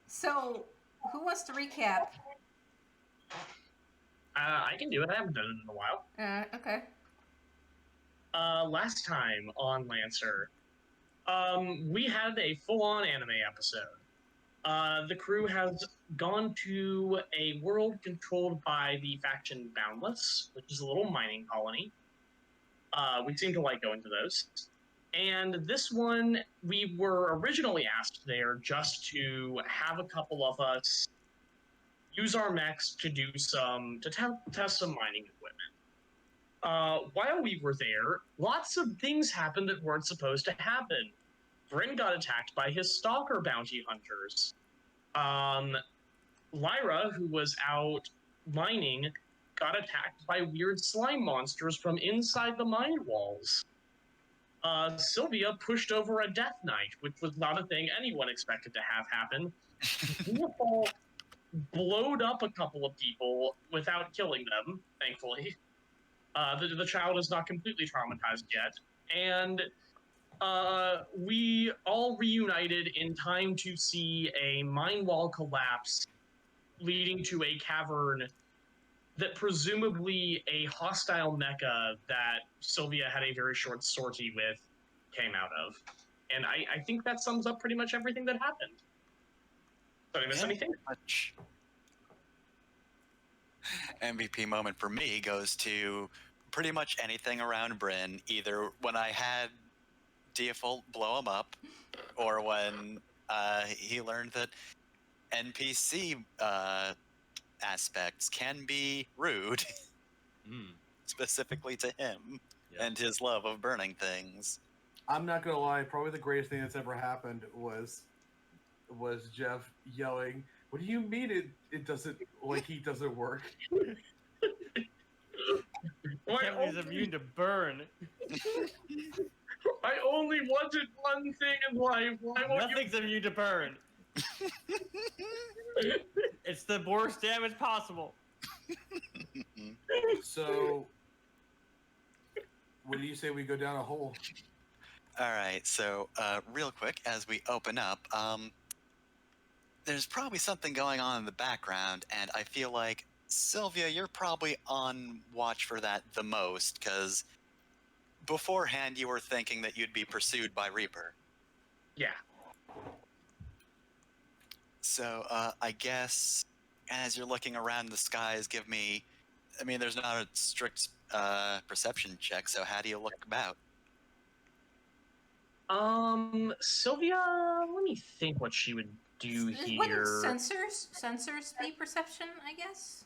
So, who wants to recap? I can do it. I haven't done it in a while. Okay. Last time on Lancer, we had a full-on anime episode. The crew has gone to a world controlled by the faction Boundless, which is a little mining colony. We seem to like going to those. And this one, we were originally asked there just to have a couple of us use our mechs to do test some mining equipment. While we were there, lots of things happened that weren't supposed to happen. Bryn got attacked by his stalker bounty hunters. Um, Lyra, who was out mining, got attacked by weird slime monsters from inside the mine walls. Sylvia pushed over a death knight, which was not a thing anyone expected to have happen. Default blowed up a couple of people without killing them, thankfully. The child is not completely traumatized yet. And we all reunited in time to see a mine wall collapse, leading to a cavern that presumably a hostile mecha that Sylvia had a very short sortie with came out of. And I think that sums up pretty much everything that happened. Did I miss anything? Much. MVP moment for me goes to pretty much anything around Bryn, either when I had Default blow him up, or when he learned that NPC aspects can be rude, specifically to him and his love of burning things. I'm not gonna lie, probably the greatest thing that's ever happened was Jeff yelling, "What do you mean it doesn't, like, he doesn't work?" He's immune to burn. I only wanted one thing in life. Why won't Nothing's immune to burn. It's the worst damage possible. So, what do you say we go down a hole? All right, so real quick, as we open up, there's probably something going on in the background, and I feel like, Sylvia, you're probably on watch for that the most, because beforehand you were thinking that you'd be pursued by Reaper. Yeah. So I guess as you're looking around the skies, give me, I mean, there's not a strict perception check, so how do you look about? Sylvia, let me think what she would do here. Wouldn't sensors be perception, I guess?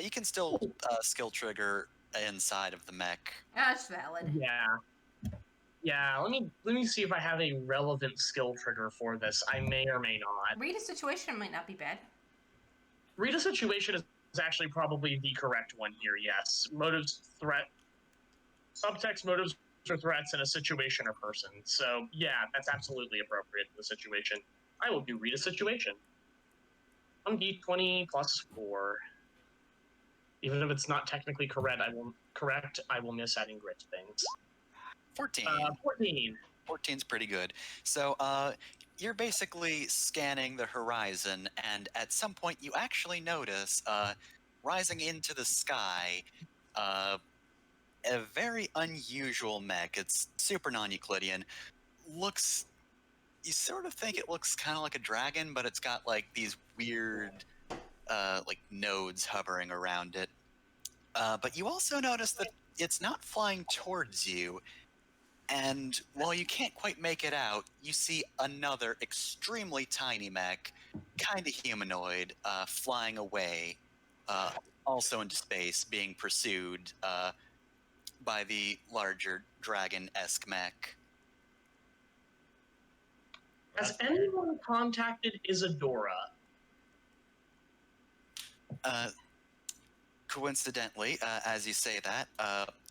You can still skill trigger inside of the mech. That's valid. Yeah. Yeah, let me see if I have a relevant skill trigger for this. I may or may not. Read a situation might not be bad. Read a situation is actually probably the correct one here, yes. Motives, threat, subtext, motives, or threats in a situation or person. So, yeah, that's absolutely appropriate in the situation. I will do read a situation. 1d20 plus 4. Even if it's not technically correct, I will miss adding grit things. 14. 14. 14's pretty good. So you're basically scanning the horizon, and at some point you actually notice rising into the sky a very unusual mech. It's super non-Euclidean. Looks, you sort of think it looks kind of like a dragon, but it's got like these weird like nodes hovering around it. But you also notice that it's not flying towards you. And while you can't quite make it out, you see another extremely tiny mech, kind of humanoid, flying away, also into space, being pursued by the larger dragon-esque mech. Has anyone contacted Isadora? Coincidentally, as you say that,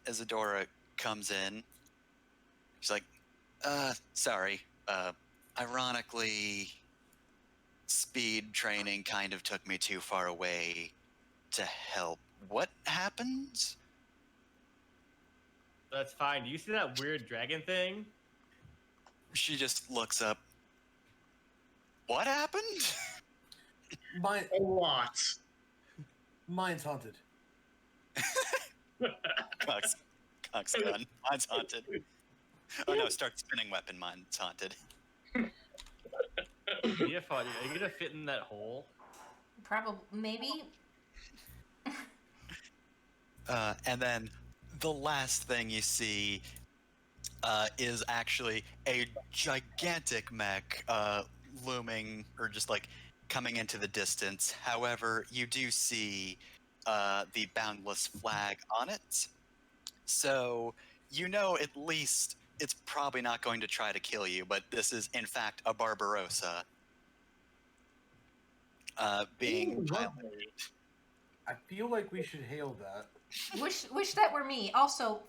Isadora comes in. She's like, sorry. Ironically, speed training kind of took me too far away to help. What happened? That's fine. Do you see that weird dragon thing? She just looks up. What happened? Mine, A lot. mine's haunted. Cox gun. Mine's haunted. Oh no, start spinning weapon. Mine's haunted. BFR, are you gonna fit in that hole? Probably, maybe. And then the last thing you see is actually a gigantic mech looming or just like coming into the distance. However, you do see the Boundless flag on it. So you know at least it's probably not going to try to kill you, but this is in fact a Barbarossa. Being Ooh, piloted. lovely. I feel like we should hail that. Wish that were me. Also,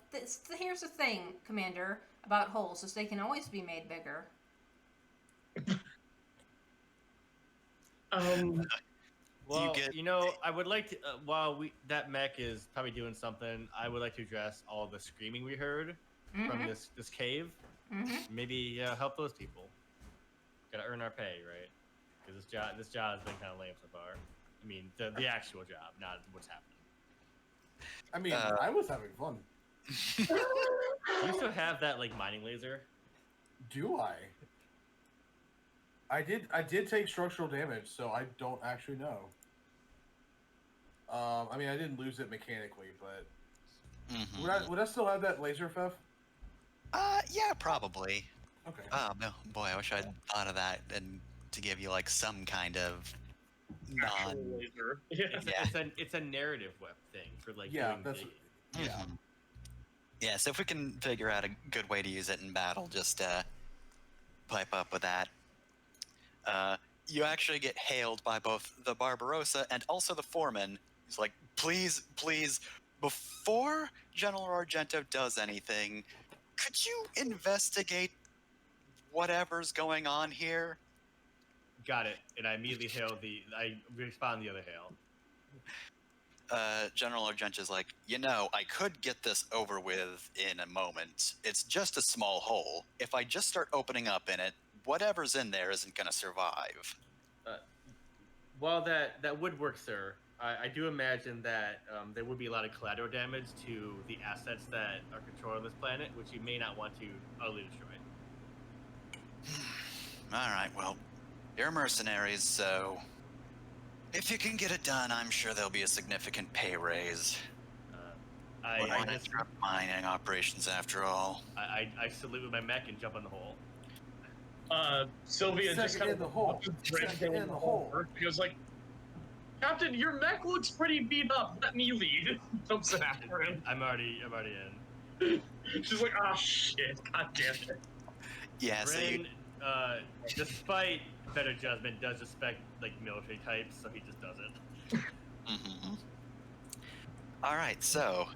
here's the thing, Commander, about holes, is they can always be made bigger. Well, get- I would like to. While that mech is probably doing something, I would like to address all the screaming we heard from Mm-hmm. this cave. Mm-hmm. Maybe help those people. Gotta earn our pay, right? Because this job has been kind of lame so far. I mean, the actual job, not what's happening. I mean, I was having fun. Do you still have that like mining laser? Do I? I did take structural damage, so I don't actually know. I mean, I didn't lose it mechanically, but Mhm. would I still have that laser, Fev? Yeah, probably. Okay. Oh no, boy, I wish I'd thought of that and to give you like some kind of Actual non. laser. Yeah. It's a narrative web thing for like Yeah, doing that's digging. yeah. Mhm. Yeah, so if we can figure out a good way to use it in battle, just pipe up with that. You actually get hailed by both the Barbarossa and also the foreman. He's like, please, before General Argento does anything, could you investigate whatever's going on here? Got it. And I immediately I respond the other hail. General Argenta's like, I could get this over with in a moment. It's just a small hole. If I just start opening up in it, whatever's in there isn't going to survive. Well, that would work, sir. I do imagine that there would be a lot of collateral damage to the assets that are controlling this planet, which you may not want to utterly destroy. All right, well, you're mercenaries, so if you can get it done, I'm sure there'll be a significant pay raise. I We're just mining operations after all. I salute with my mech and jump on the hole. Sylvia just Second kind in of the hole. Red Second in the hole. She goes like, Captain, your mech looks pretty beat up. Let me lead. Jumps in after him. I'm already in. She's like, oh shit, god damn it. Yeah, so you, Bryn, despite better judgment, does respect like military types, so he just does it. mhm. All right, so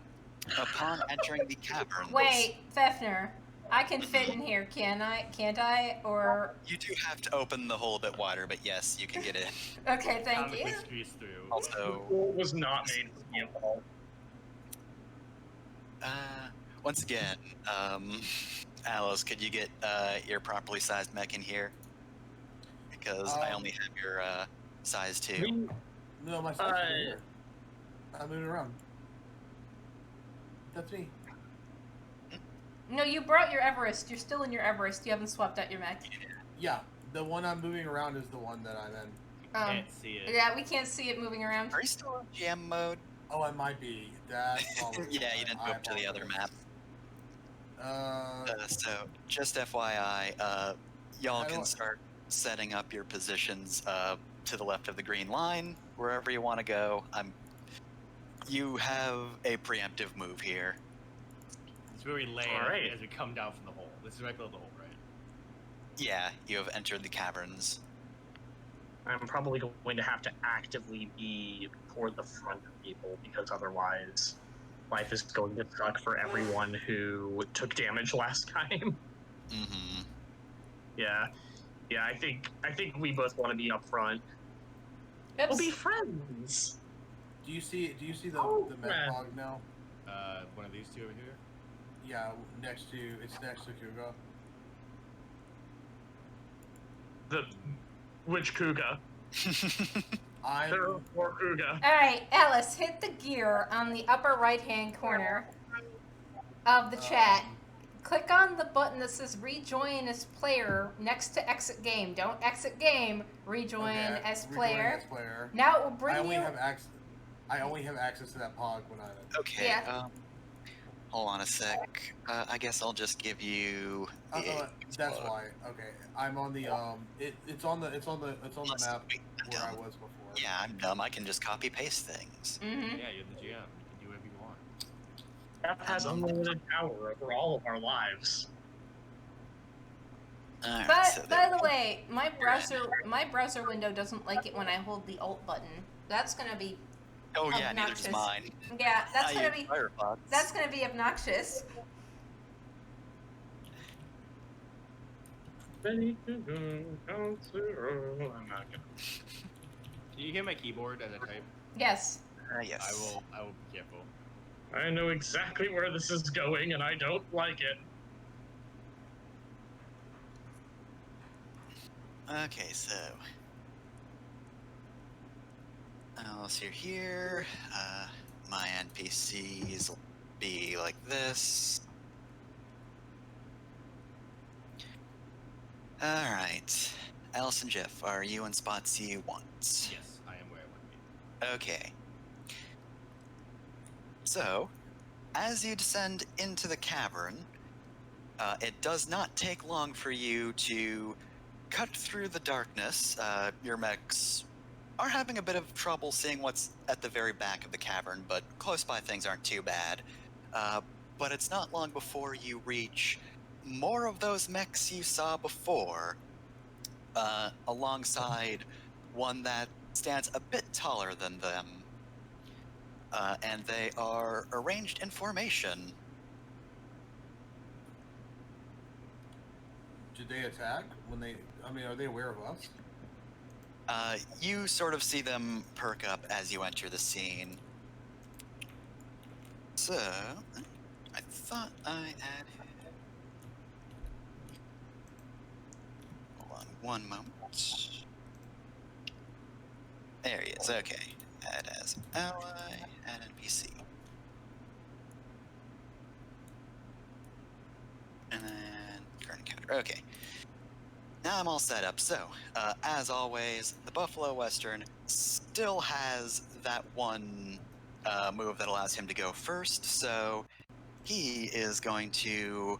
upon entering the caverns, Wait, Fefner, I can fit in here, can I? Can't I? Or you do have to open the hole a bit wider, but yes, you can get in. okay, thank Comically you. squeeze through. Also, It was not made for me at all. once again, Alice, could you get your properly sized mech in here? Because I only have your size 2. No, my side's right here. I'm moving around. That's me. No, you brought your Everest. You're still in your Everest. You haven't swapped out your mech. Yeah, the one I'm moving around is the one that I'm in. Can't see it. Yeah, we can't see it moving around. Are you still in GM mode? Oh, I might be. That's probably Yeah, why. you didn't I move to the other map. apologize. So, just FYI, y'all I can don't- start setting up your positions to the left of the green line, wherever you want to go. You have a preemptive move here. It's where we land Alright. as we come down from the hole. This is right below the hole, right? Yeah, you have entered the caverns. I'm probably going to have to actively be toward the front of people because otherwise life is going to suck for everyone who took damage last time. Mm-hmm. Yeah. Yeah, I think we both want to be up front. Oops. We'll be friends. Do you see the Oh, the man. mech log now? One of these two over here. Yeah, next to Kuga. Which Kuga? I'm There are 4 Kuga. All right, Alice, hit the gear on the upper right-hand corner of the chat. Click on the button that says rejoin as player next to exit game. Don't exit game. Rejoin okay, as rejoining player. as player. Now it will I bring only you. have access. I only have access to that pog when I. Okay. Yeah. Hold on a sec. I guess I'll just give you. The That's why. Okay, I'm on the It's on the map Wait, I'm where I dumb. was before. Yeah, I'm dumb. I can just copy paste things. Mm-hmm. Yeah, you're the GM. You can do whatever you want. Jeff has unlimited power over all of our lives. All right. But so by there the we go. way, my browser window doesn't like it when I hold the Alt button. That's gonna be Oh yeah, neither does obnoxious. mine. yeah. That's I gonna use be Firefox. that's gonna be obnoxious. Ready to go, count 0. I'm not gonna. Do you hear my keyboard as I type? Yes. Yes. I will be careful. I know exactly where this is going, and I don't like it. Okay, so I'll see here. My NPCs will be like this. All right, Alice and Jeff, are you in spots you want? Yes, I am where I want to be. Okay. So, as you descend into the cavern, it does not take long for you to cut through the darkness. Your mechs are having a bit of trouble seeing what's at the very back of the cavern, but close by things aren't too bad. But it's not long before you reach more of those mechs you saw before, alongside one that stands a bit taller than them. And they are arranged in formation. Did they attack when they? I mean, are they aware of us? You sort of see them perk up as you enter the scene. So, I thought I added. Hold on one moment. There he is. Okay. Add as ally, add NPC. And then current encounter. Okay. Now I'm all set up. So, as always, the Buffalo Western still has that one move that allows him to go first. So, he is going to.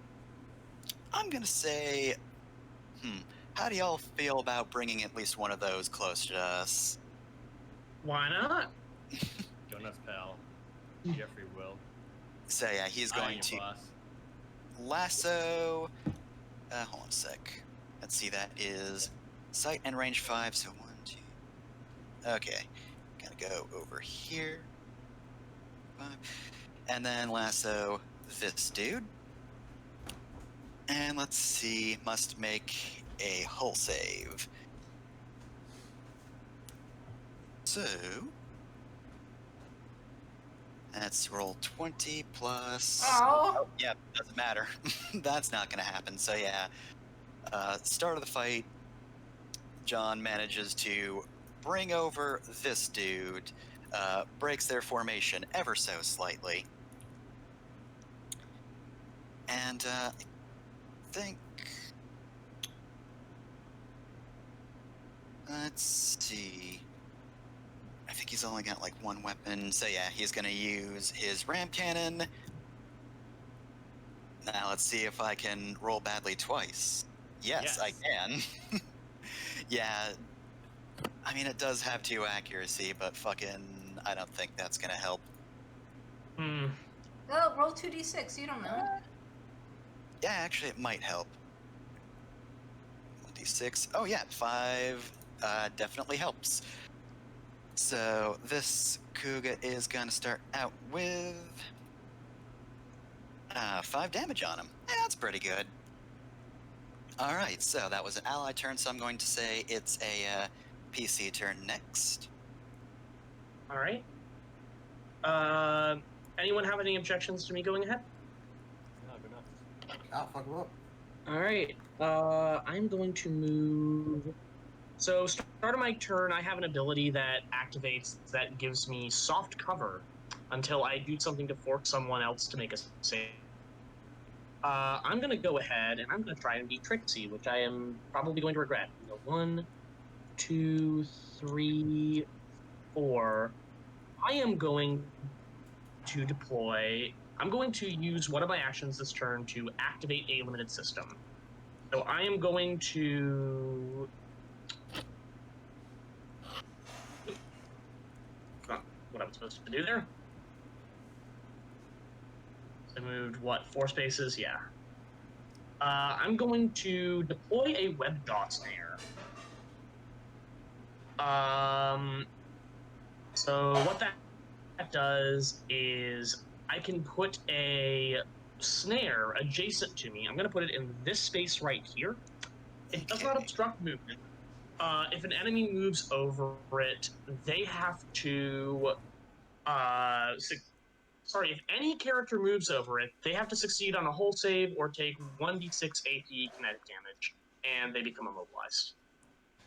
I'm going to say. How do y'all feel about bringing at least one of those close to us? Why not? Jonas Pell. Jeffrey will. So, yeah, he's I am going your to boss. lasso. Hold on a sec. Let's see, that is sight and range 5, so 1, 2. Okay. Gotta go over here. 5. And then lasso this dude. And let's see, must make a hull save. So. That's roll 20 plus. Oh. Yeah, doesn't matter. That's not going to happen. So yeah, start of the fight, John manages to bring over this dude, breaks their formation ever so slightly, and I think. Let's see. I think he's only got like one weapon, so yeah, he's gonna use his ram cannon. Now let's see if I can roll badly twice. Yes, I can. Yeah, I mean it does have 2 accuracy, but fucking, I don't think that's gonna help. Well, roll 2d6. You don't know. Yeah, actually it might help. 1d6. Oh yeah, 5 definitely helps. So this Kuga is gonna start out with 5 damage on him. Yeah, that's pretty good. Alright, so that was an ally turn, so I'm going to say it's a PC turn next. All right. Anyone have any objections to me going ahead? No, good enough. Ah, fuck him up. All right. I'm going to move So, start of my turn, I have an ability that activates that gives me soft cover until I do something to force someone else to make a save. I'm going to go ahead and I'm going to try and be Trixie, which I am probably going to regret. So 1, 2, 3, 4. I am going to deploy. I'm going to use one of my actions this turn to activate a limited system. So I am going to. Not what I'm supposed to do there. I moved what, 4 spaces? Yeah. I'm going to deploy a web dot snare. So what that does is I can put a snare adjacent to me. I'm going to put it in this space right here. It does not Okay. obstruct movement. If an enemy moves over it, they have to. If any character moves over it, they have to succeed on a hull save or take 1d6 AP kinetic damage, and they become immobilized.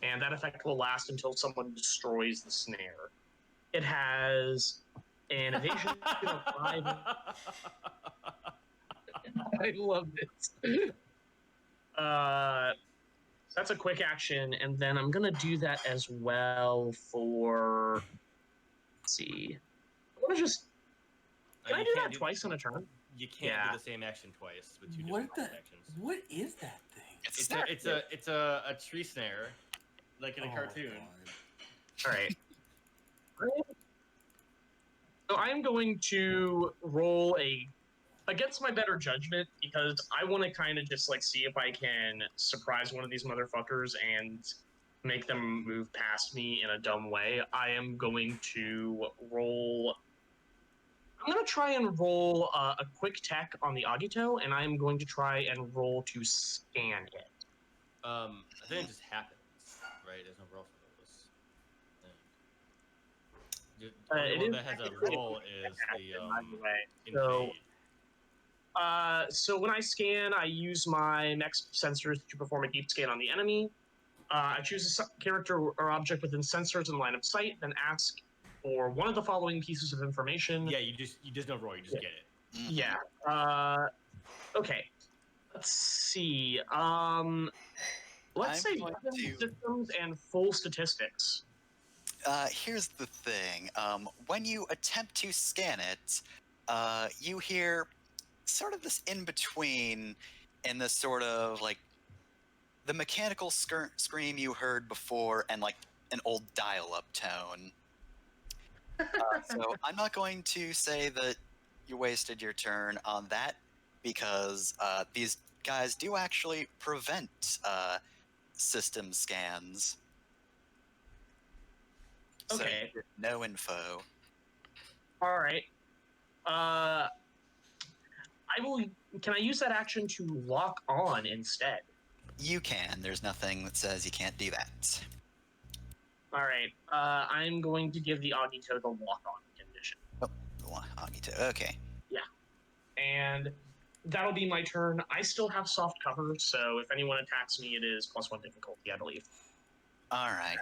And that effect will last until someone destroys the snare. It has an evasion of 5. I love this. That's a quick action, and then I'm gonna do that as well for. Let's see. I want to just. Can I You do can't that twice on a turn? You can't Yeah. do the same action twice with two What different the? actions. What is that thing? It's a tree snare, like in a Oh, cartoon. God. All right. So I'm going to roll against my better judgment because I want to kind of just like see if I can surprise one of these motherfuckers and make them move past me in a dumb way. I am going to roll. I'm going to try and roll a quick tech on the Agito, and I'm going to try and roll to scan it. I think it just happens, right? There's no roll for those. The only It one is that has a technically roll is the by the way. Infade. So when I scan, I use my mech sensors to perform a deep scan on the enemy. I choose a character or object within sensors in line of sight, then ask for one of the following pieces of information. Yeah, you just don't roll, you just get it. Mhm. Yeah. Okay. Let's see. Let's I'm say going weapon to- systems and full statistics. Here's the thing. When you attempt to scan it, you hear sort of this in between, in this sort of like the mechanical scream you heard before, and like an old dial-up tone. So I'm not going to say that you wasted your turn on that because these guys do actually prevent system scans. So Okay. you get no info. All right. I will. Can I use that action to lock on instead? You can. There's nothing that says you can't do that. All right. I'm going to give the Agito the lock on condition. Agito. Okay. And that'll be my turn. I still have soft cover, so if anyone attacks me, it is +1 difficulty, I believe. All right.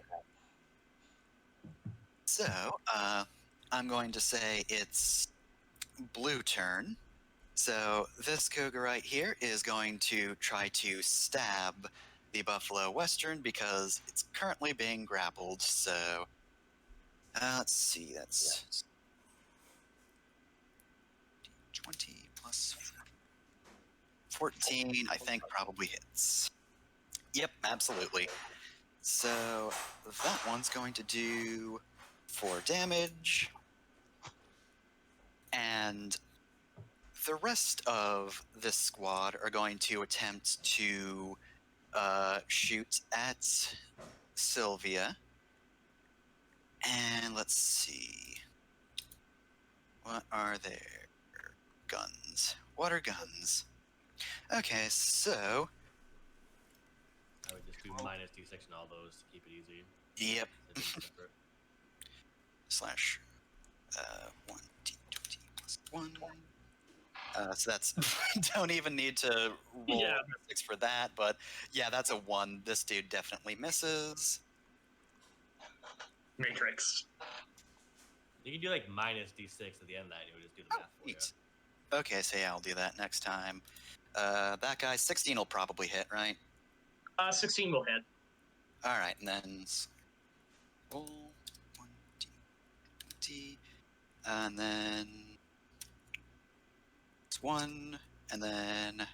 So, I'm going to say it's blue turn. So this Cougar right here is going to try to stab the Buffalo Western because it's currently being grappled. So, let's see. That's 20 plus 14, I think, probably hits. Yep, absolutely. So that one's going to do 4 damage. And the rest of this squad are going to attempt to shoot at Sylvia. And let's see. What are their guns? What are guns? Okay, so I would just do minus d6 on all those to keep it easy. yep. They're separate. Slash 1d20 plus 1. So that's don't even need to roll Yeah. 6 for that, but yeah, that's a 1. This dude definitely misses. Matrix. You can do like minus d6 at the end of that, and it would just do the Oh, math for you. neat. Okay, so yeah, I'll do that next time. That guy, 16 will probably hit, right? 16 will hit. All right, and then roll 1d20, and then it's 1, and then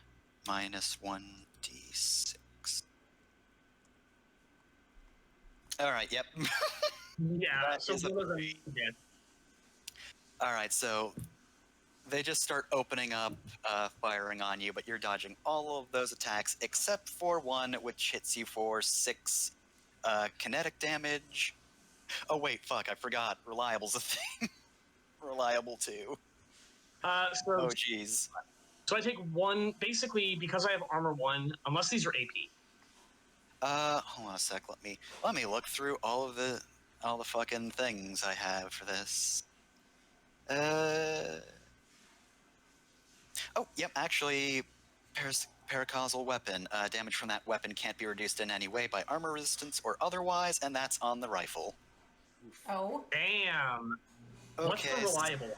minus 1d6. All right, yep. Yeah, That so is a one of them three. hit. All right, so they just start opening up, firing on you, but you're dodging all of those attacks except for one, which hits you for 6 kinetic damage. Oh wait, fuck! I forgot. Reliable's a thing. Reliable too. So, Oh jeez. so I take one, basically, because I have armor 1, unless these are AP. Hold on a sec. Let me look through all the fucking things I have for this. Oh, yep. Actually, paracausal weapon. Damage from that weapon can't be reduced in any way by armor resistance or otherwise, and that's on the rifle. Oh. Damn. What's the Okay. reliable?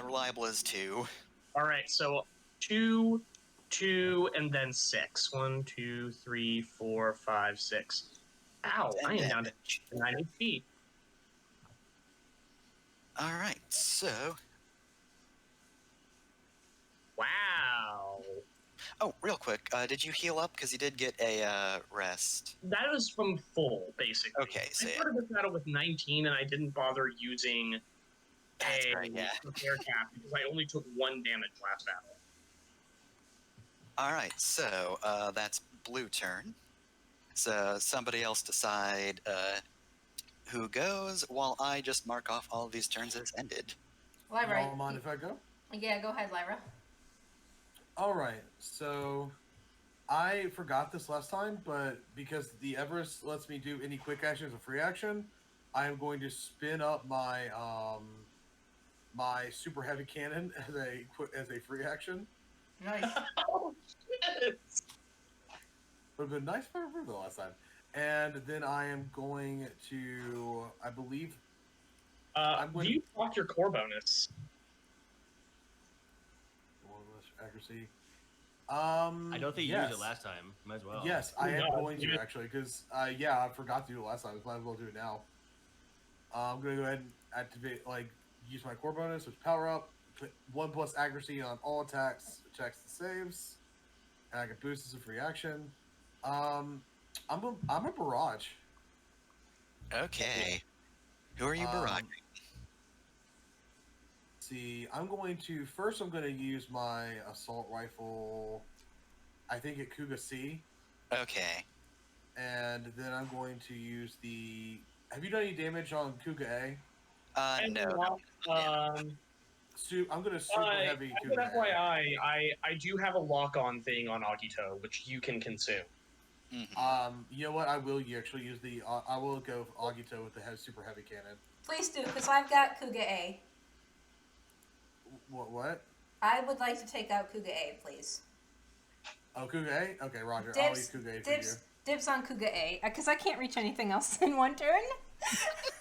Reliable is 2. All right, so 2, 2, and then 6. 1, 2, 3, 4, 5, 6. Ow, I am down to 9 HP. All right. So. Wow. Oh, real quick. Did you heal up? Because you did get a rest. That was from full, basically. Okay, so I yeah. started this battle with 19, and I didn't bother using That's a right, yeah. repair cap because I only took 1 damage last battle. All right, so that's blue turn. So somebody else decide who goes, while I just mark off all of these turns as ended. Lyra. Y'all mind if I go? Yeah, go ahead, Lyra. All right. So I forgot this last time, but because the Everest lets me do any quick action as a free action, I am going to spin up my my super heavy cannon as a free action. Nice. Oh, shit! Would have been nice for the last time. And then I am going to, I believe, I'm going Do you block your core bonus? accuracy. I don't think you yes. used it last time. Might as well. Yes, I am No, going to you- actually, because yeah, I forgot to do it last time. Might as well do it now. I'm gonna go ahead and activate, use my core bonus, which power up, put 1+ accuracy on all attacks, checks, and saves, and I can boost as a free action. I'm a barrage. Okay. Who are you barraging? See, I'm going to use my assault rifle. I think at Kuga C. Okay. And then I'm going to use the. Have you done any damage on Kuga A? And No. I'm going to super heavy as an Kuga A. FYI, I do have a lock-on thing on Agito, which you can consume. Mhm. You know what? I will actually use the. I will go Agito with the super heavy cannon. Please do, because I've got Kuga A. What? I would like to take out Kuga A, please. Oh, Kuga A? Okay, Roger. I'll use Kuga A for you. Dibs on Kuga A, because I can't reach anything else in one turn.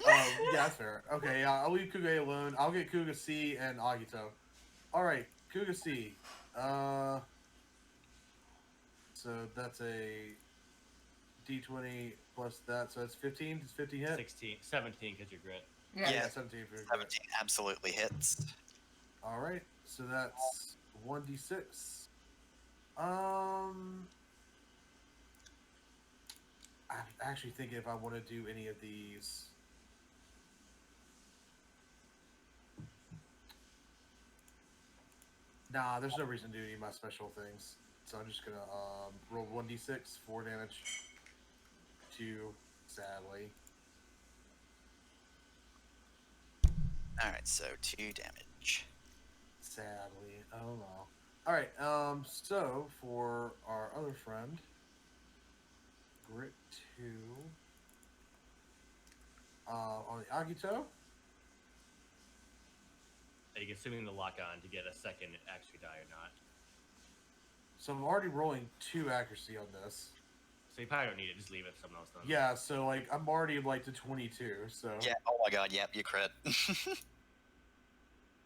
Yeah, that's fair. Okay, yeah, I'll leave Kuga A alone. I'll get Kuga C and Agito. Alright, Kuga C. So that's a D20 plus that, so that's 15. Does 15 hit? 16, 17 because you're grit. Yeah. 17 for your 17 absolutely hits. Alright, so that's 1d6. I'm actually thinking if I want to do any of these. Nah, there's no reason to do any of my special things. So I'm just gonna roll 1d6, 4 damage. 2, sadly. Alright, so 2 damage. Sadly. Oh well. Alright, so for our other friend, Grit 2, on the Agito. Are you assuming the lock on to get a second actually die or not? So I'm already rolling 2 accuracy on this. So you probably don't need it. Just leave it. If someone else does. Yeah, so like I'm already like to 22. So Yeah. Oh my god. Yep. You crit.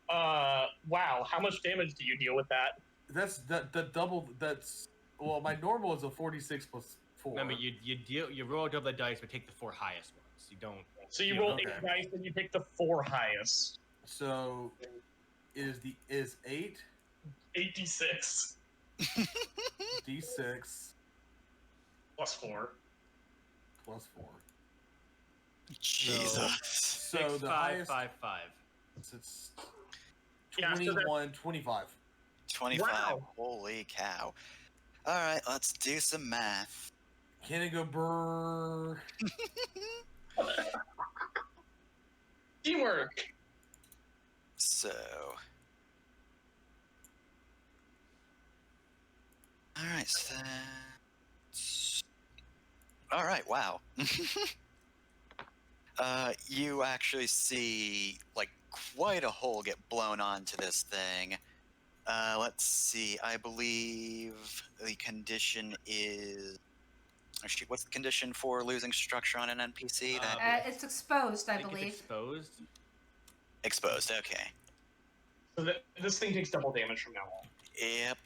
Wow. How much damage do you deal with that? that's the double. That's well, my normal is a 46 plus 4. Remember, you roll double the dice, but take the 4 highest ones. You don't. So you Yeah, roll okay. 8 dice, and you pick the 4 highest. So is 8 86 d6 plus 4. plus 4. Jesus. So 6, the 5, highest 5, 5. it's Yeah, so 21, 25. 25. Wow. Holy cow. All right. Let's do some math. Can it go brrr? Teamwork. So. All right. So that's... All right. Wow. You actually see like quite a hole get blown onto this thing. Let's see. I believe the condition is. Oh, shoot, what's the condition for losing structure on an NPC? That It's exposed, I think believe. it's exposed. exposed. Okay. So this thing takes double damage from now on. Yep.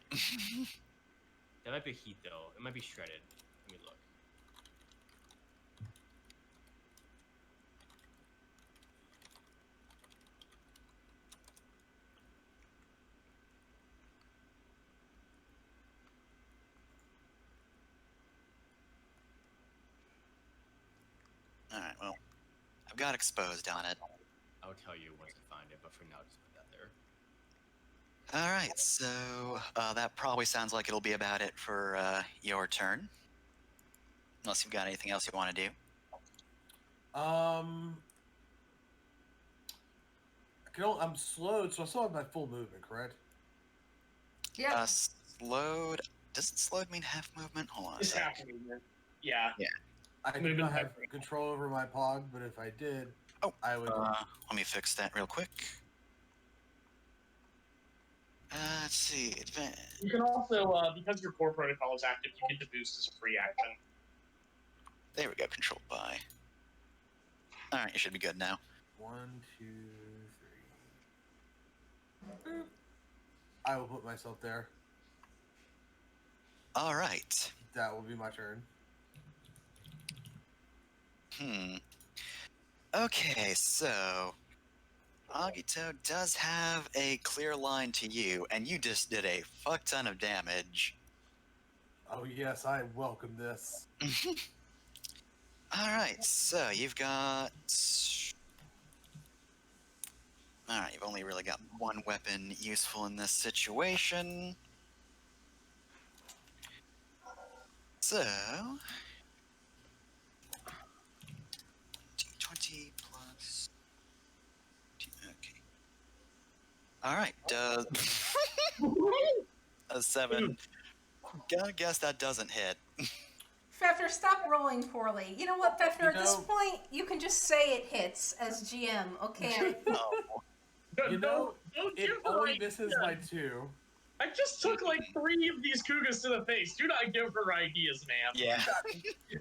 That might be heat though. It might be shredded. Let me look. All right. Well, I've got exposed on it. I'll tell you once I find it, but for now, just put that there. All right. So that probably sounds like it'll be about it for your turn. Unless you've got anything else you want to do. I'm slowed, so I still have my full movement, correct? Yeah. Slowed. Doesn't slowed mean half movement? Hold on a It's sec. half movement. Yeah. I do Movement not have by- control over my pog, but if I did, Oh, I would. let me fix that real quick. Let's see. You can also, because your core protocol is active, you get to boost as a free action. There we go. Controlled by. All right. You should be good now. 1, 2, 3. Boop. I will put myself there. All right. That will be my turn. Okay, so Agito does have a clear line to you, and you just did a fuck ton of damage. Oh yes, I welcome this. Alright, so you've got... Alright, you've only really got one weapon useful in this situation. So... 20 plus... Okay. Alright, a 7. Gotta guess that doesn't hit. Fefner, stop rolling poorly. You know what, Fefner? At this know- point, you can just say it hits as GM, okay? Oh, You know, don't it give her only ideas. misses by 2. I just took like 3 of these Kugas to the face. Do not give her ideas, man. yeah.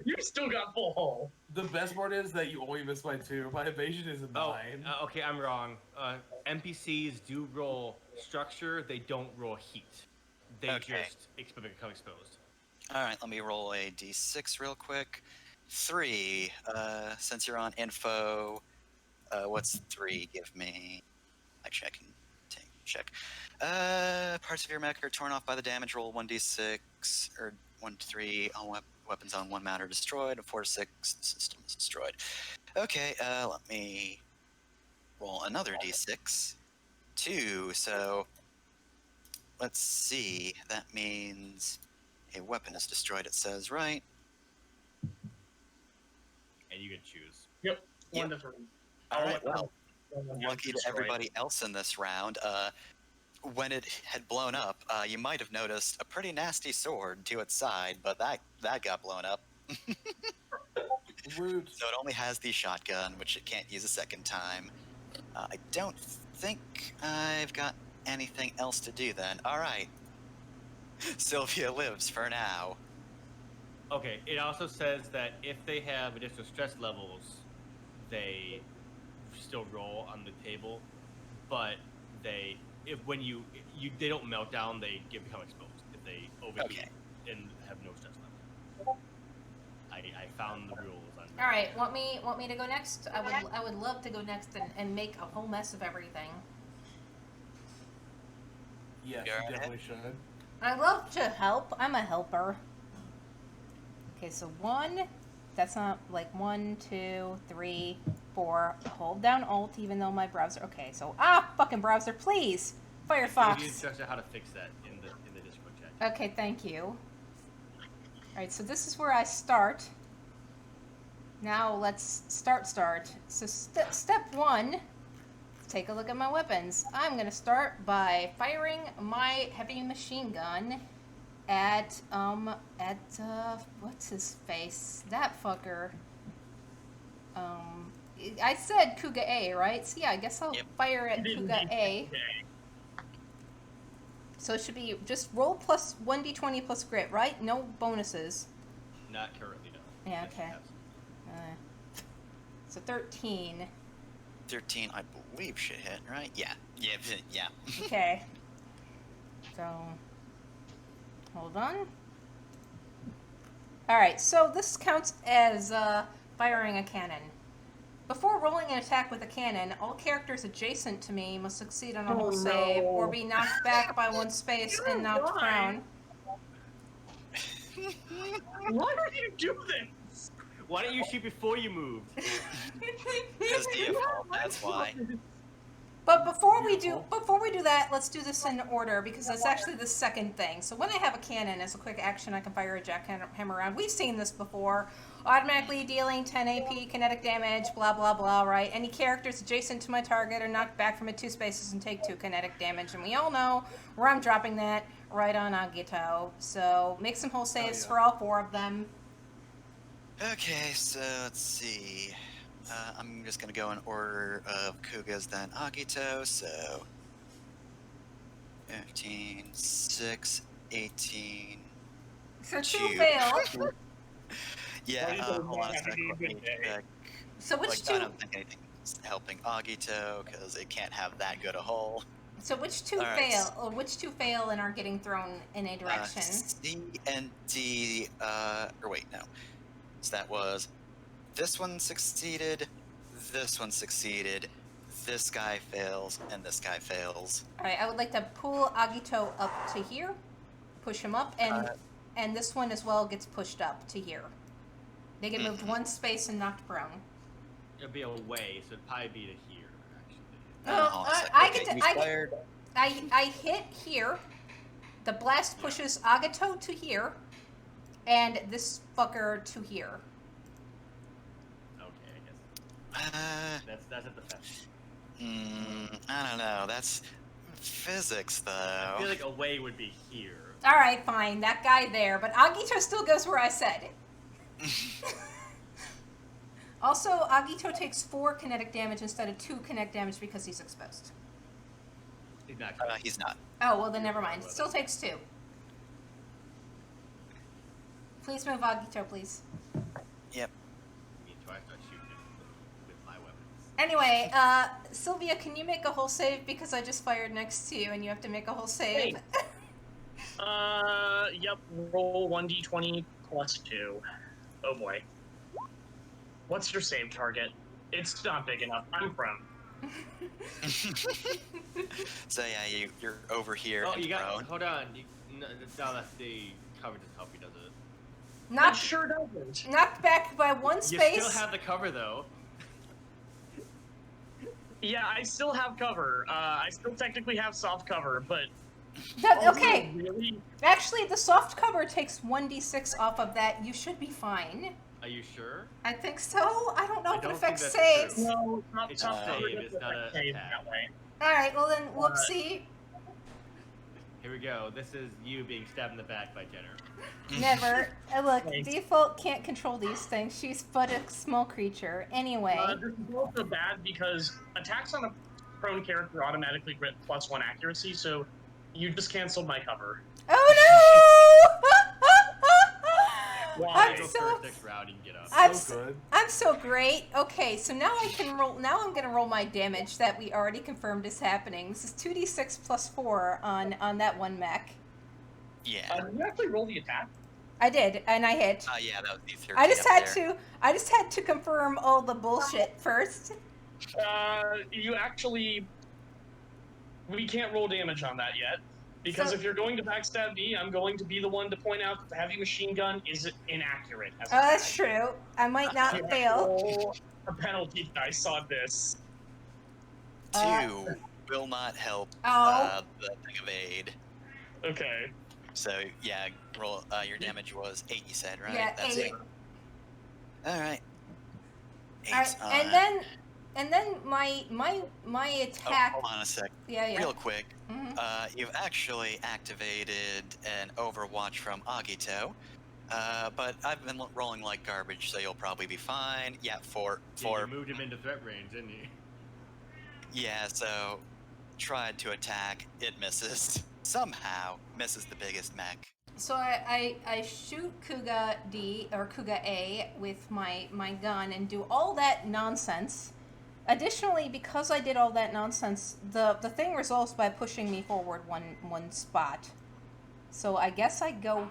You still got full hull. The best part is that you only miss by 2. My evasion is a 9. Oh, okay, I'm wrong. NPCs do roll structure. They don't roll heat. They Okay. just become exposed. Alright, let me roll a d6 real quick. 3. Since you're on info, what's 3 give me? Actually, I can check. Parts of your mech are torn off by the damage. Roll 1d6, or 1 to 3. All weapons on 1 mat are destroyed. 4 to 6, the system is destroyed. Okay, let me roll another d6. 2, so let's see. That means a weapon is destroyed, it says, right? And you can choose. Yep. Yeah. 1 to 3. Alright, well, One lucky to destroyed. everybody else in this round. When it had blown up, you might have noticed a pretty nasty sword to its side, but that got blown up. Root. So it only has the shotgun, which it can't use a second time. I don't think I've got anything else to do then. All right. Sylvia lives for now. Okay, it also says that if they have additional stress levels, they still roll on the table, but they they don't melt down, they become exposed if they overheat Okay. and have no stress level. I found the rules on. All right, want me to go next? I would love to go next and make a whole mess of everything. Yes, Go you ahead. definitely should. I love to help. I'm a helper. Okay, so 1. That's not like 1, 2, 3, 4. Hold down Alt, even though my browser. Okay, so fucking browser, please, There's Firefox. instructions how to fix that in the Discord chat. Okay, thank you. All right, so this is where I start. Now let's start. So step 1. Take a look at my weapons. I'm gonna start by firing my heavy machine gun at what's his face? That fucker. I said Kuga A, right? So yeah, I guess I'll Yep. fire at Kuga A. So it should be just roll plus 1d20 plus grit, right? No bonuses. Not currently, no. Yeah, Yes, you okay. have some. So 13. 13, I believe, should hit, right? Yeah. Yeah. Okay. So, hold on. Alright, so this counts as firing a cannon. Before rolling an attack with a cannon, all characters adjacent to me must succeed on a whole save or be knocked back by 1 space and knocked Why? prone. Why would you do this? Why don't you shoot before you moved? Because default, that's why. But before we do that, let's do this in order because that's actually the second thing. So when I have a cannon as a quick action, I can fire a jackhammer round. We've seen this before. Automatically dealing 10 AP, kinetic damage, blah blah blah, right? Any characters adjacent to my target are knocked back from it 2 spaces and take 2 kinetic damage. And we all know where I'm dropping that, right on Agito. So make some whole saves yeah. for all 4 of them. Okay, so let's see. I'm just gonna go in order of Kuga's, then Agito, so 15, 6, 18. So 2 Two. fail. Yeah, These are hold on a not sec. gonna be a Let me good day. check. So which Like, 2? I don't think anything's helping Agito because it can't have that good a hole. So which 2 Alright. fail? Or which 2 fail and are getting thrown in a direction? C and D, or wait, no. So that was, this one succeeded, this one succeeded, this guy fails, and this guy fails. Alright, I would like to pull Agito up to here, push him up, and this one as well gets pushed up to here. They get moved 1 space and knocked prone. It'll be away, so it'd probably be to here, actually. Oh, Hold on a sec. I Okay, get to- you I get- fired- I hit here, the blast pushes Agito to here, and this fucker to here. Okay, I guess. That's at the fence. I don't know, that's physics, though. I feel like away would be here. Alright, fine, that guy there, but Agito still goes where I said. Also, Agito takes 4 kinetic damage instead of 2 kinetic damage because he's exposed. Exactly. He's not. Oh, well then never mind. It still takes 2. Please move Agito, please. Yep. Me too, I start shooting him with my weapons. Anyway, Sylvia, can you make a whole save because I just fired next to you and you have to make a whole save? Yep. Roll 1d20 plus 2. Oh boy. What's your save target? It's not big enough. I'm prone. So yeah, you're over here Oh, and you got. prone. Hold on. No, that's the cover doesn't help you, does it? It Knocked, sure doesn't. knocked back by 1 You space. still have the cover though. Yeah, I still have cover. I still technically have soft cover, but Okay, really, actually, the soft cover takes 1d6 off of that. You should be fine. Are you sure? I think so. I don't know I if it don't affects think that's saves. true. no, not It's soft a cover. save, doesn't it's not affect a save attack. that way. Alright, well then, whoopsie. Here we go. This is you being stabbed in the back by Jenner. Never. Look, Thanks. Default can't control these things. She's but a small creature. Anyway. This is also bad because attacks on a prone character automatically grant +1 accuracy, so you just canceled my cover. Oh Why? I I'm go so- first next round. You can get up. I'm So good. I'm so great. Okay, so now I can roll. Now I'm gonna roll my damage that we already confirmed is happening. This is 2d6 plus 4 on that one mech. Yeah. Did you actually roll the attack? I did, and I hit. Yeah, that was the 13 I just up had there. I just had to confirm all the bullshit first. You actually. We can't roll damage on that yet. Because So- if you're going to backstab me, I'm going to be the one to point out that the heavy machine gun is inaccurate. As a Oh, that's attack. true. I might not You have to fail. roll a penalty dice on this. 2 will not help Oh. the thing of aid. Okay. So yeah, roll. Your damage was 8. You said, right? Yeah, That's 8. it. All right. 8 All right, and then my attack. Oh, hold on a sec. Yeah. Real quick. Mhm. You've actually activated an Overwatch from Agito, but I've been rolling like garbage, so you'll probably be fine. Yeah, Yeah, for you moved him into threat range, didn't you? yeah. So tried to attack, it misses. Somehow misses the biggest mech. So I shoot Kuga D or Kuga A with my gun and do all that nonsense. Additionally, because I did all that nonsense, the thing resolves by pushing me forward one spot. So I guess I go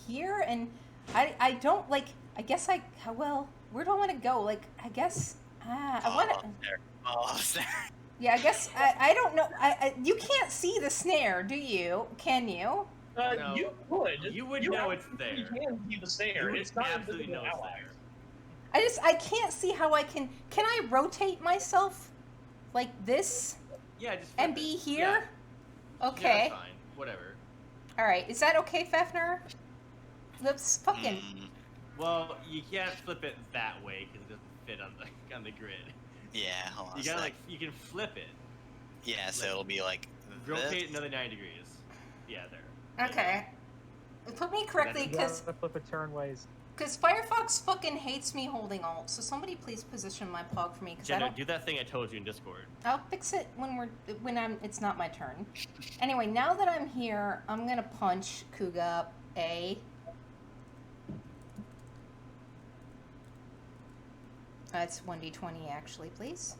here, and I don't like. I guess well. Where do I want to go? Like I guess I want to. There. Oh, there. Yeah, I guess I don't know. You can't see the snare, do you? Can you? No, You could. you would know it's absolutely there. can see the snare. You would It's not absolutely invisible know it's ally. there. I can't see how I can. Can I rotate myself like this Yeah, just and flip be it. here? Yeah, Okay. that's fine. Whatever. All right. Is that okay, Fefner? Let's fucking. Mm, Well, you can't flip it that way because it doesn't fit on the grid. yeah, hold on You a gotta sec. like you can flip it. Yeah, so like, it'll be like Rotate this. another 90 degrees. Yeah, there. Okay. Put me correctly, You because flip it turnways. Firefox fucking hates me holding alt. So somebody please position my pog for me, because I Jenna, don't. do that thing I told you in Discord. I'll fix it when it's not my turn. Anyway, now that I'm here, I'm gonna punch Kuga A. That's 1d20 actually, please.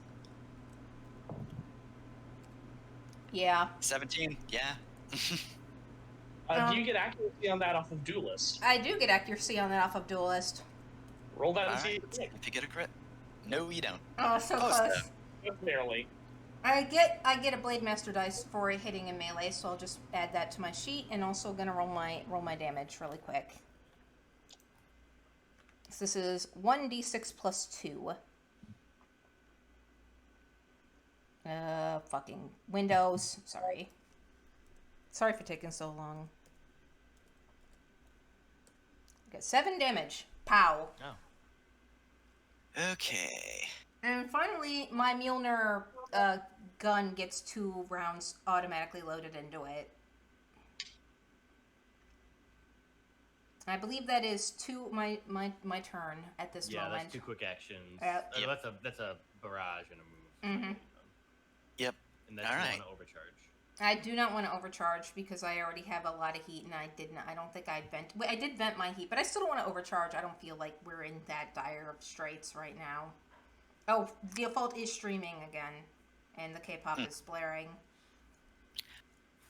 Yeah. 17. Yeah. Do you get accuracy on that off of Duelist? I do get accuracy on that off of Duelist. Roll that and All see. right, let's see if you get a crit. No, you don't. Oh, so Close close. enough. Barely. I get a Blade Master dice for hitting in melee, so I'll just add that to my sheet, and also gonna roll my damage really quick. So this is 1d6 plus 2. Fucking Windows. Sorry. Sorry for taking so long. Got 7 damage. Pow. Okay. And finally, my Mjolnir gun gets 2 rounds automatically loaded into it. I believe that is my turn at this Yeah, moment. that's 2 quick actions. Yep. That's a barrage and a move. Mhm. Yep. And that's All you right. want to overcharge. I do not want to overcharge because I already have a lot of heat, and I don't think I vent. Wait, I did vent my heat, but I still don't want to overcharge. I don't feel like we're in that dire of straits right now. Oh, default is streaming again, and the K-pop is blaring.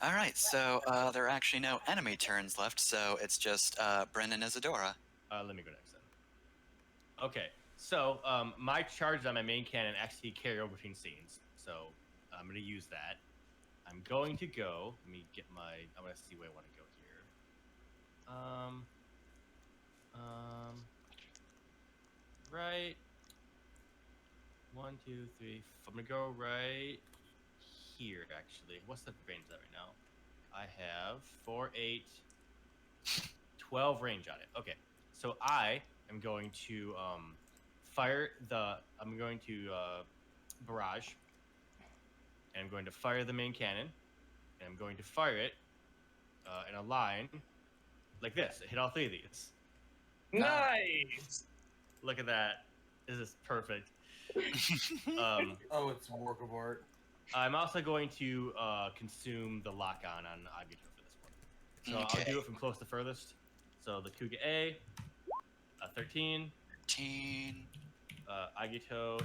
All right. So there are actually no enemy turns left, so it's just Brennan Isadora. Let me go next then. Okay, so my charges on my main cannon actually carry over between scenes, so I'm going to use that. I'm going to go. Let me get my. I want to see where I want to go here. Right. 1, 2, 3. I'm gonna go right here. Actually, what's the range of that right now? I have 4, 8, 12 range on it. Okay, so I am going to fire the. I'm going to barrage. And I'm going to fire the main cannon, and I'm going to fire it in a line like this. Hit all 3 of these. Nice. Look at that. This is perfect. Oh, it's a work of art. I'm also going to consume the lock-on Agito for this one. So Okay. I'll do it from close to furthest. So the Kuga A, 13. 13, Agito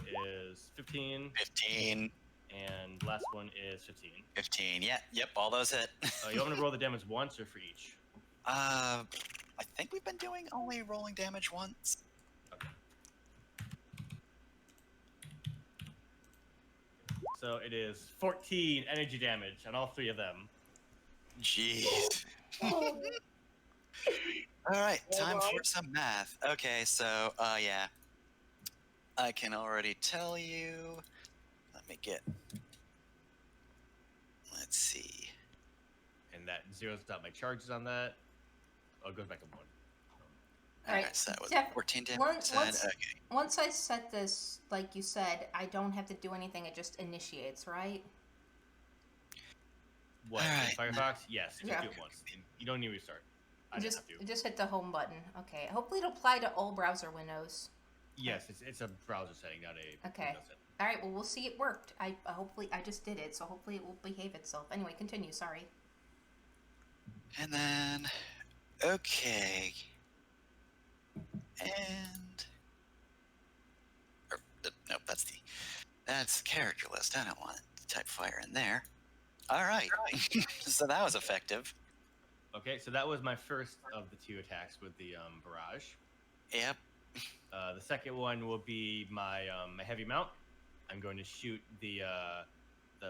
is 15, 15, and last one is 15. 15. Yeah, yep, all those hit. You want me to roll the damage once or for each? I think we've been doing only rolling damage once. So it is 14 energy damage on all 3 of them. Jeez. Oh. All right, Well time done. for some math. Okay, so yeah, I can already tell you. Let me get. Let's see. And that zeroes out my charges on that. Oh, it goes back to 1. All right, so that was Jeff, 14 damage. once- Okay. Once I set this, like you said, I don't have to do anything. It just initiates, right? What? Alright. Firefox? Yes, you Yeah. just do it once. You don't need to restart. I Just have to. just hit the home button. Okay. Hopefully it'll apply to all browser windows. Yes, it's a browser setting, not a Okay. Windows setting. All right. Well, we'll see. It worked. I hopefully I just did it, so hopefully it will behave itself. Anyway, continue. Sorry. And then, okay. And. Nope, that's the character list. I don't want to type fire in there. All right. So that was effective. Okay, so that was my first of the 2 attacks with the barrage. Yep. The second one will be my my heavy mount. I'm going to shoot the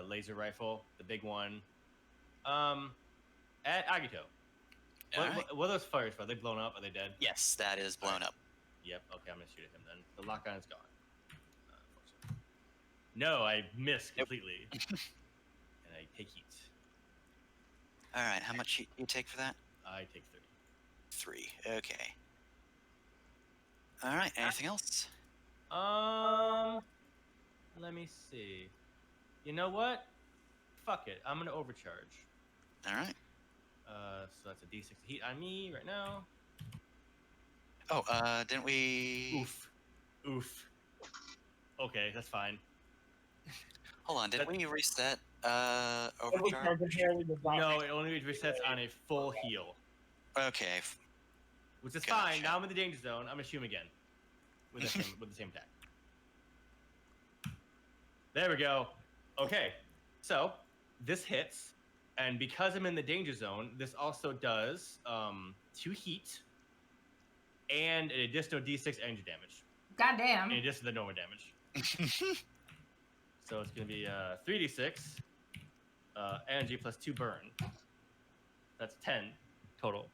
laser rifle, the big one, at Agito. All right. What are those fires for? Are they blown up? Are they dead? Yes, that is blown up. Yep. Okay, I'm gonna shoot at him then. The lock-on is gone. No, I missed completely, and I take heat. All right, how much heat do you take for that? I take 30. 3. Okay. All right, anything else? Let me see. You know what? Fuck it. I'm gonna overcharge. All right. So that's a D6 heat on me right now. Oh, didn't we? Oof. Okay, that's fine. Hold on, did That- we reset overcharge? No, it only resets on a full heal, Okay. which is Gotcha. fine. Now I'm in the danger zone. I'm gonna shoot him again with the same attack. There we go. Okay, so this hits, and because I'm in the danger zone, this also does 2 heat and an additional D6 energy damage, Goddamn. in addition to the normal damage. So it's gonna be 3d6 energy plus 2 burn. That's 10 total.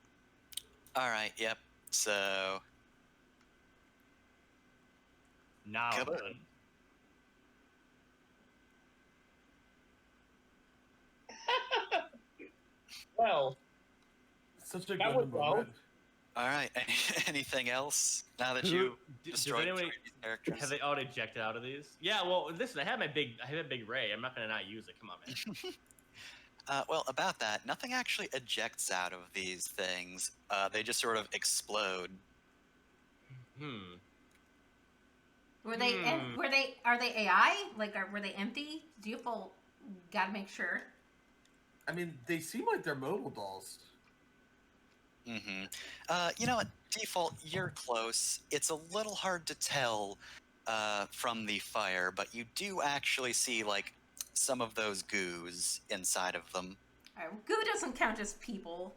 All right. Yep. So Now I'm Kaboom. done. Well, Such a That good went well. moment. all right. Anything else now that Who- you does destroyed anyone- 3 characters? Have they all ejected out of these? Yeah, well, listen, I have a big ray. I'm not gonna not use it. Come on, man. Well, about that, nothing actually ejects out of these things. They just sort of explode. Were they? Hmm. Are they AI? Like, were they empty? Default. Gotta make sure. I mean, they seem like they're modal dolls. Mm-hmm. You know what? Default, you're close. It's a little hard to tell from the fire, but you do actually see like some of those goos inside of them. All right, goo doesn't count as people.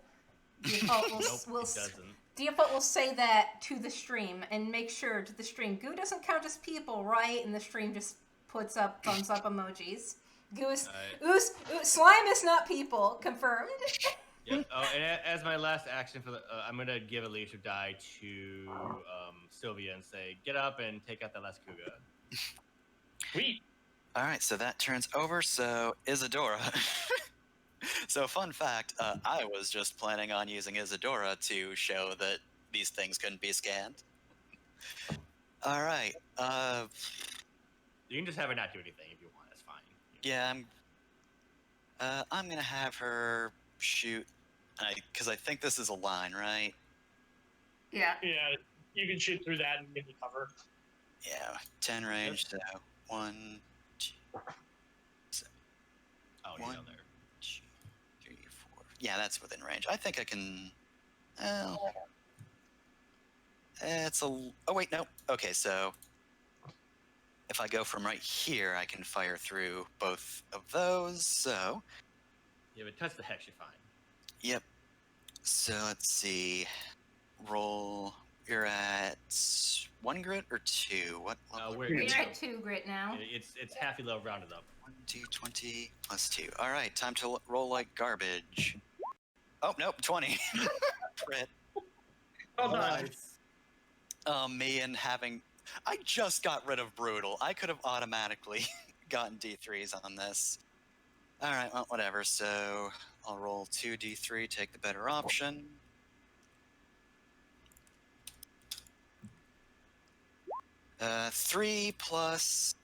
Default will, Nope, will it doesn't. Default will say that to the stream and make sure to the stream. Goo doesn't count as people, right? And the stream just puts up thumbs up emojis. Goo is slime is not people. Confirmed. Yep. Oh, and as my last action for the, I'm gonna give a leadership die to Sylvia and say, "Get up and take out the last Kuga." sweet. All right, so that turns over. So Isadora. So fun fact, I was just planning on using Isadora to show that these things couldn't be scanned. All right. You can just have her not do anything if you want. That's fine. Yeah, I'm gonna have her shoot, because I think this is a line, right? Yeah. Yeah, you can shoot through that and get the cover. Yeah, 10 range. So 1, 2, Oh, you're One. down there. 2, 3, 4. Yeah, that's within range. I think I can. Well, It's a. Oh wait, no. Okay, so if I go from right here, I can fire through both of those. So, Yeah, but touch the hex, you're fine. yep. So let's see. Roll. You're at 1 grit or 2? What level? We're You're You're two. at 2 grit now. It's half your level rounded up. 1d20 plus 2. All right, time to roll like garbage. Oh nope, 20. Crit. Well done. Nice. Me and having. I just got rid of brutal. I could have automatically gotten D3s on this. All right, well, whatever. So I'll roll 2d3, take the better option. Uh, 3 plus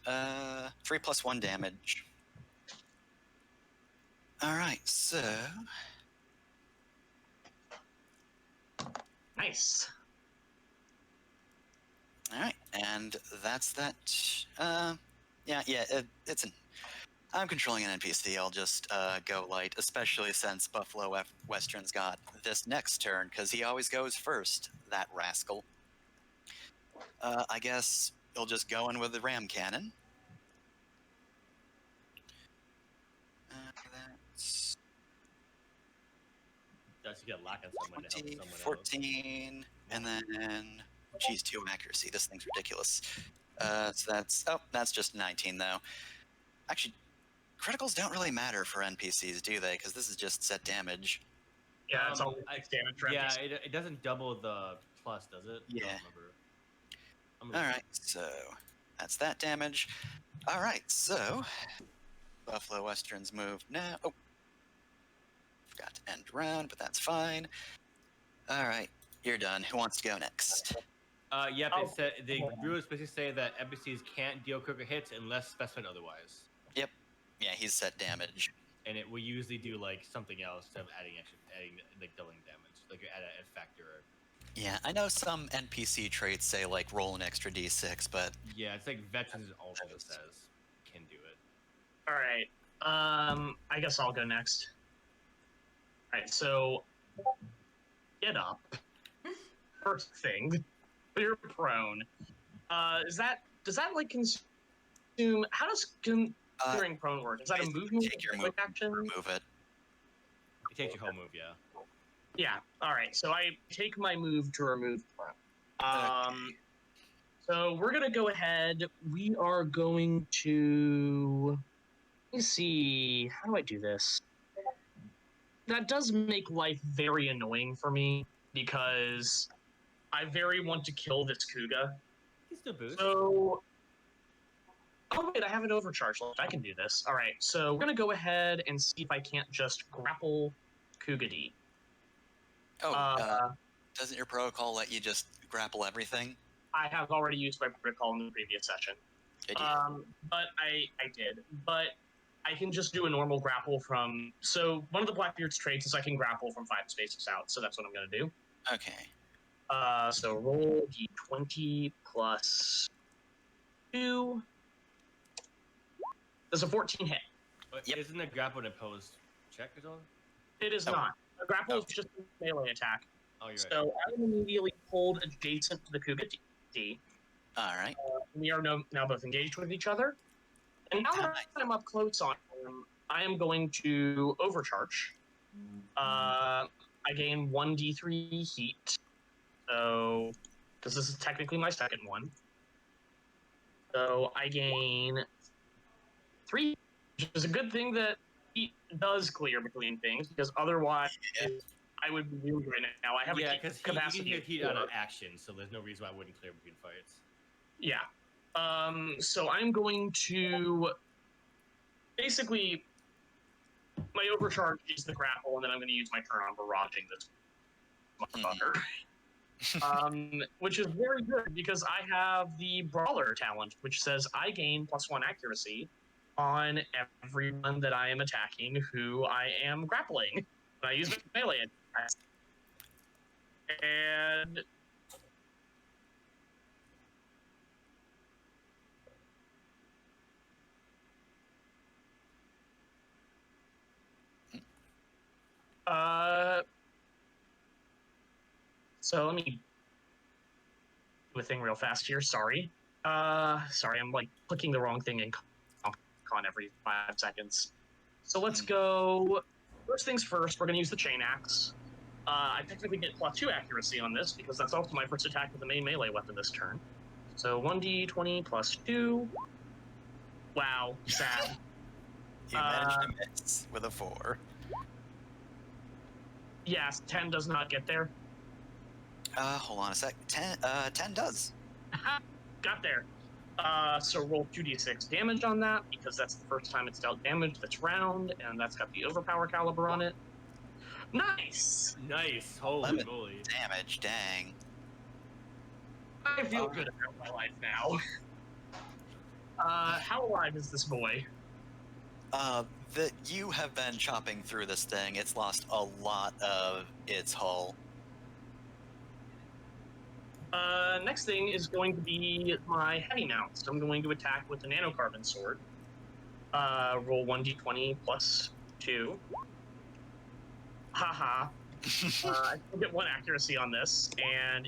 1 damage. All right, so Nice. all right, and that's that. It's an. I'm controlling an NPC. I'll just go light, especially since Buffalo Western's got this next turn because he always goes first. That rascal. I guess he'll just go in with the ram cannon. That's Does you get lock on someone to help 20, someone else? 14, and then, geez, 2 accuracy. This thing's ridiculous. So that's just 19 though. Actually, criticals don't really matter for NPCs, do they? Because this is just set damage. Yeah, it's all I- damage for Yeah, NPC. it doesn't double the plus, does it? I Yeah. don't remember. All right, so that's that damage. All right, so Buffalo Western's moved now. Oh, forgot to end round, but that's fine. All right, you're done. Who wants to go next? Yep. Oh. It said the rules basically say that NPCs can't deal critical hits unless specified otherwise, Yeah, he's set damage. and it will usually do like something else instead of adding like doubling damage, like add a factor. Yeah, I know some NPC traits say like roll an extra d6, but Yeah, it's like veterans alternate says can do it. All right. I guess I'll go next. All right. So get up. First thing, you're prone. Does that like consume? How does considering prone work? Is that a basically movement take your quick action? remove it. It takes your whole move, yeah. Yeah. All right. So I take my move to remove prone. So we're gonna go ahead. We are going to. Let me see. How do I do this? That does make life very annoying for me because I very want to kill this Kuga. He's still boost. So, oh wait, I have an overcharge left. I can do this. All right, so we're gonna go ahead and see if I can't just grapple Kuga D. Oh, doesn't your protocol let you just grapple everything? I have already used my protocol in the previous session. Did you? But I did. But I can just do a normal grapple from. So one of the Blackbeard's traits is I can grapple from 5 spaces out. So that's what I'm gonna do. Okay. So roll d20 plus 2. There's a 14 hit. But Yep. isn't a grapple an opposed check or something? It is Oh. not. A grapple Oh. is just a melee attack. Oh, you're right. So I am immediately pulled adjacent to the Kuga D. All right. We are now both engaged with each other. And now that I'm up close on him, I am going to overcharge. I gain 1d3 heat. So, because this is technically my second one. So I gain 3, which is a good thing that heat does clear between things, because otherwise I would be ruined right now. I have Yeah, a heat because you capacity can hit of heat out 4. of action, so there's no reason why I wouldn't clear between fights. Yeah. So I'm going to basically my overcharge is the grapple, and then I'm going to use my turn on barraging this motherfucker. Which is very good because I have the Brawler talent, which says I gain +1 accuracy on everyone that I am attacking who I am grappling. And I use melee attacks. And so let me a thing real fast here. Sorry. Sorry, I'm like clicking the wrong thing in Con every 5 seconds. So let's go. First things first, we're going to use the chain axe. I technically get +2 accuracy on this because that's also my first attack with the main melee weapon this turn. So 1d20 +2. Wow, sad. You managed to miss with a 4. Yes, 10 does not get there. Hold on a sec. 10 does. Got there. So roll 2d6 damage on that because that's the first time it's dealt damage this round, and that's got the overpower caliber on it. Nice. Nice. Holy 11 moly. damage, dang. I feel good about my life now. How alive is this boy? That you have been chopping through this thing. It's lost a lot of its hull. Next thing is going to be my heavy mount. So I'm going to attack with the nanocarbon sword. Roll 1d20 +2. Haha. I still get 1 accuracy on this, and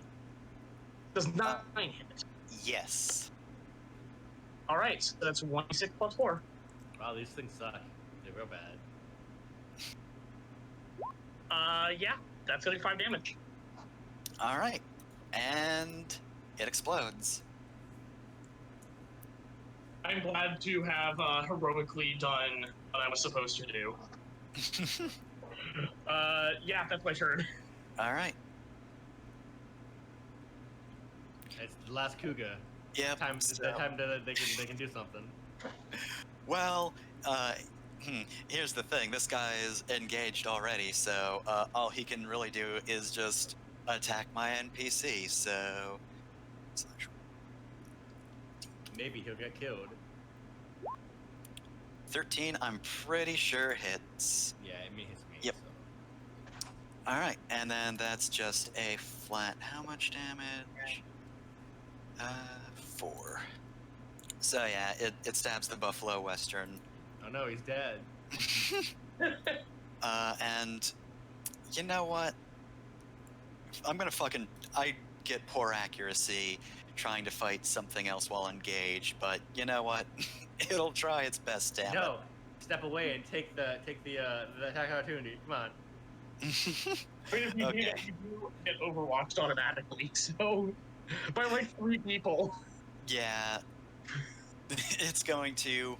does 9 hit. Yes. All right, so that's 1d6 +4. Wow, these things suck. They're real bad. Yeah, that's gonna be 5 damage. All right, and it explodes. I'm glad to have heroically done what I was supposed to do. Yeah, that's my turn. All right. It's the last Kuga. Yep. Time, it's that time that they can do something. Well, here's the thing. This guy is engaged already, so all he can really do is just attack my NPC. So, Maybe he'll get killed. 13, I'm pretty sure hits. Yeah, I mean hits me. Yep. So. All right, and then that's just a flat. How much damage? 4. So yeah, it stabs the Buffalo Western. Oh no, he's dead. And you know what? I get poor accuracy trying to fight something else while engaged, but you know what? It'll try its best, damn No, step away and take the attack opportunity. Come on. it. I mean, if you Okay. do, you do get overwatched automatically, so by like 3 people. Yeah. It's going to.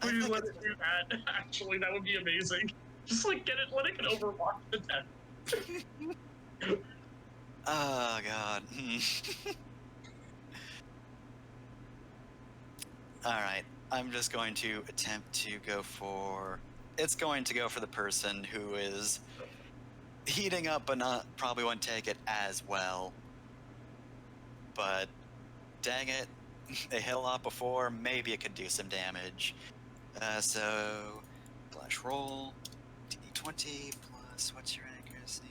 I Please think let it do that. Actually, that would be amazing. Just like let it get overwatched to death. Oh god. Alright, I'm just going to attempt to go for... It's going to go for the person who is heating up but probably won't take it as well. But, dang it, they hit a lot before, maybe it could do some damage. So, flash roll, d20 plus, what's your accuracy?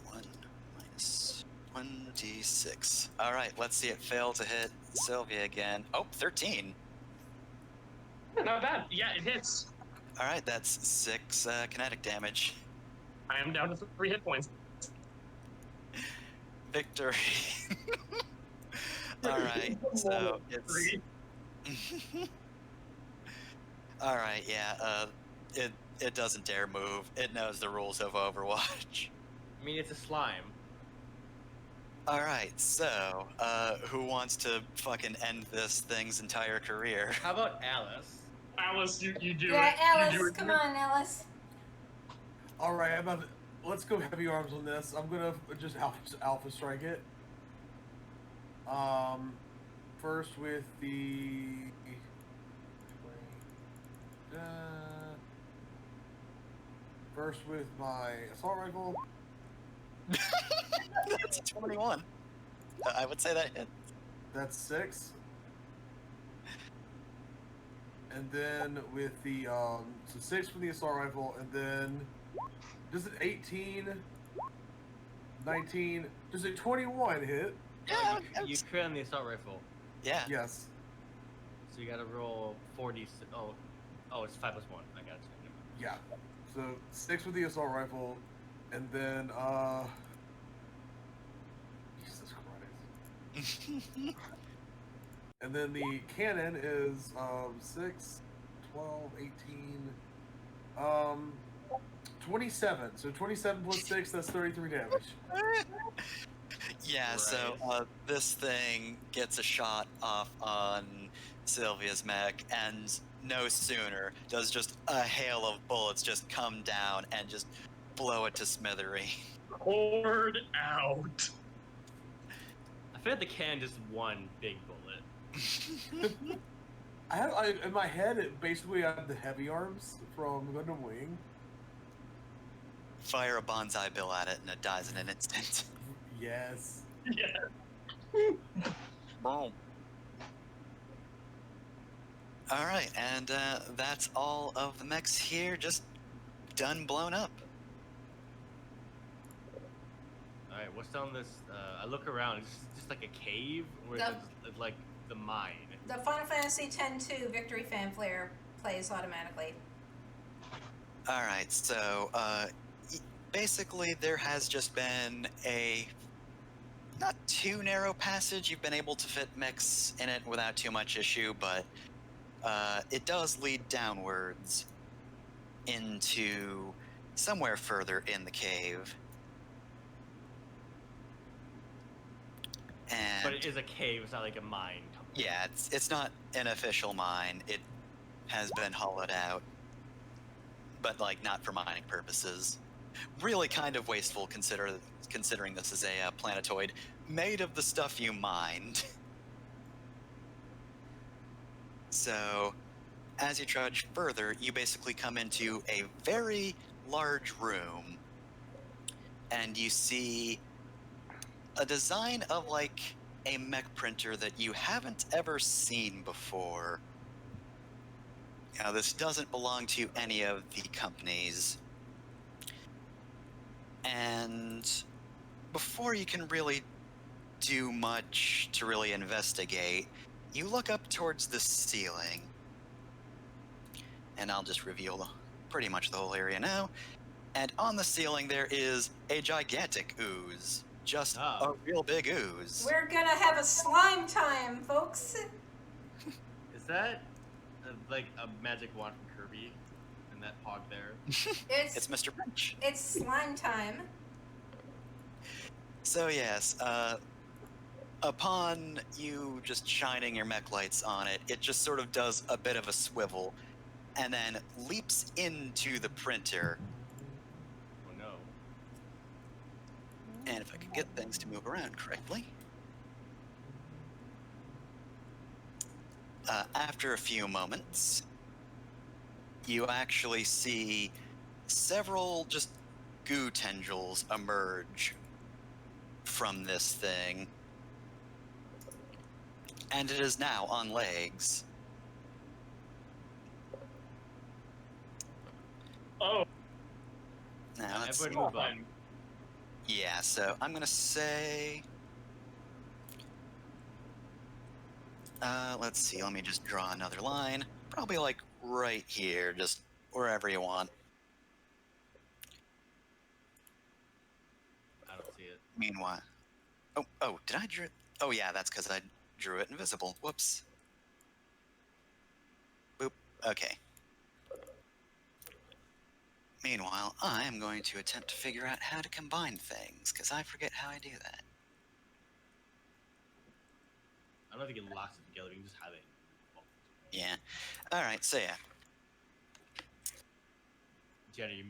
1 minus 1d6. Alright, let's see it fail to hit Sylvia again. Oh, 13. Not bad. Yeah, it hits. Alright, that's 6 kinetic damage. I am down to 3 hit points. Victory. Alright, so it's... 3. Alright, yeah, it doesn't dare move. It knows the rules of Overwatch. I mean, it's a slime. Alright, so, who wants to fucking end this thing's entire career? How about Alice? Alice, you do Yeah, it. You do Alice, it. come on, Alice. All right, let's go heavy arms on this. I'm gonna just alpha strike it. First with the first with my assault rifle. That's a 21. I would say that hit. That's 6. And then with the so 6 for the assault rifle, and then does it 18, 19? Does it 21 hit? Yeah, You crit on the assault rifle, yeah. Yes. so you gotta roll 40. Oh, it's 5 plus 1. I got it. Yeah. So 6 with the assault rifle, and then And then the cannon is 6, 12, 18, 27. So 27 plus 6, that's 33 damage. Yeah, so this thing gets a shot off on Sylvia's mech, and no sooner does just a hail of bullets just come down and just blow it to smithereens. Poured out. I feel like the can just one big bullet. In my head, it basically had the heavy arms from Gundam Wing. Fire a bonsai bill at it and it dies in an instant. Yes. Yeah. Boom. Alright, and that's all of the mechs here, just done blown up. All right, what's down this? I look around. It's just like a cave, or is The- it like the mine? The Final Fantasy X-2 Victory Fanfare plays automatically. Alright, so basically there has just been a not too narrow passage. You've been able to fit mechs in it without too much issue, but it does lead downwards into somewhere further in the cave. And But it is a cave. It's not like a mine. yeah, it's not an official mine. It has been hollowed out, but like not for mining purposes. Really, kind of wasteful considering this is a planetoid made of the stuff you mined. So, as you trudge further, you basically come into a very large room, and you see a design of like a mech printer that you haven't ever seen before. Now, this doesn't belong to any of the companies. And before you can really do much to really investigate, you look up towards the ceiling. And I'll just reveal pretty much the whole area now. And on the ceiling there is a gigantic ooze. Just a real big ooze. We're gonna have a slime time, folks. Is that like a magic wand from Kirby? And that pog there? It's Mr. Pinch. It's slime time. So yes, upon you just shining your mech lights on it, it just sort of does a bit of a swivel, and then leaps into the printer. Oh no. And if I could get things to move around correctly. After a few moments, you actually see several just goo tendrils emerge from this thing. And it is now on legs. Oh, Now let's Everybody move up. yeah, so I'm gonna say let's see, let me just draw another line. Probably like right here, just wherever you want. I don't see it. Meanwhile, oh, did I draw? Oh yeah, that's because I drew it invisible. Whoops. Boop. Okay. Meanwhile, I am going to attempt to figure out how to combine things, because I forget how I do that. I don't think it locks it together. You can just have it. Yeah. Alright, so yeah. Jenny, you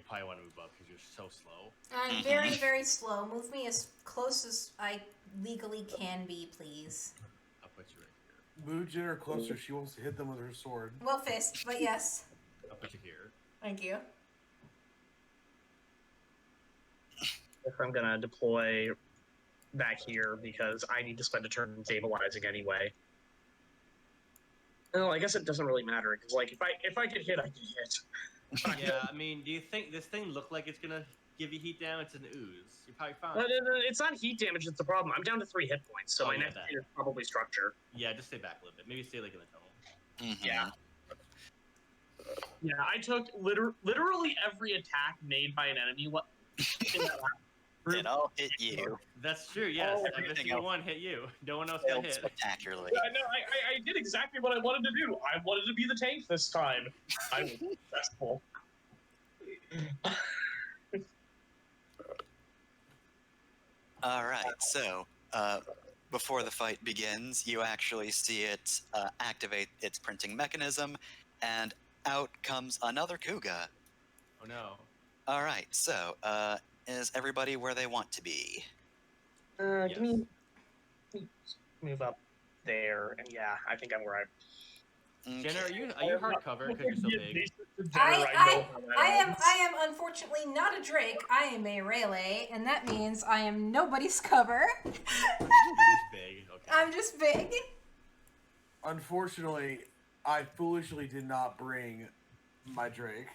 probably want to move up because you're so slow. I'm very, very slow. Move me as close as I legally can be, please. I'll put you right here. Move Jenner closer. She wants to hit them with her sword. Well, fist, but yes. I'll put you here. Thank you. if I'm gonna deploy back here because I need to spend a turn stabilizing anyway. No, I guess it doesn't really matter because, like, if I get hit, I get hit. Yeah, I mean, do you think this thing look like it's gonna give you heat damage? It's an ooze. You're probably fine. But it's not heat damage that's the problem. I'm down to 3 hit points, so Oh, my yeah, next that. hit is probably structure. Yeah, just stay back a little bit. Maybe stay like in the tunnel. Mhm. Yeah. Yeah, I took literally every attack made by an enemy in that last It all hit you. That's true. Yes, Oh, every everything single else one hit you. No one else got Failed hit. spectacularly. Yeah, no, I did exactly what I wanted to do. I wanted to be the tank this time. I was successful. All right, so before the fight begins, you actually see it activate its printing mechanism, and out comes another Kuga. Oh no. All right, so is everybody where they want to be? Yes. Give me move up there, and yeah, I think I'm where I. Jenna, are you hardcover because you're so big? I am unfortunately not a Drake. I am a Rayleigh, and that means I am nobody's cover. You're just big. Okay. I'm just big. Unfortunately, I foolishly did not bring my Drake.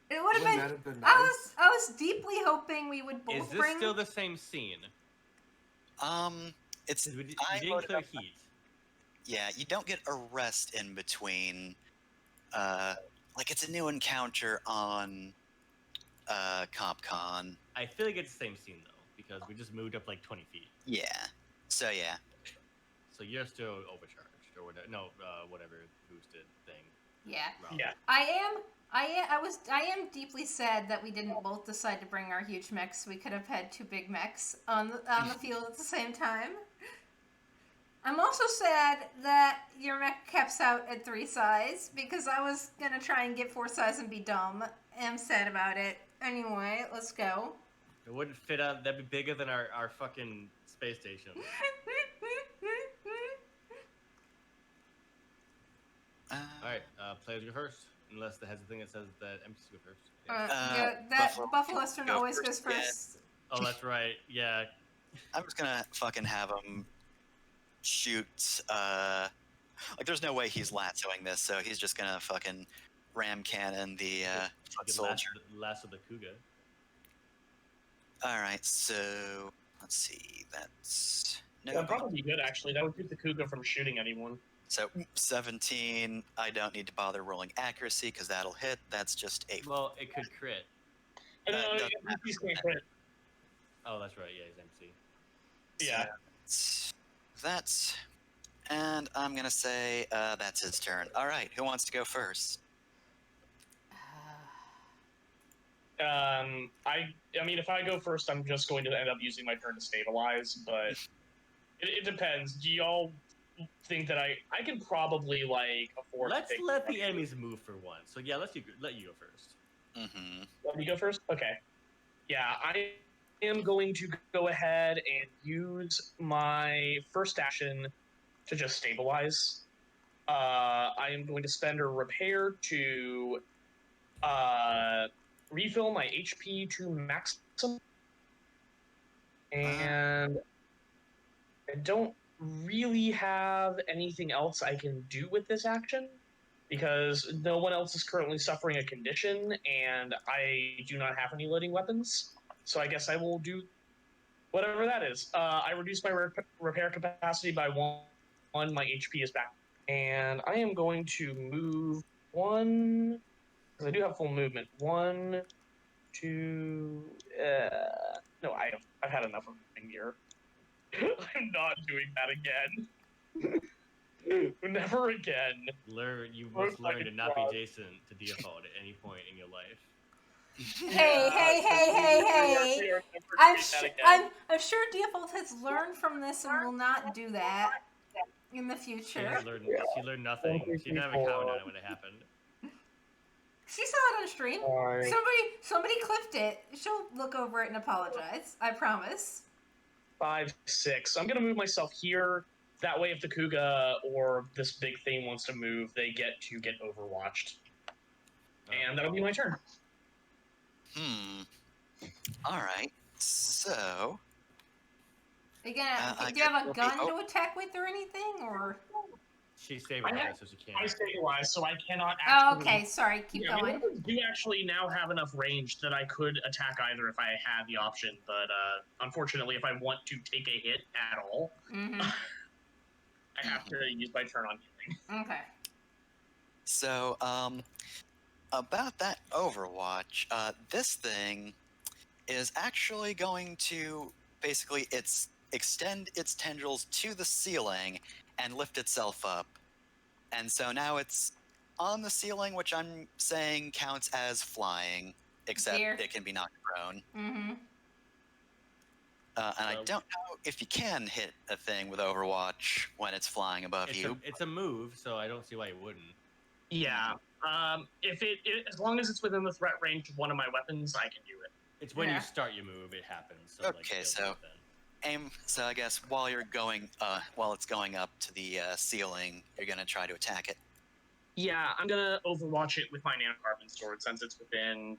It would Wouldn't that have have been. been I nice? was deeply hoping we would both Is this bring. still the same scene? It's You I didn't loaded clear up- heat. Yeah, you don't get a rest in between. Like it's a new encounter on CompCon. I feel like it's the same scene though, because we just moved up like 20 feet. Yeah. So yeah. So you're still overcharged or whatever. No, whatever boosted thing. Yeah. Rob. Yeah. I am deeply sad that we didn't both decide to bring our huge mechs. We could have had two big mechs on the field at the same time. I'm also sad that your mech caps out at 3 size because I was gonna try and get 4 size and be dumb. I'm sad about it. Anyway, let's go. It wouldn't fit up. That'd be bigger than our fucking space station. All right, players go first, unless it has a thing that says that MCs go first. Yeah, that Buffalo Western go always first, goes yeah. first. Oh, that's right. Yeah. I'm just gonna fucking have him shoot. Like, there's no way he's lassoing this, so he's just gonna fucking ram cannon the foot soldier. Last of the Kuga. All right, so let's see. That's no. That'd probably be good, actually. That would keep the Kuga from shooting anyone. So 17. I don't need to bother rolling accuracy because that'll hit. That's just a. Well, it could crit. No, doesn't he's can't crit. Oh, that's right. Yeah, he's MC. Yeah. That's. And I'm gonna say that's his turn. All right, who wants to go first? I mean, if I go first, I'm just going to end up using my turn to stabilize, but it depends. Do y'all think that I can probably, like, afford Let's to take let the enemies move for once. So yeah, let you go first. Mm-hmm. Let me go first? Okay. Yeah, I am going to go ahead and use my first action to just stabilize. I am going to spend a repair to refill my HP to maximum. And I don't really have anything else I can do with this action because no one else is currently suffering a condition and I do not have any loading weapons. So I guess I will do whatever that is. I reduce my repair capacity by 1. My HP is back. And I am going to move 1, because I do have full movement. 1, 2, no, I've had enough of moving here. I'm not doing that again. Never again. You must learn to not be Jason to default at any point in your life. Hey! I'm sure Default has learned from this and will not do that in the future. She learned nothing. She didn't have a comment on it when it happened. She saw it on stream. Somebody clipped it. She'll look over it and apologize. I promise. 5, 6. I'm gonna move myself here. That way, if the Kuga or this big thing wants to move, they get overwatched. And that'll be my turn. All right. So. Again, do you have a gun to attack with or anything, or? She's stabilized, so she can't. I stabilized, so I cannot Oh, actually... okay. Sorry. Keep going. I do actually now have enough range that I could attack either if I had the option, but unfortunately, if I want to take a hit at all, I have to use my turn on healing. Okay. So, about that Overwatch, this thing, is actually going to basically extend its tendrils to the ceiling and lift itself up. And so now it's on the ceiling, which I'm saying counts as flying, except Dear. it can be knocked prone. Mm-hmm. And I So- don't know if you can hit a thing with Overwatch when it's flying above you. It's a move, so I don't see why you wouldn't. Yeah. If as long as it's within the threat range of one of my weapons, I can do it. It's when Yeah. you start your move, it happens. So, Okay, it'll so- do it then. Aim. So I guess while it's going up to the ceiling, you're gonna try to attack it. Yeah, I'm gonna overwatch it with my nanocarbon sword since it's within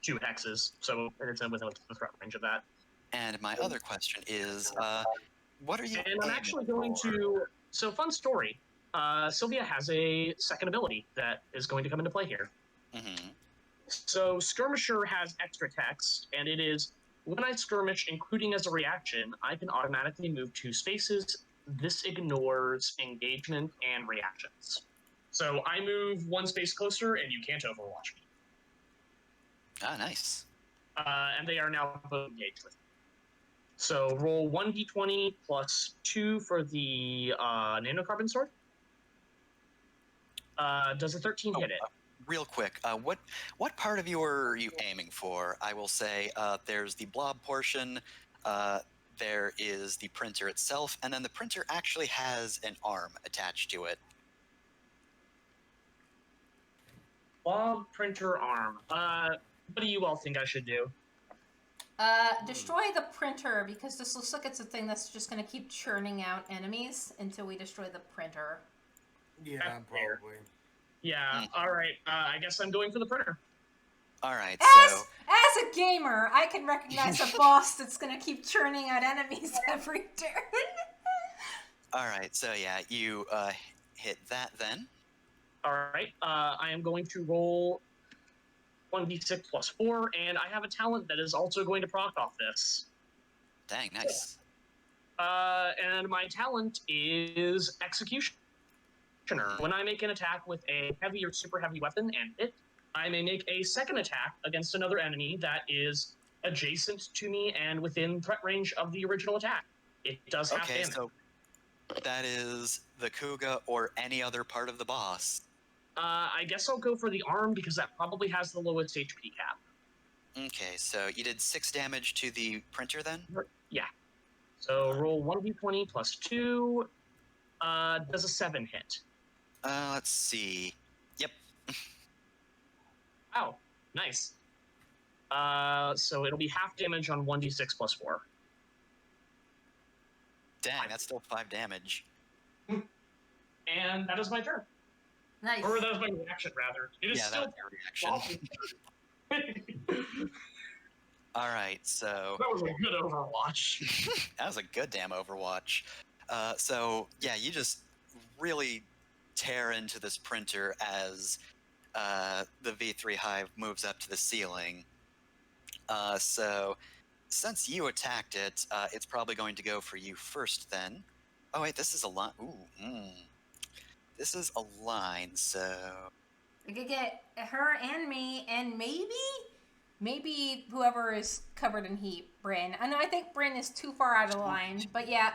2 hexes, so it's within the threat range of that. And my other question is, what are you? And I'm aiming actually going for? to. So, fun story. Sylvia has a second ability that is going to come into play here. Mhm. So, Skirmisher has extra text, and it is when I skirmish, including as a reaction, I can automatically move 2 spaces. This ignores engagement and reactions. So, I move 1 space closer, and you can't overwatch me. Ah, nice. And they are now both engaged with me. So, roll 1d20 plus 2 for the nanocarbon sword. Does a 13 hit it? Real quick, what part of you are you aiming for? I will say there's the blob portion, there is the printer itself, and then the printer actually has an arm attached to it. Blob printer arm. What do you all think I should do? Destroy the printer because this looks like it's a thing that's just going to keep churning out enemies until we destroy the printer. Yeah, That's fair. probably. Yeah. All right. I guess I'm going for the printer. All right, As so as a gamer, I can recognize a boss that's going to keep churning out enemies every turn. so yeah, you hit that then. All right. I am going to roll 1d6 plus 4, and I have a talent that is also going to proc off this. Dang, nice. And my talent is Executioner. When I make an attack with a heavy or super heavy weapon and hit, I may make a second attack against another enemy that is adjacent to me and within threat range of the original attack. It does half Okay, damage. so that is the Kuga or any other part of the boss. I guess I'll go for the arm because that probably has the lowest HP cap. Okay, so you did 6 damage to the printer then? So roll 1d20 plus 2. Does a 7 hit? Let's see. Yep. Wow, nice. So it'll be half damage on 1d6 plus 4. Dang, that's still 5 damage. And that is my turn. Nice. Or that was my reaction, rather. It is Yeah, that still was your reaction. awful. All right, so That was a good Overwatch. that was a good damn Overwatch. So yeah, you just really tear into this printer as the V3 Hive moves up to the ceiling. So since you attacked it, it's probably going to go for you first then. Oh wait, this is a line. Ooh, this is a line, so We could get her and me, and maybe whoever is covered in heat, Bryn. I know I think Bryn is too far out of line, but yeah,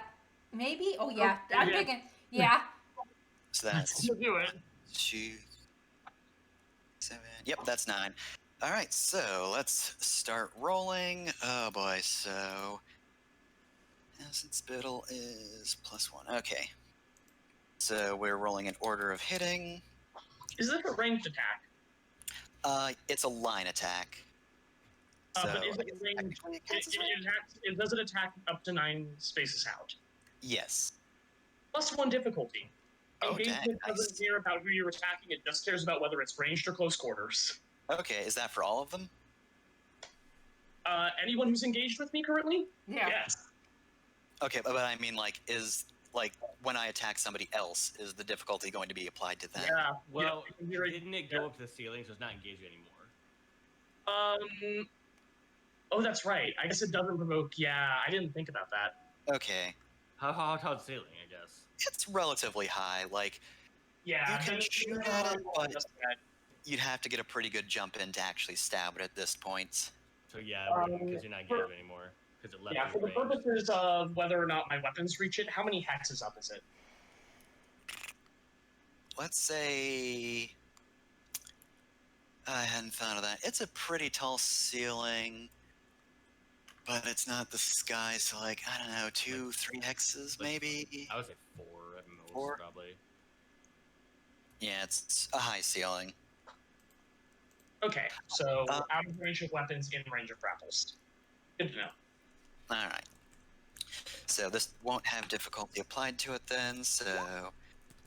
maybe. Oh yeah, I'm yeah. thinking. Yeah, so that's You do it. 2, 7. Yep, that's 9. All right, so let's start rolling. Oh boy, so Acid Spittle is +1. Okay, so we're rolling in order of hitting. Is this a ranged attack? It's a line attack. So But is I it guess ranged? technically it counts as range. Does it attack up to 9 spaces out? Yes. +1 difficulty. Oh, Engagement dang, doesn't nice. care about who you're attacking, it just cares about whether it's ranged or close quarters. Okay, is that for all of them? Anyone who's engaged with me currently? yeah. Yes. Okay, but I mean, like, is like when I attack somebody else, is the difficulty going to be applied to them? Yeah. Well, yeah, you're right. didn't it go up to the ceiling, so it's not engaged anymore? Oh, that's right. I guess it doesn't provoke. Yeah, I didn't think about that. Okay, How tall's the ceiling, I guess? it's relatively high. Like, Yeah. You can then- shoot at it, but- Just that. you'd have to get a pretty good jump in to actually stab it at this point. So yeah, Um, because you're not for- engaged anymore. Because it left Yeah, you for the range. purposes of whether or not my weapons reach it, how many hexes up is it? Let's say I hadn't thought of that. It's a pretty tall ceiling, but it's not the sky, so like I don't know, 2, 3 hexes like- maybe. I would say 4 at most, 4? probably. Yeah, it's a high ceiling. Okay, so Uh, out of range of weapons, in range of grapples. Good to know. All right. So this won't have difficulty applied to it then. So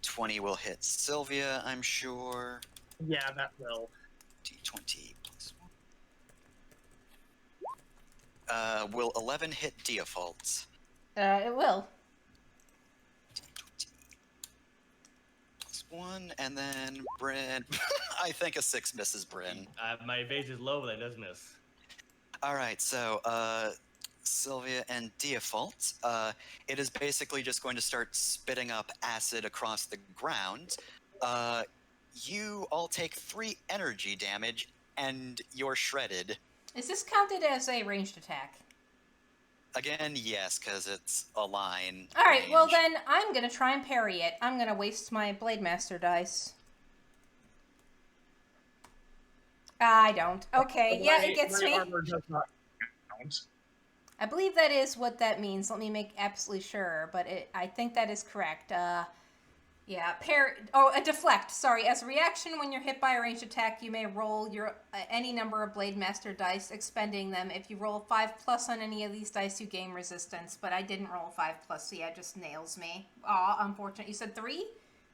20 will hit Sylvia, I'm sure. Yeah, that will. D20 plus 1. Will 11 hit defaults? It will. D20 plus 1, and then Bryn. I think a 6 misses Bryn. My evasion is low, but that does miss. All right, so Sylvia and Default, it is basically just going to start spitting up acid across the ground. You all take 3 energy damage, and you're shredded. Is this counted as a ranged attack? Again, yes, because it's a line. All right. Well, range. then I'm gonna try and parry it. I'm gonna waste my Blade Master dice. I don't. Okay. Yeah, it gets my me. armor does not count. I believe that is what that means. Let me make absolutely sure, but I think that is correct. Yeah, a deflect. Sorry, as a reaction when you're hit by a ranged attack, you may roll your any number of Blade Master dice, expending them. If you roll 5+ on any of these dice, you gain resistance. But I didn't roll 5+, so yeah, it just nails me. Aw, unfortunate. You said 3?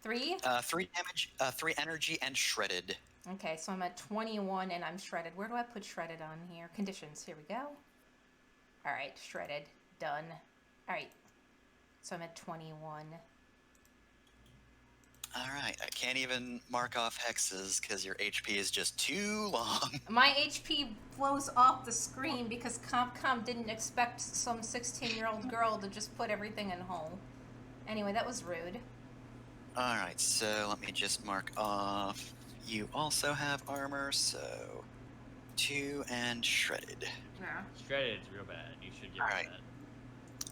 3? 3 damage, 3 energy, and shredded. Okay, so I'm at 21 and I'm shredded. Where do I put shredded on here? Conditions. Here we go. All right, shredded. Done. All right. So I'm at 21. All right, I can't even mark off hexes because your HP is just too long. My HP blows off the screen because Capcom didn't expect some 16-year-old girl to just put everything in whole. Anyway, that was rude. All right, so let me just mark off. You also have armor, so 2 and shredded. Yeah. Shredded is real bad. You should get Alright. that.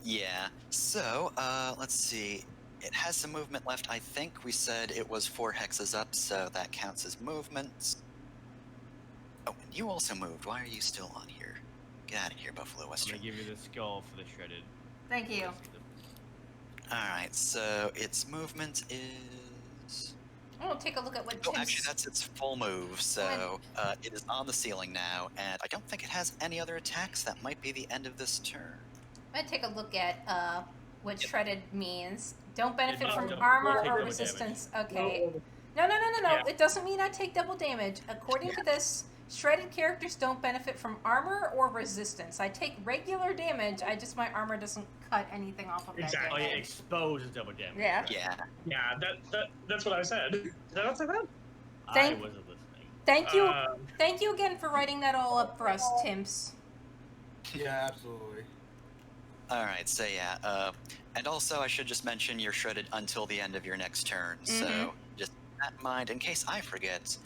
Yeah. So, let's see. It has some movement left. I think we said it was 4 hexes up, so that counts as movement. Oh, and you also moved. Why are you still on here? Get out of here, Buffalo I'm Western. gonna give you the skull for the shredded. Thank you. Alright, so its movement is... I'm gonna take a look at what Oh, Tim's... actually, that's its full move, so it is on the ceiling now, and I don't think it has any other attacks. That might be the end of this turn. I'm gonna take a look at what shredded means. Don't benefit does, from don't armor take or double resistance. Okay. No, No. Yeah. It doesn't mean I take double damage. According to this, shredded characters don't benefit from armor or resistance. I take regular damage. My armor doesn't cut anything off of that Exactly. Oh yeah, damage. exposed double damage. Yeah. Yeah. Yeah, that's what I said. Did I not say that? I wasn't listening. Thank you again for writing that all up for us, Timps. Yeah, absolutely. Alright, so yeah, and also I should just mention you're shredded until the end of your next turn, so Mhm. just keep that in mind in case I forget.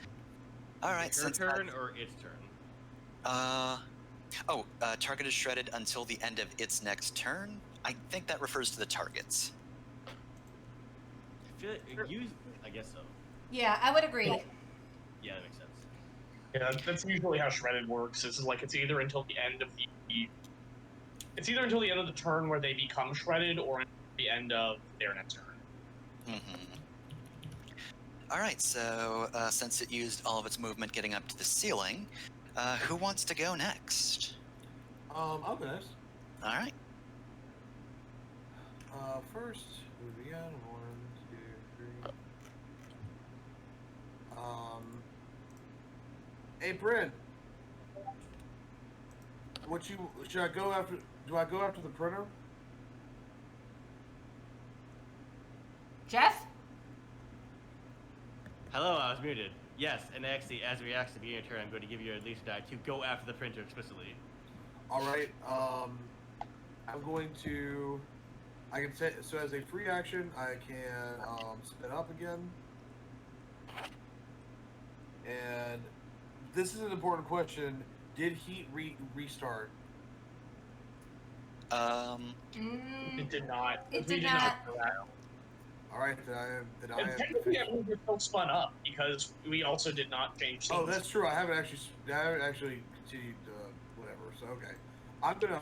Alright, Her since turn or its turn? target is shredded until the end of its next turn. I think that refers to the targets. I feel like I guess so. Yeah, I would agree. Yeah, that makes sense. Yeah, that's usually how shredded works. It's like it's either until the end of the turn where they become shredded, or until the end of their next turn. Alright, so since it used all of its movement getting up to the ceiling, who wants to go next? I'll go next. Alright. First, who we got? 1, 2, 3. Hey, Bryn. Should I go after? Do I go after the printer? Jeff? Hello, I was muted. Yes, and actually, as a reaction to the beginning of your turn, I'm going to give you at least a die to go after the printer explicitly. All right. I'm going to. I can say so as a free action. I can spin up again, and this is an important question. did heat restart? It did not. It We did did not. know that. All right, then I And am. technically, I believe it's still spun up because we also did not change Oh, scenes. that's true. I haven't actually continued whatever. So okay, I'm gonna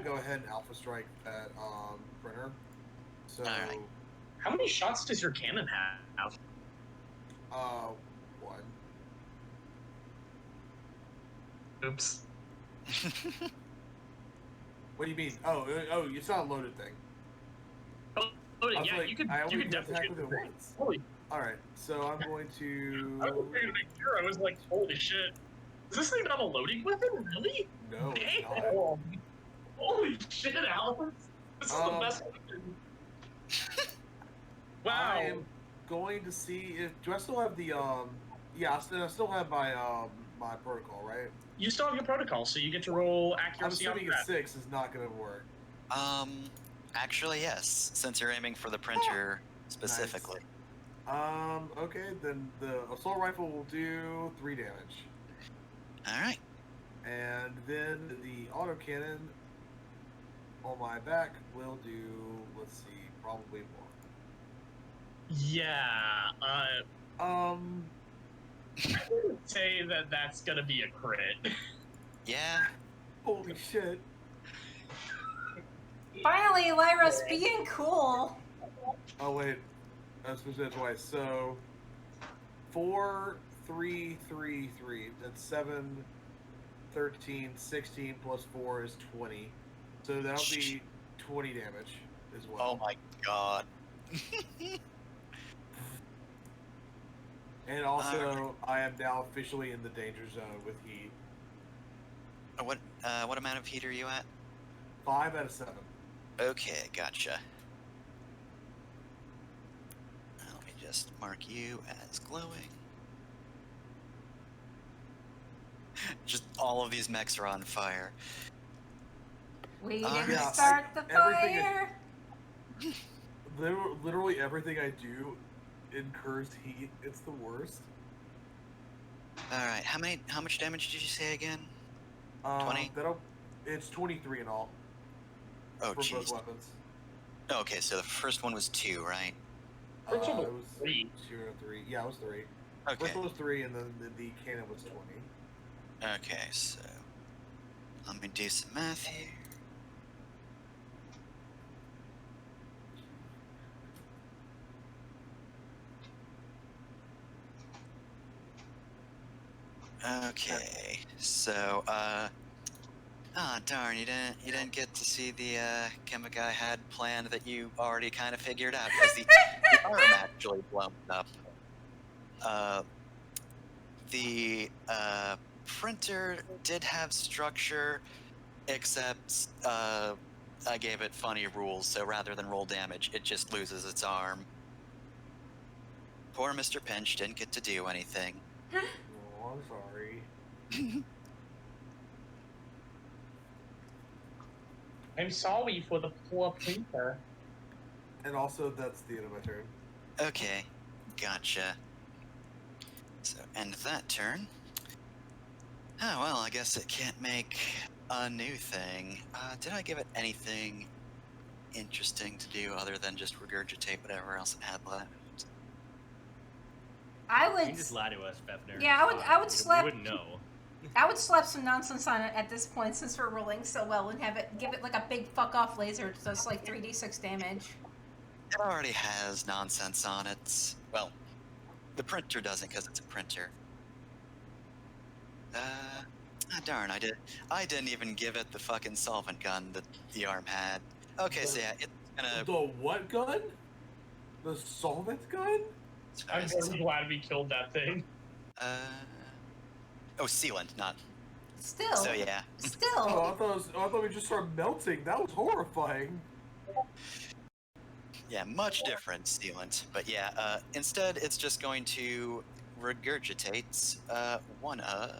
go ahead and alpha strike that printer. So Alright. How many shots does your cannon have? one. Oops. What do you mean? Oh, it's not a loaded thing. Oh, I was yeah, like, you could. I You only could can attack definitely. with it once. Holy! All right, so I'm going to. I was figuring make sure. I was like, holy shit! Is this thing not a loading weapon? Really? No, it's not. Damn! Holy shit, Alan! This is the best weapon. Wow. I am going to see if do I still have the yeah, I still have my my protocol, right? You still have your protocol, so you get to roll I'm accuracy on assuming a that. 6 is not going to work. Actually, yes, since you're aiming for the printer specifically. Okay, then the assault rifle will do 3 damage. Alright. And then the autocannon on my back will do, let's see, probably more. Yeah. I would say that that's gonna be a crit. Yeah. Holy shit. Finally, Lyra's being cool. Oh, wait. That's twice. So, 4, 3, 3, 3. That's 7, 13, 16 plus 4 is 20. So that'll be 20 damage as well. Oh my god. And also, I am now officially in the danger zone with heat. What amount of heat are you at? 5 out of 7. Okay, gotcha. Let me just mark you as glowing. Just all of these mechs are on fire. We Yeah, didn't start the everything is- fire. Literally everything I do incurs heat. It's the worst. Alright, how much damage did you say again? 20? It's 23 in all Oh for both jeez. weapons. Okay, so the first one was 2, right? First one was It was 3. 0 to 3. Yeah, it was 3. Okay. First one was 3, and then the cannon was 20. Okay, so let me do some math here. Okay, so darn, you didn't get to see the chemical I had planned that you already kind of figured out because the arm actually blown up. The printer did have structure, except I gave it funny rules, so rather than roll damage, it just loses its arm. Poor Mr. Pinch didn't get to do anything. Oh, I'm sorry. I'm sorry for the poor printer. And also, that's the end of my turn. Okay, gotcha. So end that turn. Oh well, I guess it can't make a new thing. Did I give it anything interesting to do other than just regurgitate whatever else it had left? I You would. can just lie to us, Fefner. Yeah, I would We slap- wouldn't know. I would slap some nonsense on it at this point since we're rolling so well and give it like a big fuck off laser that does like 3d6 damage. It already has nonsense on it. Well, the printer doesn't because it's a printer. Darn, I didn't even give it the fucking solvent gun that the arm had. Okay, so yeah, it's gonna. The what gun? The solvent gun? I'm very glad we killed that thing. Oh, sealant, not. Still. So yeah. Still. Oh, I thought we just started melting. That was horrifying. Yeah, much different sealant. But yeah, instead it's just going to regurgitate one of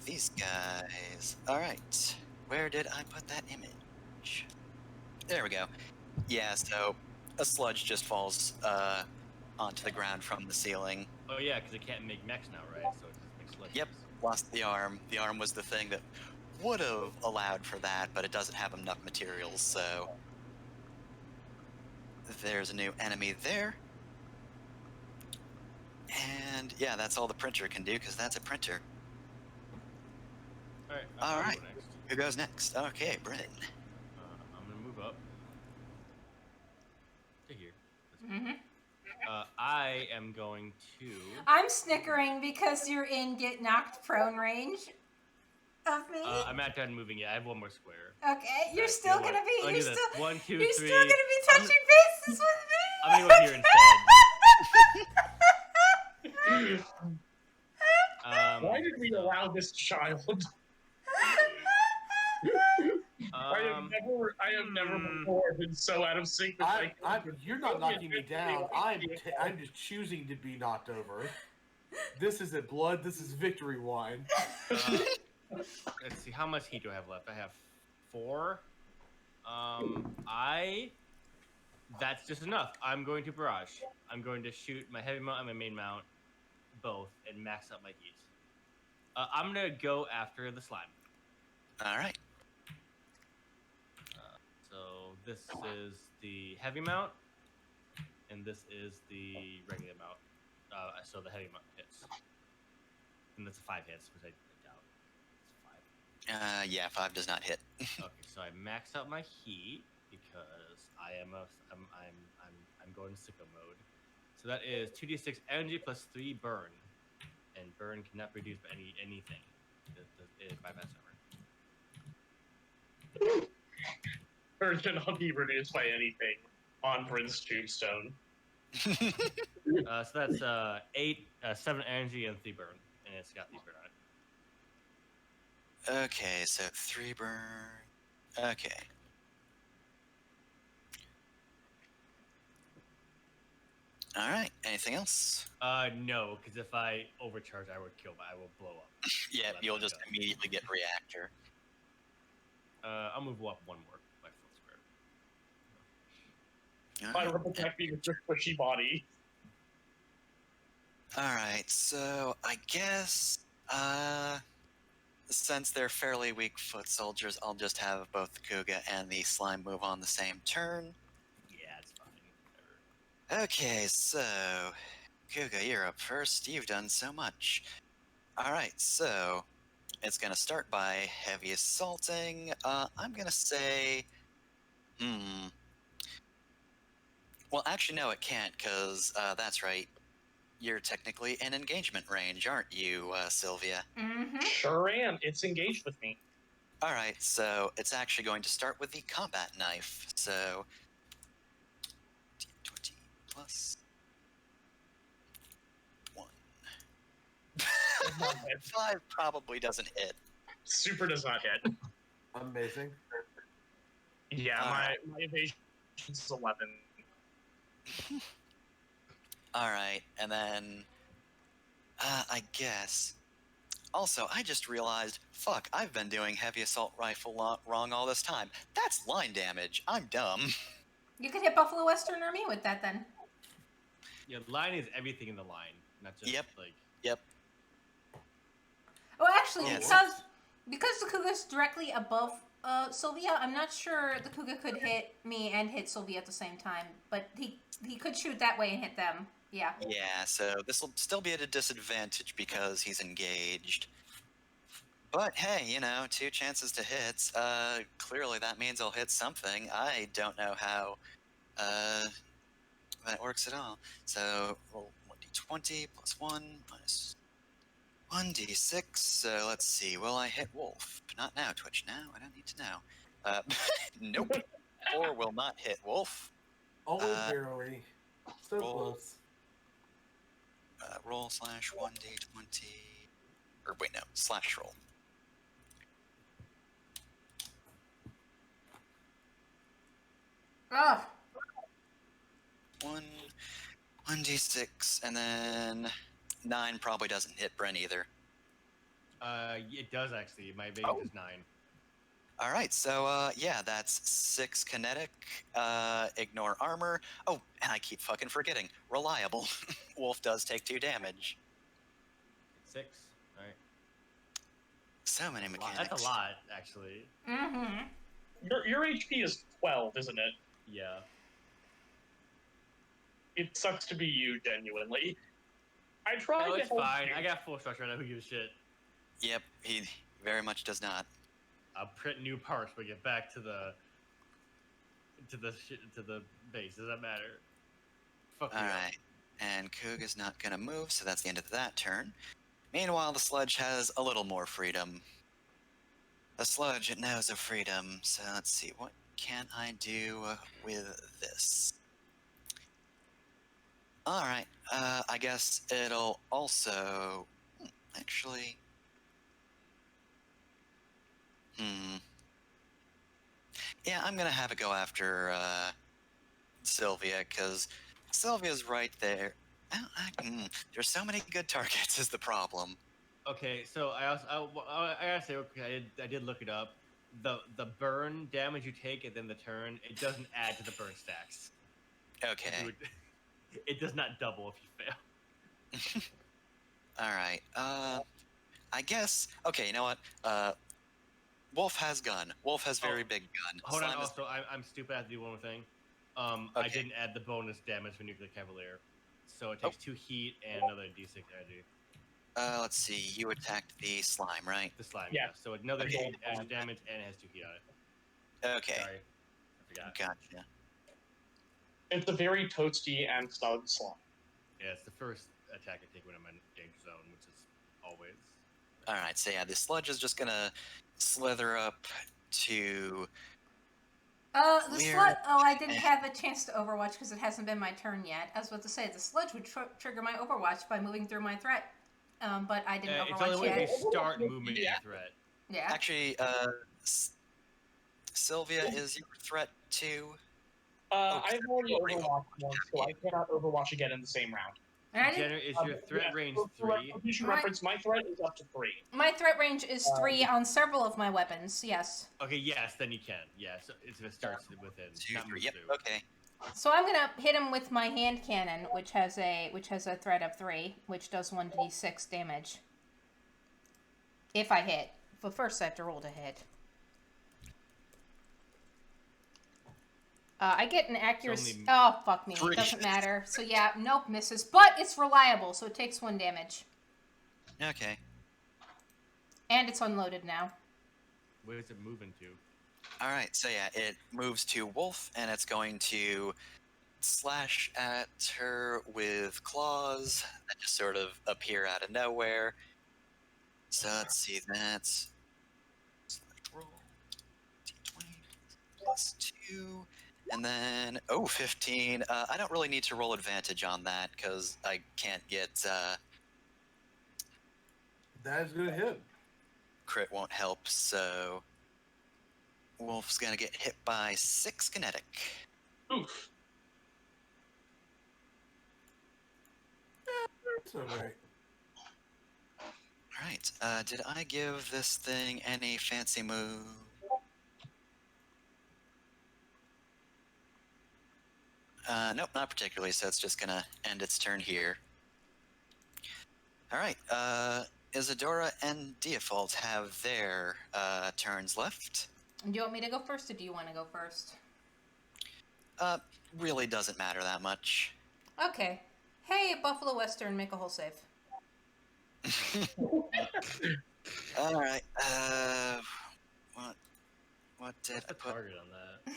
these guys. Alright. Where did I put that image? There we go. Yeah, so a sludge just falls onto the ground from the ceiling. Oh yeah, because it can't make mechs now, right? So it just makes sludges. Yep. lost the arm. The arm was the thing that would have allowed for that, but it doesn't have enough materials, so there's a new enemy there. And yeah, that's all the printer can do, because that's a printer. All right. All I'll right. go next. Who goes next? Okay, Bryn. I'm gonna move up to here. Hmm. I am going to. I'm snickering because you're in get knocked prone range of me. I'm not done moving yet. I have one more square. Okay, you're Alright, still you know gonna what? be. I'll You're do this. still. 1, 2, You're 3. still gonna be I'm touching bases with me. I'm gonna go here instead. Why did we allow this child? I have never before been so out of sync with my. You're not knocking me down. I'm just choosing to be knocked over. This isn't blood. This is victory wine. Let's see. How much heat do I have left? I have 4. That's just enough. I'm going to barrage. I'm going to shoot my heavy mount and my main mount, both, and max out my heat. I'm gonna go after the slime. All right. So this is the heavy mount, and this is the regular mount. So the heavy mount hits, and that's a 5 hits, which I doubt. It's 5. Yeah, 5 does not hit. Okay, so I max out my heat because I'm going sicko mode. So that is 2d6 energy plus 3 burn, and burn cannot be reduced by anything. It is by that server. Burn cannot be reduced by anything on Bryn's tombstone. So that's 7 energy and 3 burn, and it's got 3 burn on it. Okay, so 3 burn. Okay. All right. Anything else? No, because if I overcharge, I would kill. I will blow up. Yeah, Let you'll me just go. immediately get reactor. I'll move up 1 more by full square. All By right. ripple protecting with your squishy body. All right. So I guess since they're fairly weak foot soldiers, I'll just have both the Kuga and the slime move on the same turn. Yeah, it's fine. Whatever. Okay, so Kuga, you're up first. You've done so much. All right, so it's gonna start by heavy assaulting. I'm gonna say, Well, actually, no, it can't, because that's right. You're technically in engagement range, aren't you, Sylvia? Mm-hmm. Sure am. It's engaged with me. All right, so it's actually going to start with the combat knife. So, 20 plus 1. Does not hit. 5 probably doesn't hit. Super does not hit. Amazing. Yeah, my evasion is 11. All right, and then I guess. Also, I just realized, fuck, I've been doing heavy assault rifle wrong all this time. That's line damage. I'm dumb. You could hit Buffalo Western or me with that then. Yeah, line is everything in the line, not just Yep. like. Yep. Oh, actually, Yes. because the Kuga's directly above Sylvia, I'm not sure the Kuga could hit me and hit Sylvia at the same time. But he could shoot that way and hit them. Yeah. Yeah, so this will still be at a disadvantage because he's engaged. But hey, 2 chances to hit. Clearly that means I'll hit something. I don't know how that works at all. So roll 1d20 plus 1 minus 1d6. So let's see. Will I hit Wolf? Not now, Twitch. Now I don't need to know. Nope. 4 will not hit Wolf. Only barely. So roll. close. Roll /1d20. Or wait, no. / roll. Oh. 1d6, and then 9 probably doesn't hit Bryn either. It does actually. My base is 9. All right, so yeah, that's 6 kinetic. Ignore armor. Oh, and I keep fucking forgetting. Reliable. Wolf does take 2 damage. 6. All right. So many Wow, mechanics. that's a lot, actually. Mm-hmm. Your HP is 12, isn't it? Yeah. It sucks to be you, genuinely. I tried No, to it's help fine. you. I got full structure. I know who gives a shit. Yep, he very much does not. I'll print new parts when we get back to the base. Does that matter? Fuck you. Alright. And Coog is not gonna move, so that's the end of that turn. Meanwhile, the sludge has a little more freedom. The sludge, it knows of freedom, so let's see, what can I do with this? Alright, I guess it'll also... actually... Yeah, I'm gonna have it go after, Sylvia, because Sylvia's right there. There's so many good targets is the problem. Okay, so I gotta say, okay, I did look it up. The burn damage you take and then the turn, it doesn't add to the burn stacks. Okay. It does not double if you fail. Alright, I guess... Okay, you know what? Wolf has gun. Wolf has very big gun. Hold on, Slime is- also, I'm stupid. I have to do one more thing. I Okay. didn't add the bonus damage for Nuclear Cavalier. So it takes 2 heat and another d6 energy. let's see, you attacked the slime, right? The slime, Yeah. yeah. So another Okay. heat adds damage and it has 2 heat on it. Okay, Sorry. I forgot. gotcha. It's a very toasty and snug slime. Yeah, it's the first attack I take when I'm in danger zone, which is always. Alright, so yeah, the sludge is just gonna slither up to... The Clear. sludge. Oh, I didn't have a chance to Overwatch because it hasn't been my turn yet. I was about to say the sludge would trigger my Overwatch by moving through my threat, but I didn't It's only Overwatch when yet. you start movement Yeah. in threat. Yeah. Actually, Sylvia is your threat too. I've already Overwatched once, so I cannot Overwatch again in the same round. And I didn't, Is your threat range For 3? future Right. reference, my threat is up to 3. my threat range is 3 on several of my weapons. Yes. Okay, yes, then you can. Yeah, so if it starts within. 2, not 3. move Yep. through. Okay. So I'm gonna hit him with my hand cannon, which has a threat of 3, which does 1d6 damage. If I hit, but first I have to roll to hit. I get an accuracy. only Oh fuck me! 3. It doesn't matter. So yeah, nope, misses. But it's reliable, so it takes 1 damage, Okay. and it's unloaded now. Where is it moving to? All right. So yeah, it moves to Wolf, and it's going to slash at her with claws that just sort of appear out of nowhere. So let's see. That's select roll d20 plus 2, and then 15. I don't really need to roll advantage on that because I can't get That is gonna hit. crit won't help. So Wolf's gonna get hit by 6 kinetic. Oof. It's alright. Alright, did I give this thing any fancy move? Nope, not particularly, so it's just gonna end its turn here. Alright, Isadora and Default have their turns left. Do you want me to go first, or do you want to go first? Really doesn't matter that much. Okay. Hey, Buffalo Western, make a whole save. Alright, what did What's I the put? target on that?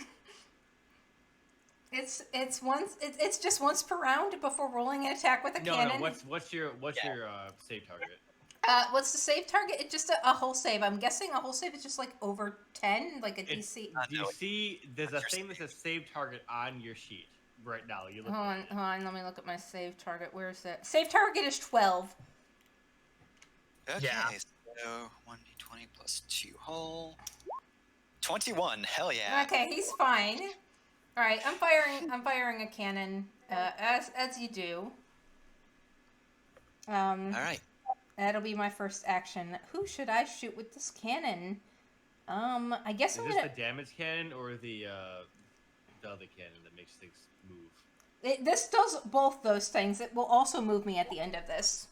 It's just once per round before rolling an attack with a cannon. No. What's your save target? What's the save target? It's just a whole save. I'm guessing a whole save is just like over 10, like a It's- DC. Do you no, see? There's a that's thing that says save target on your sheet right now. You look. Hold on, let me look at my save target. Where is that? Save target is 12. Okay, Yeah. so 1d20 plus 2 whole. 21, hell yeah. Okay, he's fine. All right, I'm firing a cannon, as you do. Alright, That'll be my first action. Who should I shoot with this cannon? I guess Is I'm this gonna. the damage cannon or the other cannon that makes things move? This does both those things. It will also move me at the end of this.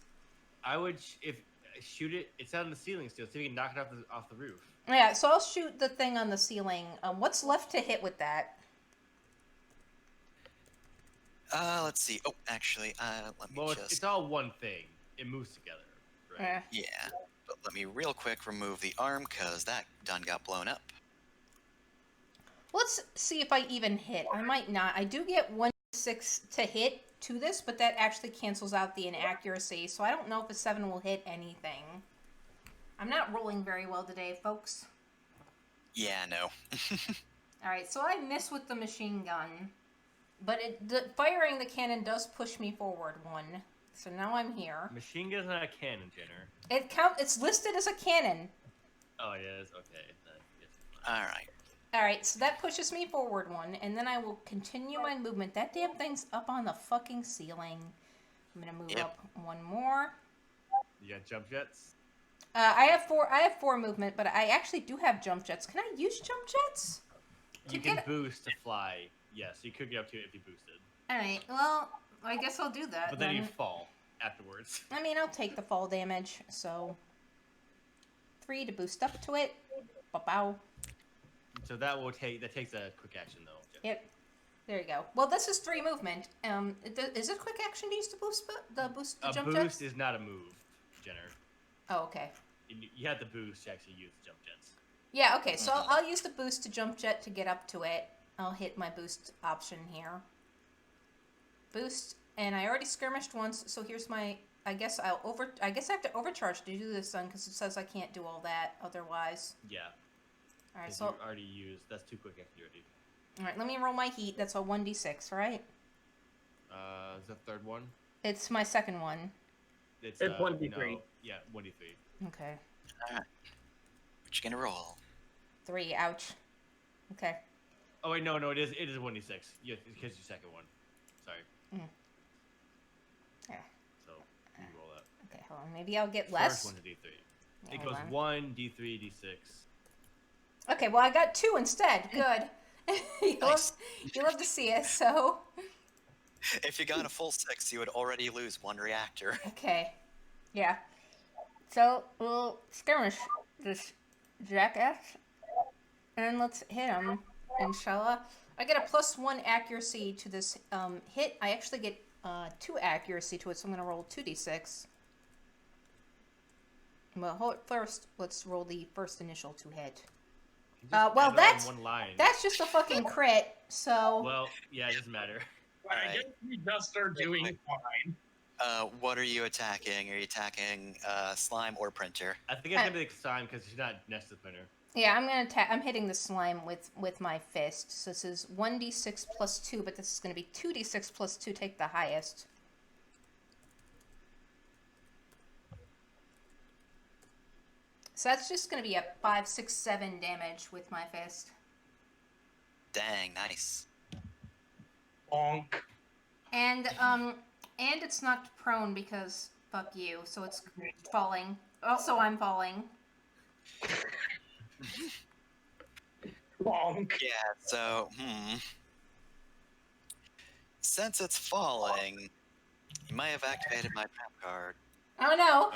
I would if shoot it. It's on the ceiling still. See if you can knock it off the roof. Yeah, so I'll shoot the thing on the ceiling. What's left to hit with that? Let's see. Oh, actually, let me Well, just. it's all one thing. It moves together. Right. Eh. Yeah, but let me real quick remove the arm because that done got blown up. Let's see if I even hit. I might not. I do get 1d6 to hit to this, but that actually cancels out the inaccuracy, so I don't know if a 7 will hit anything. I'm not rolling very well today, folks. Yeah, no. Alright, so I miss with the machine gun, but firing the cannon does push me forward 1. So now I'm here. Machine gun's not a cannon, Jenner. It's listed as a cannon. Oh, it is? Okay. Alright. Alright, so that pushes me forward 1, and then I will continue my movement. That damn thing's up on the fucking ceiling. I'm gonna move up 1 more. You got jump jets? I have 4 movement, but I actually do have jump jets. Can I use jump jets? You can boost to fly. Yes, you could get up to it if you boosted. Alright, well, I guess I'll do that. But then you fall afterwards. I mean, I'll take the fall damage, so 3 to boost up to it. Bow. So that takes a quick action though. Yep. There you go. Well, this is 3 movement. Is it quick action to use to boost the jump boost jets? is not a move, Jenner. Oh, okay. You have the boost to actually use jump jets. Yeah, okay. So I'll use the boost to jump jet to get up to it. I'll hit my boost option here. Boost, and I already skirmished once, so here's my. I guess I have to overcharge to do this one because it says I can't do all that otherwise. Yeah. All right, 'Cause so you already used. That's too quick after you already. all right, let me roll my heat. That's a 1d6, right? Is that third one? It's my second one. It's 1d3. No, yeah, 1d3. Okay, Alright. What you gonna roll? 3. Ouch. Okay. Oh wait, no, it is 1d6. Yeah, because your second one. Sorry. Yeah. So you roll that. Okay, hold on. Maybe I'll get less. First one's a d3. Yeah, It hold goes on. 1, d3, d6. Okay, well I got 2 instead. Good. Nice. You love to see it. So. If you got a full 6, you would already lose 1 reactor. Okay. Yeah. So we'll skirmish this jackass, and let's hit him. Inshallah. I get a +1 accuracy to this hit. I actually get 2 accuracy to it, so I'm gonna roll 2d6. Well, first let's roll the first initial to hit. You just Well, add it on that's- one line. That's just a fucking crit. So. Well, yeah, it doesn't matter. I Alright. guess we just are doing fine. What are you attacking? Are you attacking slime or printer? I think it's gonna be the slime because she's not next to the printer. Yeah, I'm gonna I'm hitting the slime with my fist. So this is 1d6 plus 2, but this is gonna be 2d6 plus 2. Take the highest. So that's just gonna be a 5, 6, 7 damage with my fist. Dang, nice. Bonk. And it's knocked prone because fuck you. So it's falling. Also, I'm falling. Bonk. Yeah, so, Since it's falling, you might have activated my trap card. Oh no!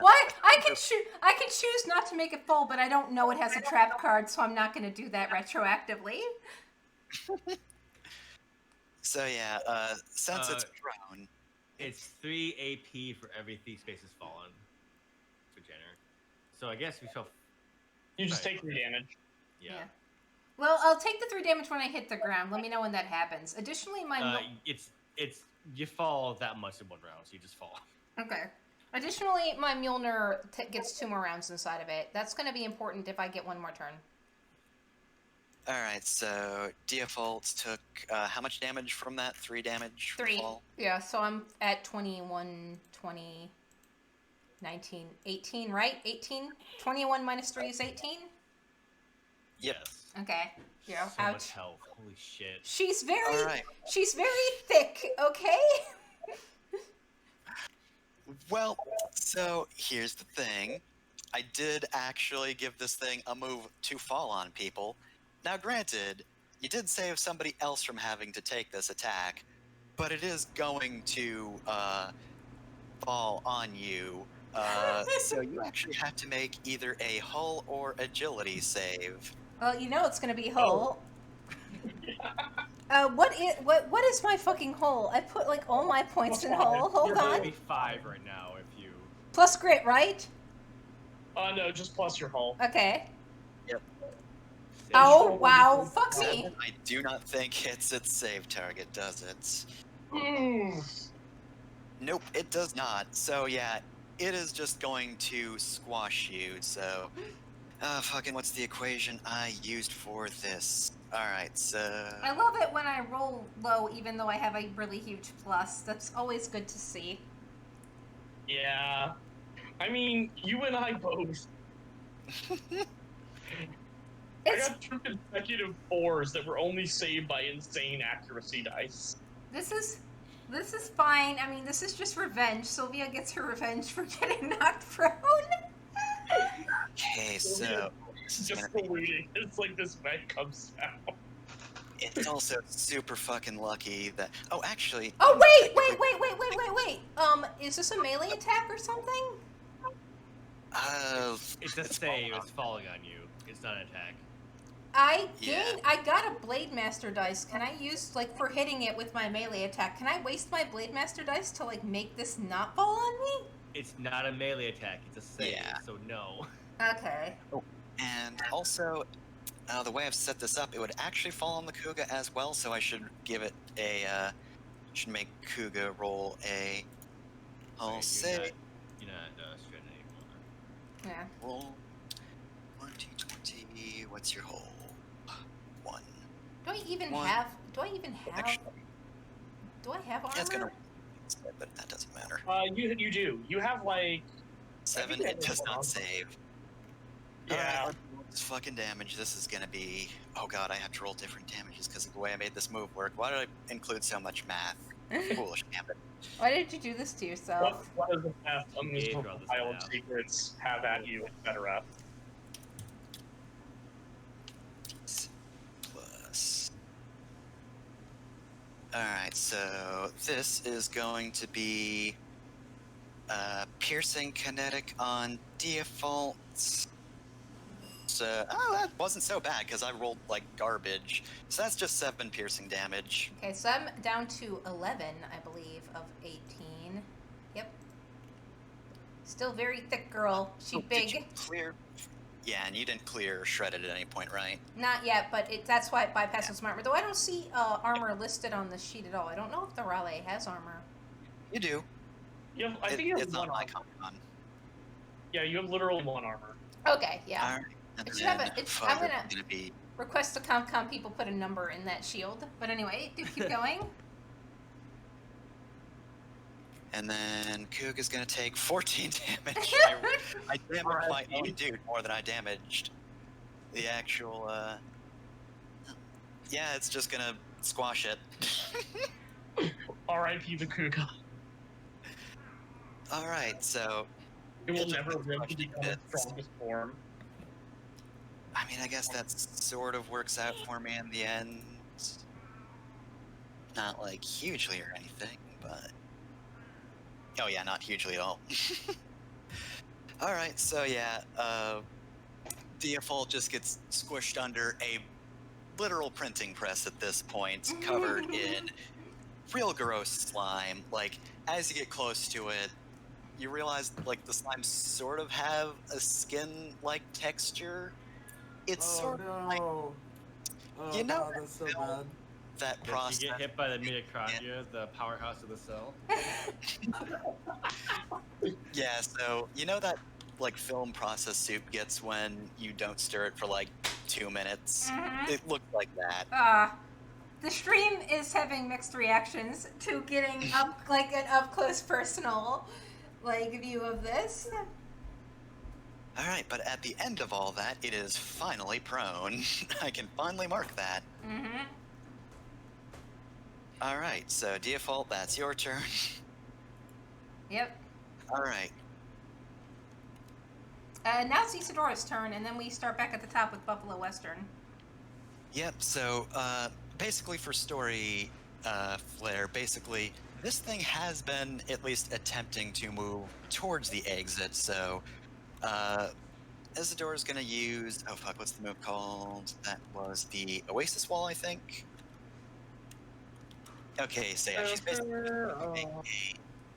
What? I can choose not to make it full, but I don't know it has a trap card, so I'm not going to do that retroactively. So yeah, since it's prone, It's 3 AP for every 3 spaces fallen for Jenner. So I guess we shall. You just Right. take 3 damage. Yeah. Well, I'll take the 3 damage when I hit the ground. Let me know when that happens. Additionally, my It's you fall that much in one round, so you just fall. okay. Additionally, my Mjolnir gets 2 more rounds inside of it. That's going to be important if I get 1 more turn. alright, so Default took how much damage from that? 3 damage from 3. fall? Yeah, so I'm at 21, 20, 19, 18, right? 18? 21 minus 3 is 18? Yep. Yes. Okay. Yeah, So ouch. much health. Holy shit. She's very Alright. thick, okay? Well, so here's the thing. I did actually give this thing a move to fall on people. Now, granted, you did save somebody else from having to take this attack, but it is going to fall on you. So you actually have to make either a hull or agility save. Well, you know it's gonna be Hull. Oh. What is my fucking Hull? I put like all my points in Hull. Hold You're going to on. be 5 right now if you. Plus grit, right? No, just plus your hull. Okay. Save. Oh Control wow, one, fuck two, me. I do not think hits its save target, does it? Mm. Nope, it does not. So yeah, it is just going to squash you. So, fucking, what's the equation I used for this? All right, so I love it when I roll low, even though I have a really huge plus. That's always good to see. Yeah. I mean, you and I both. I It's got 2 consecutive 4s that were only saved by insane accuracy dice. this is fine. I mean, this is just revenge. Sylvia gets her revenge for getting knocked prone. okay, so this is Just gonna for be. waiting. It's like this vent comes down. It's also super fucking lucky that. Oh, actually, Oh wait. Is this a melee attack or something? It's a save. It's falling on you. It's not an attack. I Yeah. got a Blade Master dice. Can I use, like, for hitting it with my melee attack, can I waste my Blade Master dice to, like, make this not fall on me? It's not a melee attack. It's a save. Yeah. So no. Okay. and also, the way I've set this up, it would actually fall on the Kuga as well. So I should give it a. Should make Kuga roll a. I'll Wait, say You're not stranded anymore. Yeah. roll 1d20. What's your whole? 1. Do I even One. have Actually, do I have armor? it's gonna. But that doesn't matter. You do. You have like 7. think It that does was not wrong. save. Yeah. Alright, let's roll this fucking damage. This is gonna be. Oh god, I have to roll different damages because of the way I made this move work. Why did I include so much math? Foolish gambit. Why did you do this to yourself? what does the past unusable draw this pile of out. secrets have at you, etc. Plus. Alright, so this is going to be piercing kinetic on default. So, oh, that wasn't so bad because I rolled like garbage. So that's just 7 piercing damage. Okay, so I'm down to 11, I believe, of 18. Yep. Still very thick girl. She Oh, did you big. clear? Yeah, and you didn't clear shredded at any point, right? Not yet, but that's why it bypasses my armor. Though I don't see armor listed on this sheet at all. I don't know if the Raleigh has armor. You do. I think you have it's one on my armor. Comic-Con. Yeah, you have literally 1 armor. Okay, yeah. Alright. And It should have then I'm Fudder's gonna be. request to ComCom people put a number in that shield. But anyway, do keep going. And then Coog is gonna take 14 damage. I damaged my own dude more than I damaged the actual. Yeah, it's just gonna squash it. R.I.P. the Kuga. All right, so It will It just never live to crushed become to its bits. strongest form. I mean, I guess that sort of works out for me in the end. Not like hugely or anything, but oh yeah, not hugely at all. All right, so yeah, Default just gets squished under a literal printing press at this point, covered in real gross slime. Like, as you get close to it, you realize like the slimes sort of have a skin-like texture. It's Oh sort no. of like Oh, You know God, that's so that bad. that Did process. you get hit by the mitochondria, the powerhouse of the cell? Yeah, so you know that like film process soup gets when you don't stir it for like 2 minutes? Mhm. It looked like that. The stream is having mixed reactions to getting up like an up close personal like view of this. Alright, but at the end of all that, it is finally prone. I can finally mark that. Mm-hmm. Alright, so Default, that's your turn. Yep. Alright. Now it's Isidora's turn, and then we start back at the top with Buffalo Western. Yep, so basically for story flair, basically this thing has been at least attempting to move towards the exit, so Isidore's gonna use, oh fuck, what's the move called? That was the Oasis Wall, I think. Okay, so yeah, she's basically making a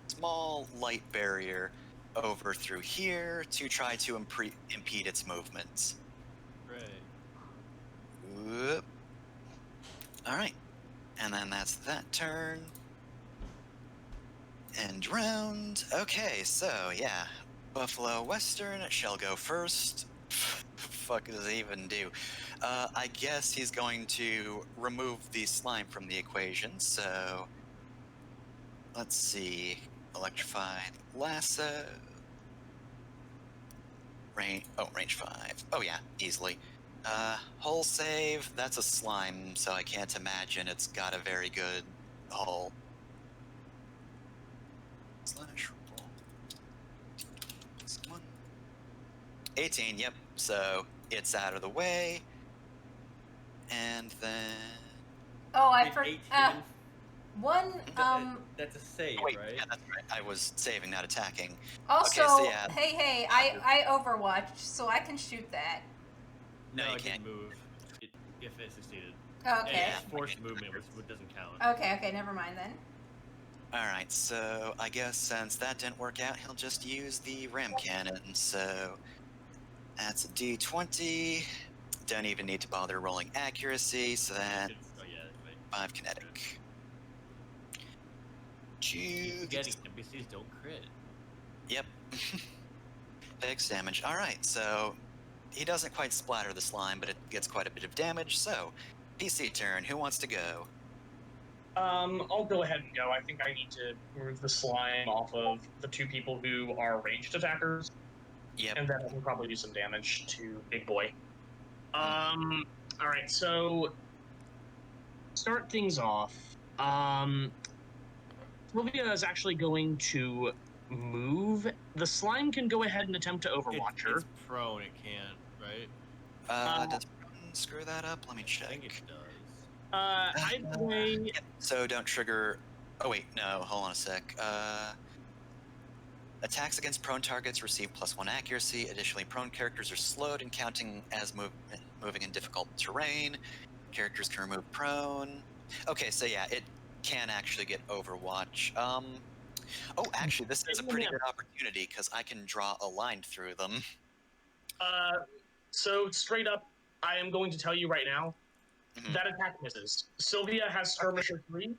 small light barrier over through here to try to impede its movements. Right. Whoop. Alright. And then that's that turn. End round. Okay, so yeah. Buffalo Western shall go first. Fuck does he even do? I guess he's going to remove the slime from the equation, so let's see. Electrified lasso. Range 5. Oh yeah, easily. Hull save, that's a slime, so I can't imagine it's got a very good hull. Slash roll. This one. 18, yep, so it's out of the way. And then... Oh, I Did forgot. 18 One. That's a save, wait, right? yeah, that's right. I was saving, not attacking. Also, so yeah. hey, I Overwatched, so I can shoot that. No, you it can't. can move if it succeeded. Okay. And it's forced movement, which doesn't count. Okay, never mind then. Alright, so I guess since that didn't work out, he'll just use the ram cannon, so that's a d20. Don't even need to bother rolling accuracy, so that's Oh yeah, right. 5 kinetic. Keep getting NPCs don't crit. Yep. Big damage. Alright, so he doesn't quite splatter the slime, but it gets quite a bit of damage, so PC turn. Who wants to go? I'll go ahead and go. I think I need to move the slime off of the two people who are ranged attackers, Yep. and then I can probably do some damage to Big Boy. Alright, so start things off. Sylvia is actually going to move. The slime can go ahead and attempt to overwatch her. It's prone, it can't, right? Does screw that up? Let me I check. think it does. I'd say Yep, so don't trigger... Oh wait, no, hold on a sec. Attacks against prone targets receive +1 accuracy. Additionally, prone characters are slowed and counting as moving in difficult terrain. Characters can remove prone. Okay, so yeah, it can actually get Overwatch. Oh, actually, this is a pretty good opportunity because I can draw a line through them. so straight up, I am going to tell you right now, Mhm. that attack misses. Sylvia has Skirmisher 3.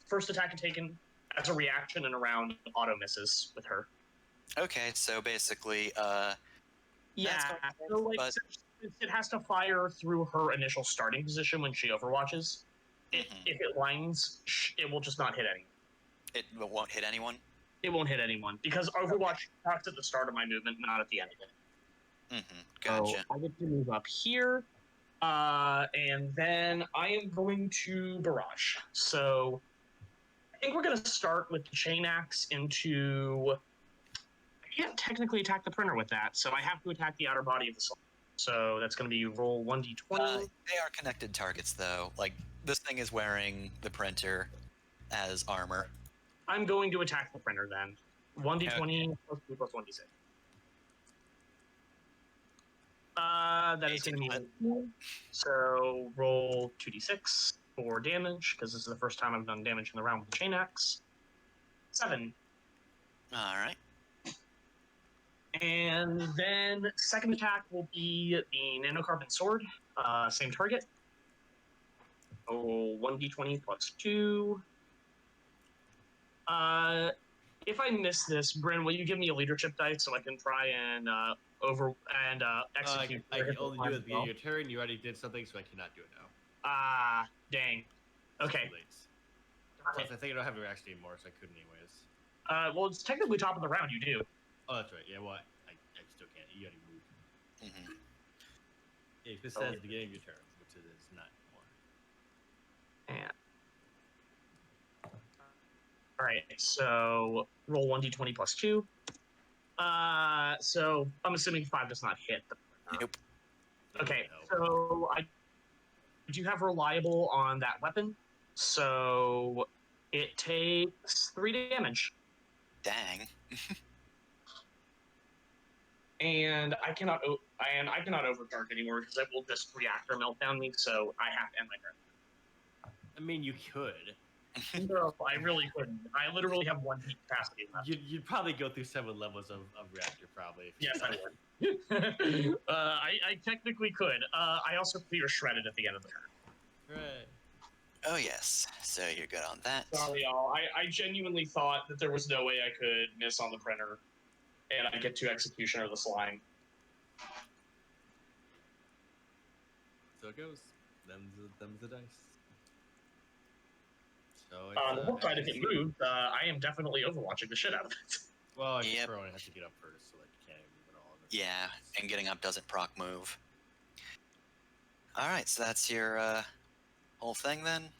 First attack taken as a reaction, and a round auto misses with her. Okay, so basically, Yeah, fine, so like, but- since it has to fire through her initial starting position when she overwatches, Mhm. if it lines, it will just not hit anyone. it won't hit anyone. It won't hit anyone, because Overwatch starts at the start of my movement, not at the end of it. Gotcha. So I get to move up here, and then I am going to barrage. So I think we're going to start with the chain axe into... I can't technically attack the printer with that, so I have to attack the outer body of the slime. So that's going to be roll 1d20. They are connected targets, though. Like, this thing is wearing the printer as armor. I'm going to attack the printer then. 1d20 plus 2 plus 1d6. That is going to be 18. So roll 2d6 for damage, because this is the first time I've done damage in the round with the chain axe. 7. Alright. And then second attack will be the nanocarbon sword. Same target. Oh, 1d20 plus 2. If I miss this, Bryn, will you give me a leadership dice so I can try and execute? I can only do it at the beginning of your turn. You already did something, so I cannot do it now. Ah, dang. Okay. Too late. Plus, I think I don't have your action anymore, so I couldn't anyways. Well, it's technically top of the round. You do. Oh, that's right. Yeah, well, I still can't. You already moved. Mm-hmm. It just says the beginning of your turn, which it is not anymore. And all right. So roll 1d20 plus 2. So I'm assuming 5 does not hit. Nope. Okay. So I do have reliable on that weapon. So It takes 3 damage, Dang. and I cannot overcharge anymore because it will just reactor meltdown me. So I have to end my turn. I mean, you could. No, I really couldn't. I literally have 1 heat capacity left. You'd probably go through 7 levels of reactor, probably. Yes, I would. I technically could. I also clear shredded at the end of the turn. Right. Oh yes. So you're good on that. Sorry, y'all. I genuinely thought that there was no way I could miss on the printer, and I get to Executioner the slime. So it goes. Them's the dice. So On the flip side, if it moved, I am definitely overwatching the shit out of it. Well, I Yep. probably have to get up first, so like you can't move at all. Yeah, and getting up doesn't proc move. Alright, so that's your whole thing then?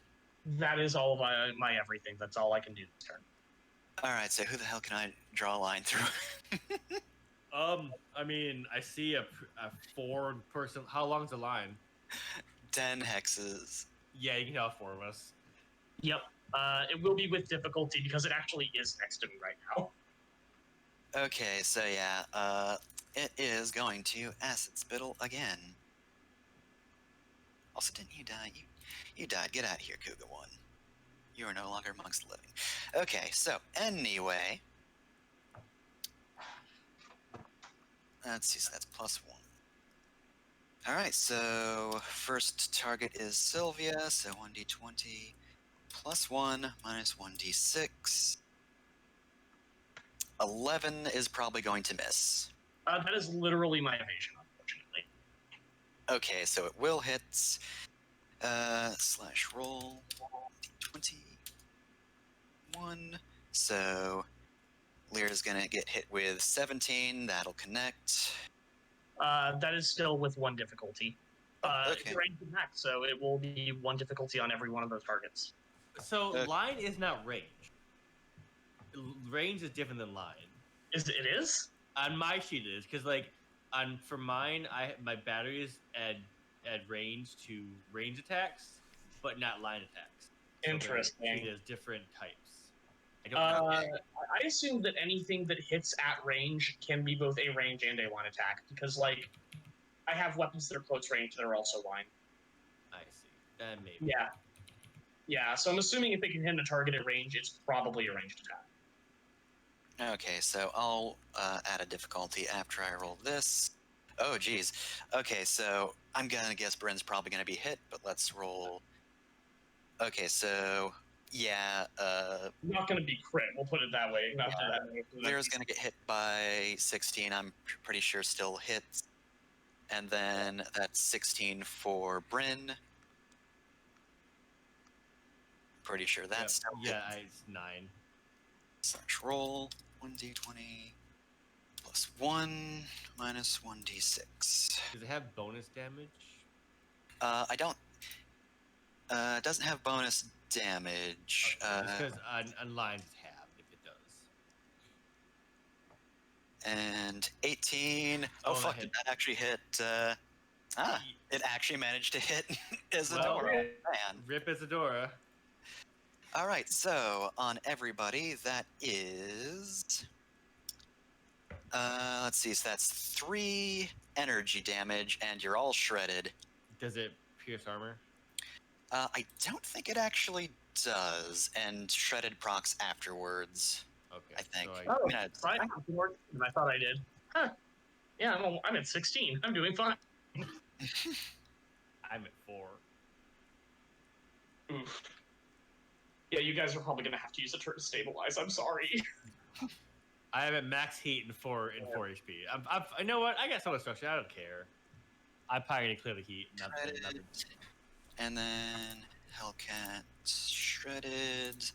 That is all of my everything. That's all I can do this turn. Alright, so who the hell can I draw a line through? I mean, I see a 4-person. How long's the line? 10 hexes. Yeah, you can have 4 of us. Yep. It will be with difficulty because it actually is next to me right now. Okay, so yeah, it is going to Acid Spittle again. Also, didn't you die? You died. Get out of here, Kuga 1. You are no longer amongst the living. Okay, so anyway. Let's see, so that's +1. Alright, so first target is Sylvia, so 1d20 +1 minus 1d6. 11 is probably going to miss. That is literally my evasion, unfortunately. Okay, so it will hit. Slash roll. D21. So Lear's gonna get hit with 17. That'll connect. That is still with 1 difficulty. Okay. It's range attack, so it will be 1 difficulty on every one of those targets. So Okay. line is not range. Range is different than line. It is? On my sheet it is, because like for mine, my batteries add range to range attacks, but not line attacks. So Interesting. there's different types. I don't know. I assume that anything that hits at range can be both a range and a line attack, because, like, I have weapons that are close range that are also line. I see. Then maybe. Yeah. Yeah, so I'm assuming if they can hit a target at range, it's probably a ranged attack. Okay, so I'll add a difficulty after I roll this. Oh, geez. Okay, so I'm gonna guess Bryn's probably gonna be hit, but let's roll. Okay, so yeah, Not going to be crit, we'll put it that way. Not Yeah. that Lyra's gonna get hit by 16. I'm pretty sure still hits. And then that's 16 for Bryn. Pretty sure that's still yeah, hit. it's 9. Slash roll 1d20 +1 minus 1d6. Does it have bonus damage? I don't. It doesn't have bonus damage. Just because on lines it's halved if it does. And 18. Oh, Oh, that fuck! hit. Did that actually hit? It actually managed to hit Well, Isadora. Man. Rip Isadora. All right, so on everybody, that is. Let's see. So that's 3 energy damage, and you're all shredded. Does it pierce armor? I don't think it actually does, and shredded procs afterwards. Okay. I think. So Oh, Yeah, I have more than I thought I did. Huh. Yeah, I'm at 16. I'm doing fine. I'm at 4. Oof. Yeah, you guys are probably going to have to use a turn to stabilize. I'm sorry. I have at max heat and 4 HP. You know what? I got so much structure. I don't care. I'm probably gonna clear the heat. shredded, and then Hellcat shredded,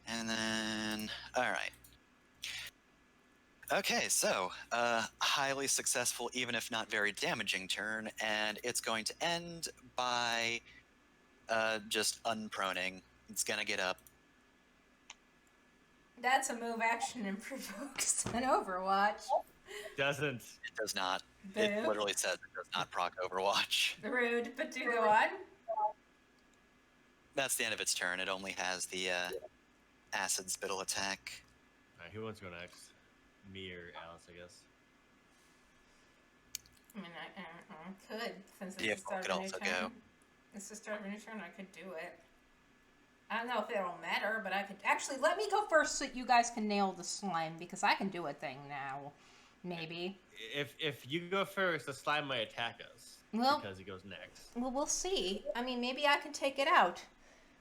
and then all right. Okay, so highly successful, even if not very damaging turn, and it's going to end by just unproning. It's gonna get up. That's a move action and provokes an Overwatch. Doesn't. It does not. It Boo. literally says it does not proc Overwatch. Rude, but do go on. That's the end of its turn. It only has the acid spittle attack. Alright, who wants to go next? Me or Alice, I guess. I mean, I could, since it's Yeah, the start could of a new also turn. go. It's the start of a new turn, I could do it. I don't know if it'll matter, but I could... Actually, let me go first so you guys can nail the slime, because I can do a thing now. Maybe. If you go first, the slime might attack us. Well- because he goes next. Well, we'll see. I mean, maybe I can take it out.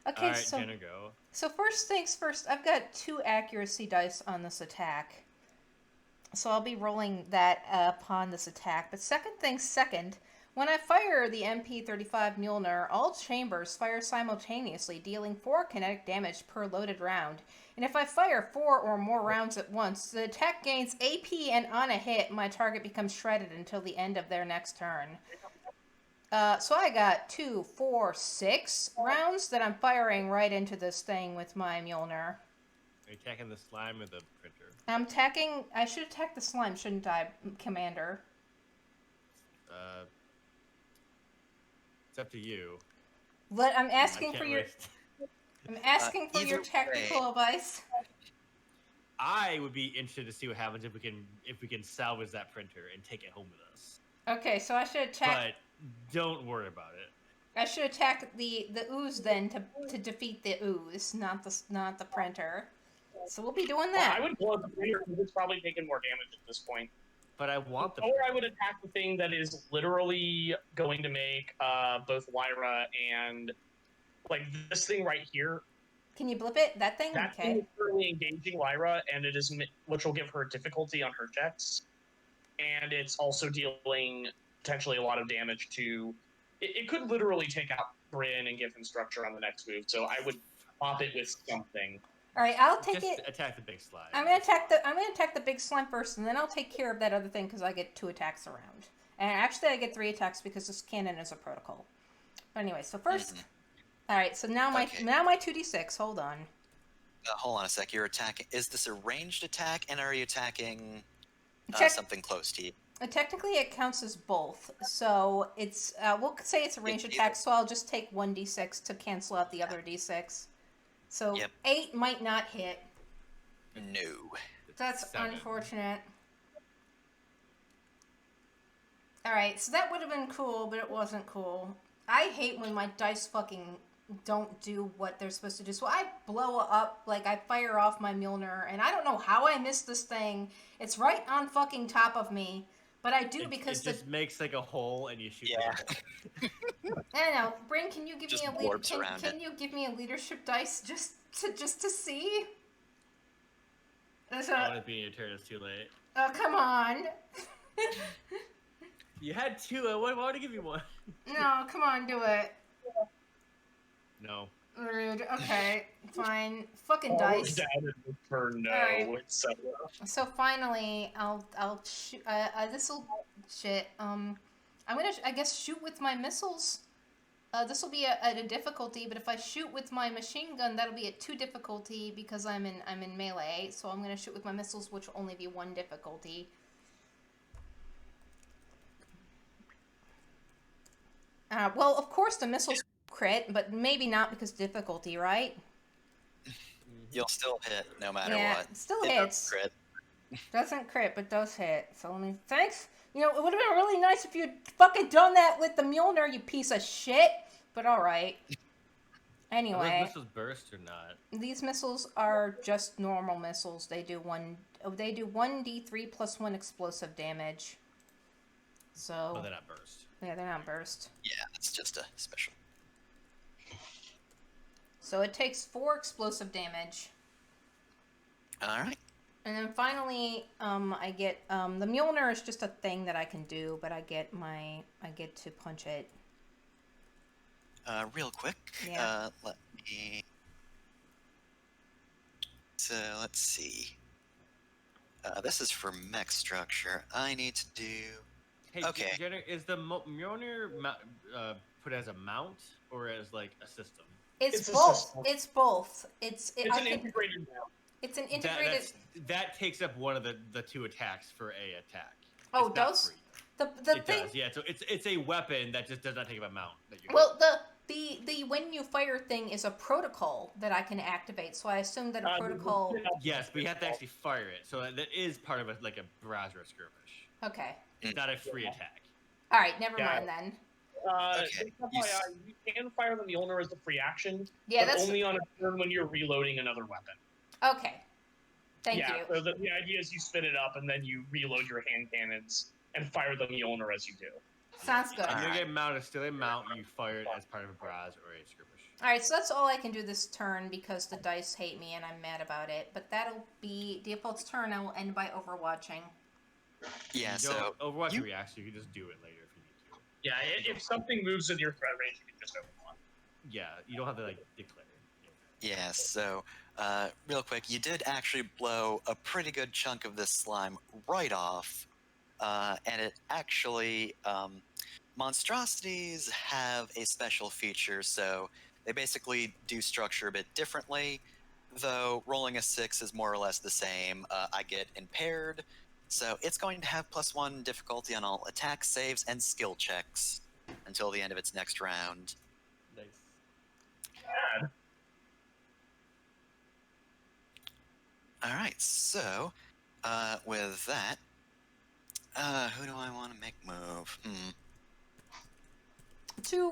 Okay, Alright, so... Jenna, go. So first things first, I've got 2 accuracy dice on this attack. So I'll be rolling that upon this attack. But second things second, when I fire the MP35 Mjolnir, all chambers fire simultaneously, dealing 4 kinetic damage per loaded round. And if I fire 4 or more rounds at once, the attack gains AP, and on a hit, my target becomes shredded until the end of their next turn. So I got 2, 4, 6 rounds that I'm firing right into this thing with my Mjolnir. Are you attacking the slime or the printer? I'm attacking... I should attack the slime, shouldn't I, Commander? It's up to you. I'm asking I for can't your... waste- I'm asking for your either technical way. advice. I would be interested to see what happens if we can salvage that printer and take it home with us. Okay, so I should attack... But don't worry about it. I should attack the ooze then to defeat the ooze, not the printer. So we'll be doing Well, that. I would blow up the printer because it's probably taking more damage at this point. But I want the. Or I would attack the thing that is literally going to make both Lyra and like this thing right here. Can you blip it? That thing? That thing Okay. is currently engaging Lyra, and it is which will give her difficulty on her checks, and it's also dealing potentially a lot of damage to. It could literally take out Bryn and give him structure on the next move. So I would pop it with something. All right, I'll take Just it. attack the big slime. I'm gonna attack the big slime first, and then I'll take care of that other thing because I get 2 attacks around. And actually, I get 3 attacks because this cannon is a protocol. But anyway, so first, all right. So now my Okay. 2d6. Hold on. Hold on a sec. You're attacking. Is this a ranged attack, and are you attacking Check- something close to you? Technically, it counts as both. So it's we'll say it's a ranged It's attack. So I'll just take 1d6 to cancel out the other d6. So Yep. 8 might not hit. No. That's 7. unfortunate. Alright, so that would have been cool, but it wasn't cool. I hate when my dice fucking don't do what they're supposed to do. So I blow up, like I fire off my Mjolnir, and I don't know how I missed this thing. It's right on fucking top of me. But I do because it just makes like a hole and you shoot. Yeah. it. I don't know. Brain, can you give Just me a warps around can it. you give me a leadership dice just to see? That's I a, want to be in your turn. It's too late. oh, come on. You had 2. I wanted to give you 1. No, come on, do it. No. Rude. Okay, fine. Fucking All dice. down in the turn, no, Alright. etc. So finally, I'll shoot. This'll shit. I'm gonna I guess shoot with my missiles. This will be at a difficulty, but if I shoot with my machine gun, that'll be at 2 difficulty because I'm in melee. So I'm gonna shoot with my missiles, which will only be 1 difficulty. Well, of course the missiles crit, but maybe not because difficulty, right? You'll still hit no matter Yeah, what. it still It hits. doesn't crit. Doesn't crit, but does hit. So let me. Thanks. You know, it would have been really nice if you'd fucking done that with the Mjolnir, you piece of shit. But all right. Are Anyway, those missiles burst or not? these missiles are just normal missiles. They do 1d3 plus 1 explosive damage. So Oh, they're not burst. yeah, they're not burst. Yeah, it's just a special. So it takes 4 explosive damage. All right. And then finally, I get the Mjolnir is just a thing that I can do, but I get to punch it. Real quick. Yeah. Let me. So let's see. This is for mech structure. I need to do. Hey, Okay. Jenna, is the Mjolnir put as a mount or as like a system? It's It's a both. system. It's both. It's I an think integrated mount. it's an That, integrated. that takes up one of the 2 attacks for a attack. Oh, It's not does? free. The It thing. does, yeah. So it's a weapon that just does not take up a mount. That you Well, The when you fire thing is a protocol that I can activate, so I assume that a protocol. Yes, but you have to actually fire it, so that is part of like a barrage or a skirmish. Okay. It's not a free attack. All right. Never Yeah. mind then. Okay, you FYI, you can fire the Mjolnir as a free action, Yeah, but that's only on a turn when you're reloading another weapon. okay. Thank yeah, you. so the idea is you spin it up and then you reload your hand cannons and fire the Mjolnir as you do. Sounds good. You Alright. get mount is still a mount. You fire it as part of a barrage or a skirmish. All right, so that's all I can do this turn because the dice hate me and I'm mad about it. But that'll be default's turn. I will end by overwatching. Yeah, You so don't Overwatch you- reacts. You can just do it later if you need to. Yeah, if something moves in your threat range, you can just open one. Yeah, you don't have to like declare. yeah, so real quick, you did actually blow a pretty good chunk of this slime right off, and it actually monstrosities have a special feature, so they basically do structure a bit differently. Though rolling a 6 is more or less the same. I get impaired, so it's going to have +1 difficulty on all attack saves and skill checks until the end of its next round. Nice. All right, so with that, who do I want to make move?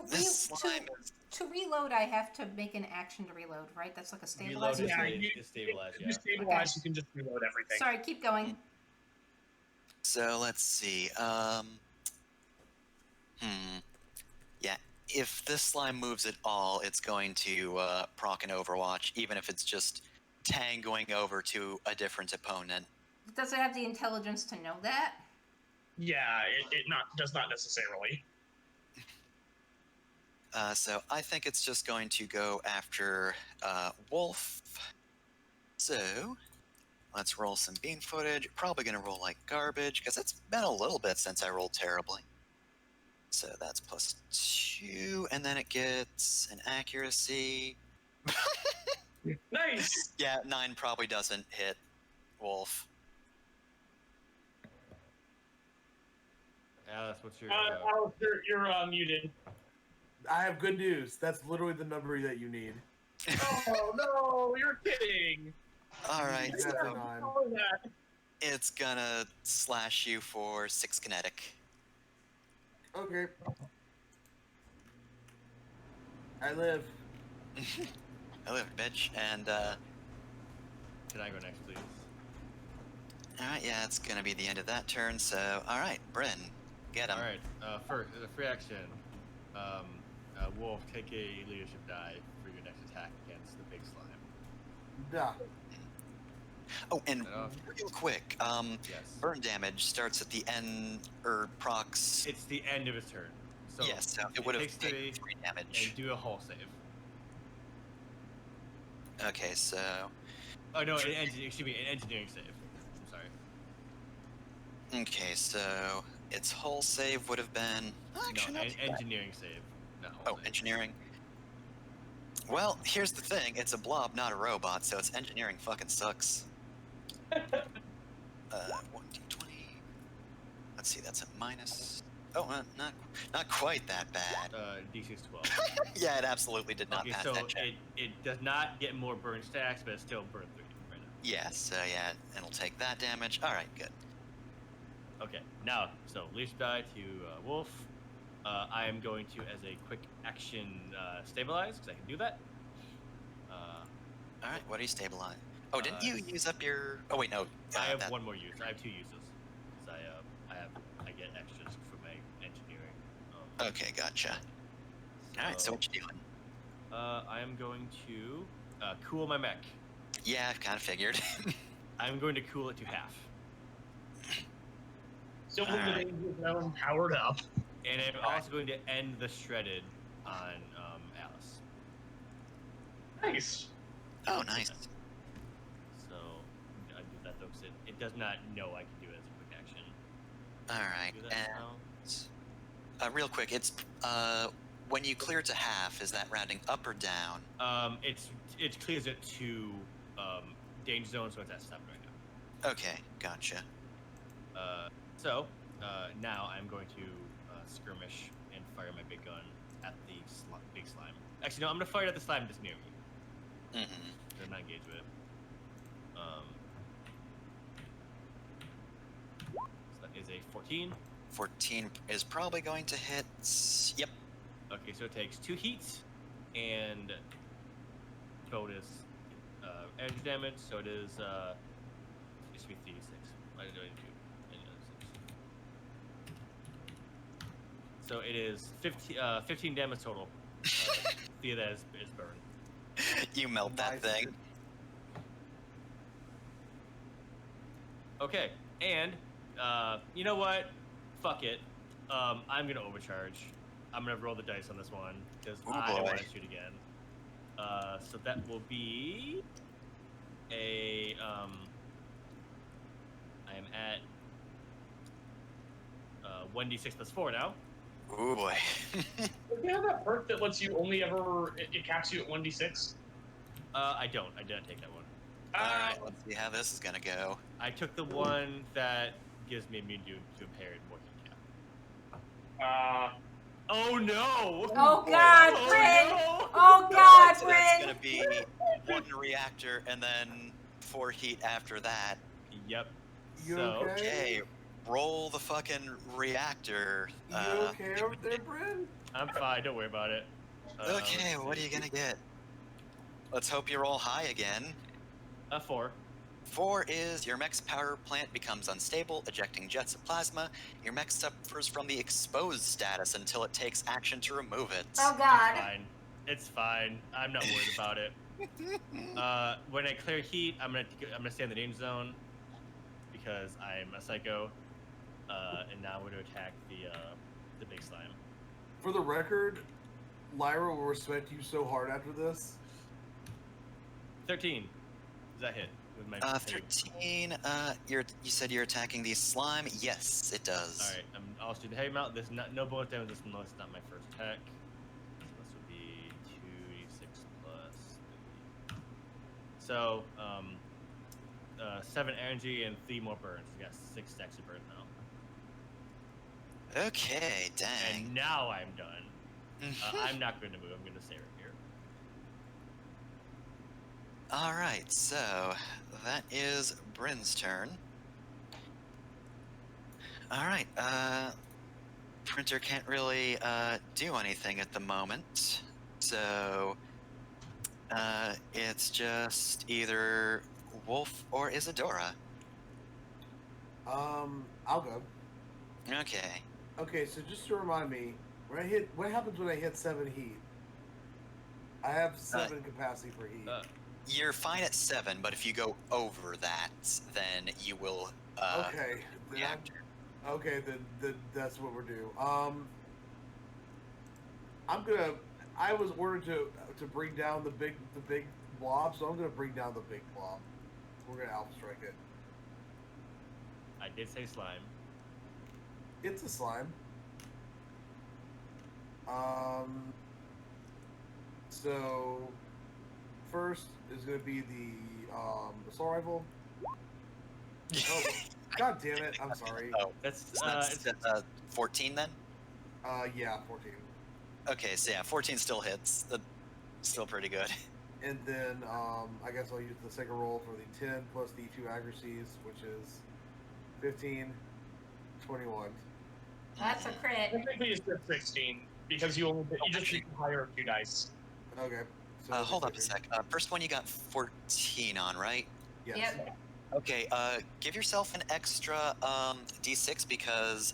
This slime is To reload, I have to make an action to reload, right? That's like a Reload stabilizer. is, Yeah, is stabilized. If Yeah. you stabilize, Okay. you can just reload everything. Sorry, keep going. So let's see. Yeah, if this slime moves at all, it's going to proc an Overwatch, even if it's just tangoing over to a different opponent. Does it have the intelligence to know that? Yeah, it does not necessarily. So I think it's just going to go after Wolf. So let's roll some bean footage. Probably going to roll like garbage because it's been a little bit since I rolled terribly. So that's +2, and then it gets an accuracy. Nice. Yeah, 9 probably doesn't hit Wolf. Alice, what's your? Alice, you're muted. I have good news. That's literally the number that you need. Oh no, you're kidding. All right, Yeah, so nine. Oh, that. it's gonna slash you for 6 kinetic. Okay. I live. I live, bitch. And Can I go next, please? all right, yeah, it's gonna be the end of that turn. So all right, Bryn, get him. All right. First, as a free action, Wolf, take a leadership die for your next attack against the big slime. Duh. Oh, and Set off. real quick, Yes. burn damage starts at the end, or procs. It's the end of his turn. So Yes, so it would have takes taken 3 3 damage. and do a hull save. Okay, so Oh no, an engineering save. I'm sorry. okay, so its hull save would have been actually No, not an too bad. engineering save. Not hull Oh, save. engineering. Well, here's the thing: it's a blob, not a robot, so its engineering fucking sucks. 1d20. Let's see, that's a minus. Oh, not quite that bad. D6 12. Yeah, it absolutely did not Okay, pass so that check. it does not get more burn stacks, but it's still burn 3 right now. Yes, yeah, it'll take that damage. All right, good. Okay, now, so leash die to Wolf. I am going to, as a quick action, stabilize, because I can do that. All right, what do you stabilize? Oh, didn't you s- use up your? Oh wait, no. I have that- one more use. I have 2 uses. Because I get extras for my engineering. Okay, gotcha. All right, so what you doing? I am going to cool my mech. Yeah, I've kind of figured. I'm going to cool it to half. Silver Alright. Danger Zone powered up. And I'm also going to end the shredded on Alice. Nice. Oh, nice. So I do that though, because it does not know I can do it as a quick action. All right, Do that now. and real quick, it's when you clear to half, is that rounding up or down? It clears it to danger zone, so it's at 7 right now. Okay, gotcha. So now I'm going to skirmish and fire my big gun at the big slime. Actually, no, I'm gonna fire it at the slime just near me. Mm-hmm. I'm not engaged with it. So that is a 14. 14 is probably going to hit. Yep. Okay, so it takes 2 heats and bonus energy damage. So it is it should be 3d6. Why did I do any other 6? So it is 15 damage total. Via that is burned. You melt that Nice. thing. Okay, and you know what? Fuck it. I'm gonna overcharge. I'm gonna roll the dice on this one because Oh, I don't want boy. to shoot again. So that will be a I am at 1d6 plus 4 now. Ooh boy. Do you have that perk that lets you only ever it caps you at 1d6? I don't. I did not take that one. Alright, let's see how this is gonna go. I took the one that gives me immunity to impaired working cap. Oh no! Oh God, Oh, Bryn! no! Oh God, So that's gonna Bryn! be 1 reactor and then 4 heat after that. Yep. You So okay? Okay, roll the fucking reactor. You okay over there, Bryn? I'm fine. Don't worry about it. Okay, Let's what are see. you gonna get? Let's hope you roll high again. 4. 4 is your mech's power plant becomes unstable, ejecting jets of plasma. Your mech suffers from the exposed status until it takes action to remove it. Oh It's God. fine. It's fine. I'm not worried about it. When I clear heat, I'm gonna stay in the danger zone because I'm a psycho. And now we're gonna attack the big slime. For the record, Lyra will respect you so hard after this. 13. Does that hit with my? 13. You said you're attacking the slime. Yes, it does. All right. I'll shoot the heavy amount. There's no bonus damage. This one. It's not my first attack. So this would be 2d6 plus 3. So 7 energy and 3 more burns. You got 6 stacks of burn now. Okay, dang. And now I'm done. I'm not going to move. I'm going to stay right here. All right, so that is Bryn's turn. All right, Printer can't really do anything at the moment, so it's just either Wolf or Isadora. I'll go. Okay. Okay, so just to remind me, what happens when I hit 7 heat? I have 7 capacity for heat. You're fine at 7, but if you go over that, then you will Okay. Then reactor. okay, then that's what we're due. I was ordered to bring down the big blob, so I'm gonna bring down the big blob. We're gonna alpha strike it. I did say slime. It's a slime. So first is gonna be the assault rifle. Oh, God damn it! I'm sorry. Oh, That's so that's 14 then? Yeah, 14. Okay, so yeah, 14 still hits. That's still pretty good. And then I guess I'll use the second roll for the 10 plus the 2 accuracies, which is 15, 21. That's a crit. Technically, it's just 16 because you just need to hire 2 dice. Okay. So Hold up a 15. sec. First one you got 14 on, right? Yes. Yep. Okay, give yourself an extra d6 because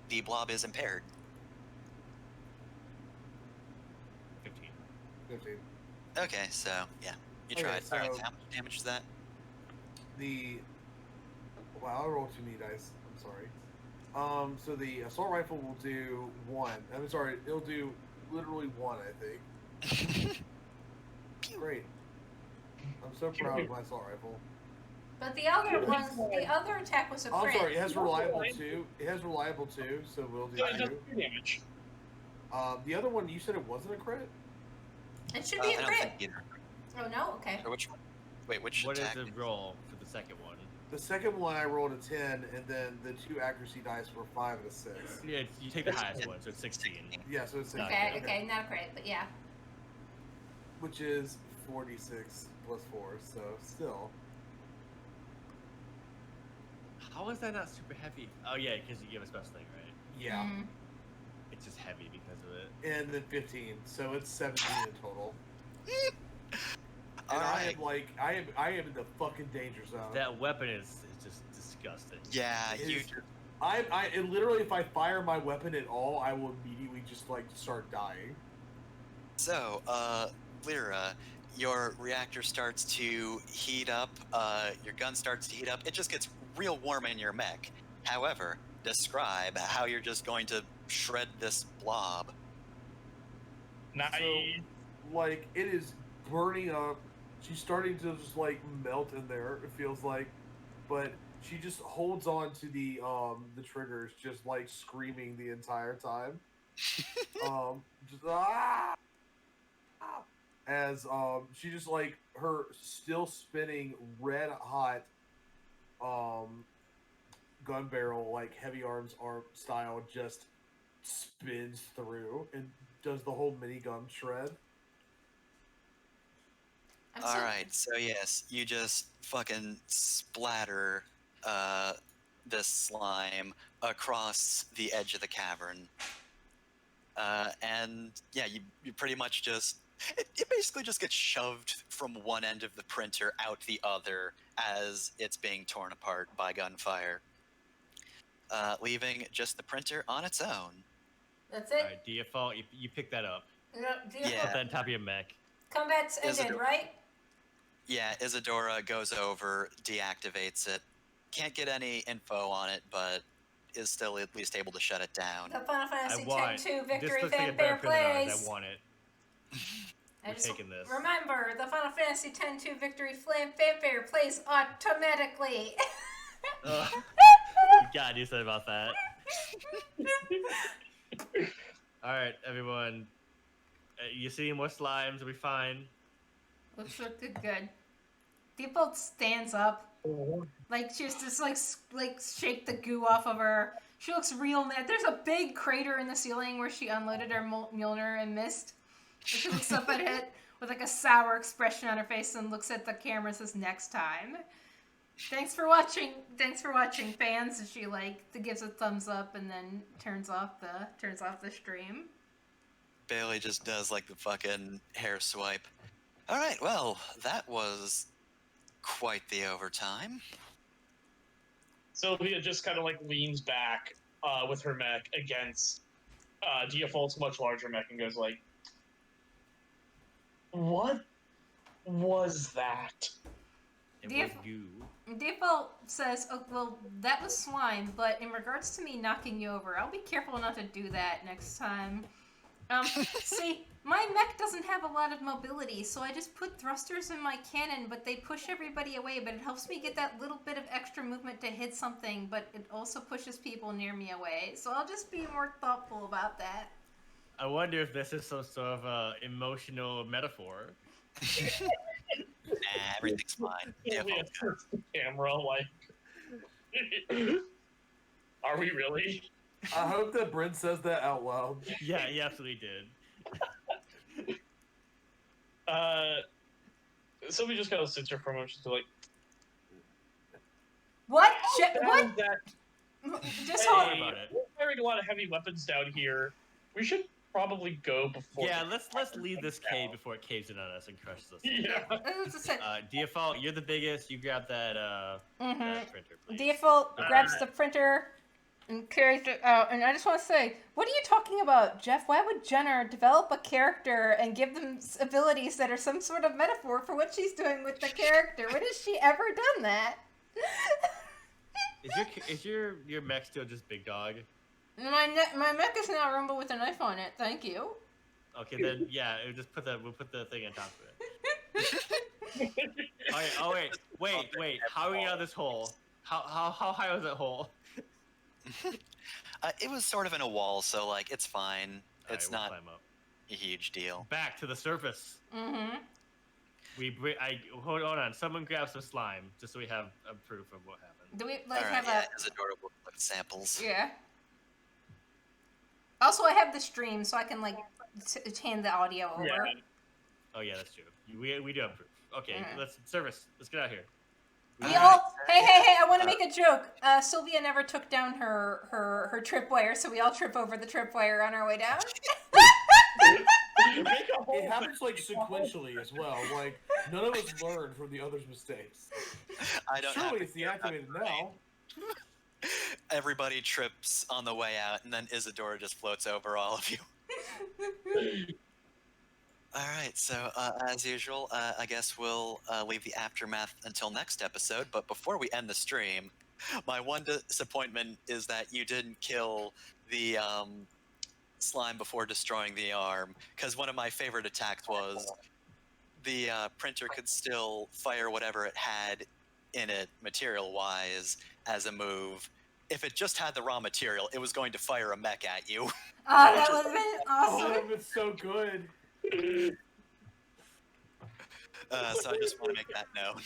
the blob is impaired. 15. 15. Okay, so yeah, you Okay, tried. Alright, so- so how much damage is that? Wow, I rolled too many dice. I'm sorry. So the assault rifle will do 1. I'm sorry, it'll do literally 1, I think. Great. I'm so proud of my assault rifle. But the other attack was a Oh, crit. I'm sorry, it has reliable 2. It has reliable 2, so we'll do So it does 2. 2 damage. The other one, you said it wasn't a crit? It should be I a don't crit. think either. Oh no, okay. Or which one? Wait, which What is attack? the roll for the second one? The second one I rolled a 10, and then the 2 accuracy dice were 5 and a 6. Yeah, you take the highest one, so it's 16. Yeah, so it's 6. Okay, okay, not great, but yeah. Which is 46 plus 4, so still. How is that not super heavy? Oh yeah, because you give a special thing, right? Yeah. Mhm. It's just heavy because of it. And then 15, so it's 17 in total. All And right. I am in the fucking danger zone. That weapon is just disgusting. Yeah, It you. is- and literally, if I fire my weapon at all, I will immediately just like start dying. So, Lyra, your reactor starts to heat up. Your gun starts to heat up. It just gets real warm in your mech. However, describe how you're just going to shred this blob. Nice. Like it is burning up. She's starting to just like melt in there. It feels like, but she just holds on to the triggers, just like screaming the entire time. Just as she just like her still spinning red hot gun barrel like heavy arms arm style just spins through and does the whole minigun shred. I'm All so- right, so yes, you just fucking splatter this slime across the edge of the cavern. And yeah, you pretty much just it basically just gets shoved from one end of the printer out the other as it's being torn apart by gunfire, leaving just the printer on its own. That's it. Alright, default, you pick that up. No, Yeah. Put that on top of your mech. Combat's Is it ended, a- right? Yeah, Isadora goes over, deactivates it. Can't get any info on it, but is still at least able to shut it down. The Final Fantasy want X-2 this Victory looks like a Fanfare better print than ours. plays. I want it. I We're just taking this. remember, the Final Fantasy X-2 Victory Fanfare plays automatically. Ugh. God, you said about that. Alright, everyone. You see more slimes? Are we fine? Looks good. Default stands up, like she's just like shake the goo off of her. She looks real mad. There's a big crater in the ceiling where she unloaded her Mjolnir and missed. And she looks up at it with like a sour expression on her face and looks at the camera and says, "Next time." Thanks for watching, fans. And she like gives a thumbs up and then turns off the stream. Bailey just does like the fucking hair swipe. All right, well, that was quite the overtime. Sylvia just kind of like leans back with her mech against Default's much larger mech and goes like, "What was that?" It Def- was goo. Default says, "Oh, well, that was slime, but in regards to me knocking you over, I'll be careful not to do that next time." See, my mech doesn't have a lot of mobility, so I just put thrusters in my cannon, but they push everybody away, but it helps me get that little bit of extra movement to hit something, but it also pushes people near me away, so I'll just be more thoughtful about that. I wonder if this is some sort of emotional metaphor. Nah, everything's fine. Sylvia Default. turns the camera like, "Are we really?" I hope that Brent says that out loud. Yeah, he absolutely did. Sylvia just kind of sits there for a moment. She's like, What? What? That, Just Hey. hold. about it. We're firing a lot of heavy weapons down here. We should probably go before. Yeah, let's leave this cave before it caves in on us and crushes us. Yeah. It's just a- Default, you're the biggest. You grab that Mhm. that printer, please. Default grabs the printer and carries it out. And I just want to say, what are you talking about, Jeff? Why would Jenner develop a character and give them abilities that are some sort of metaphor for what she's doing with the character? When has she ever done that? Is your mech still just big dog? My mech is now Rumble with a knife on it. Thank you. Okay, then yeah, we'll put the thing on top of it. Oh wait. How are we out of this hole? How high was that hole? It was sort of in a wall, so like it's fine. Alright, It's we'll not climb up. a huge deal. Back to the surface. Mm-hmm. Hold on. Someone grab some slime just so we have a proof of what happened. Do we like All right, have yeah, Isadora will collect samples. Yeah. Also, I have the stream, so I can like hand the audio over. Yeah. Oh yeah, that's true. We do have proof. Okay, Alright. Let's get out here. Hey, I want to make a joke. Sylvia never took down her tripwire, so we all trip over the tripwire on our way down. It happens like sequentially as well. Like none of us learn from the other's mistakes. I don't Surely have it's to hear about deactivated it, right? now. Everybody trips on the way out, and then Isadora just floats over all of you. All right, so as usual, I guess we'll leave the aftermath until next episode. But before we end the stream, my one disappointment is that you didn't kill the slime before destroying the arm, because one of my favorite attacks was the printer could still fire whatever it had in it material-wise as a move. If it just had the raw material, it was going to fire a mech at you. Oh, that would have been Oh, awesome. that was so good. So I just want to make that known,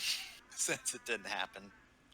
since it didn't happen.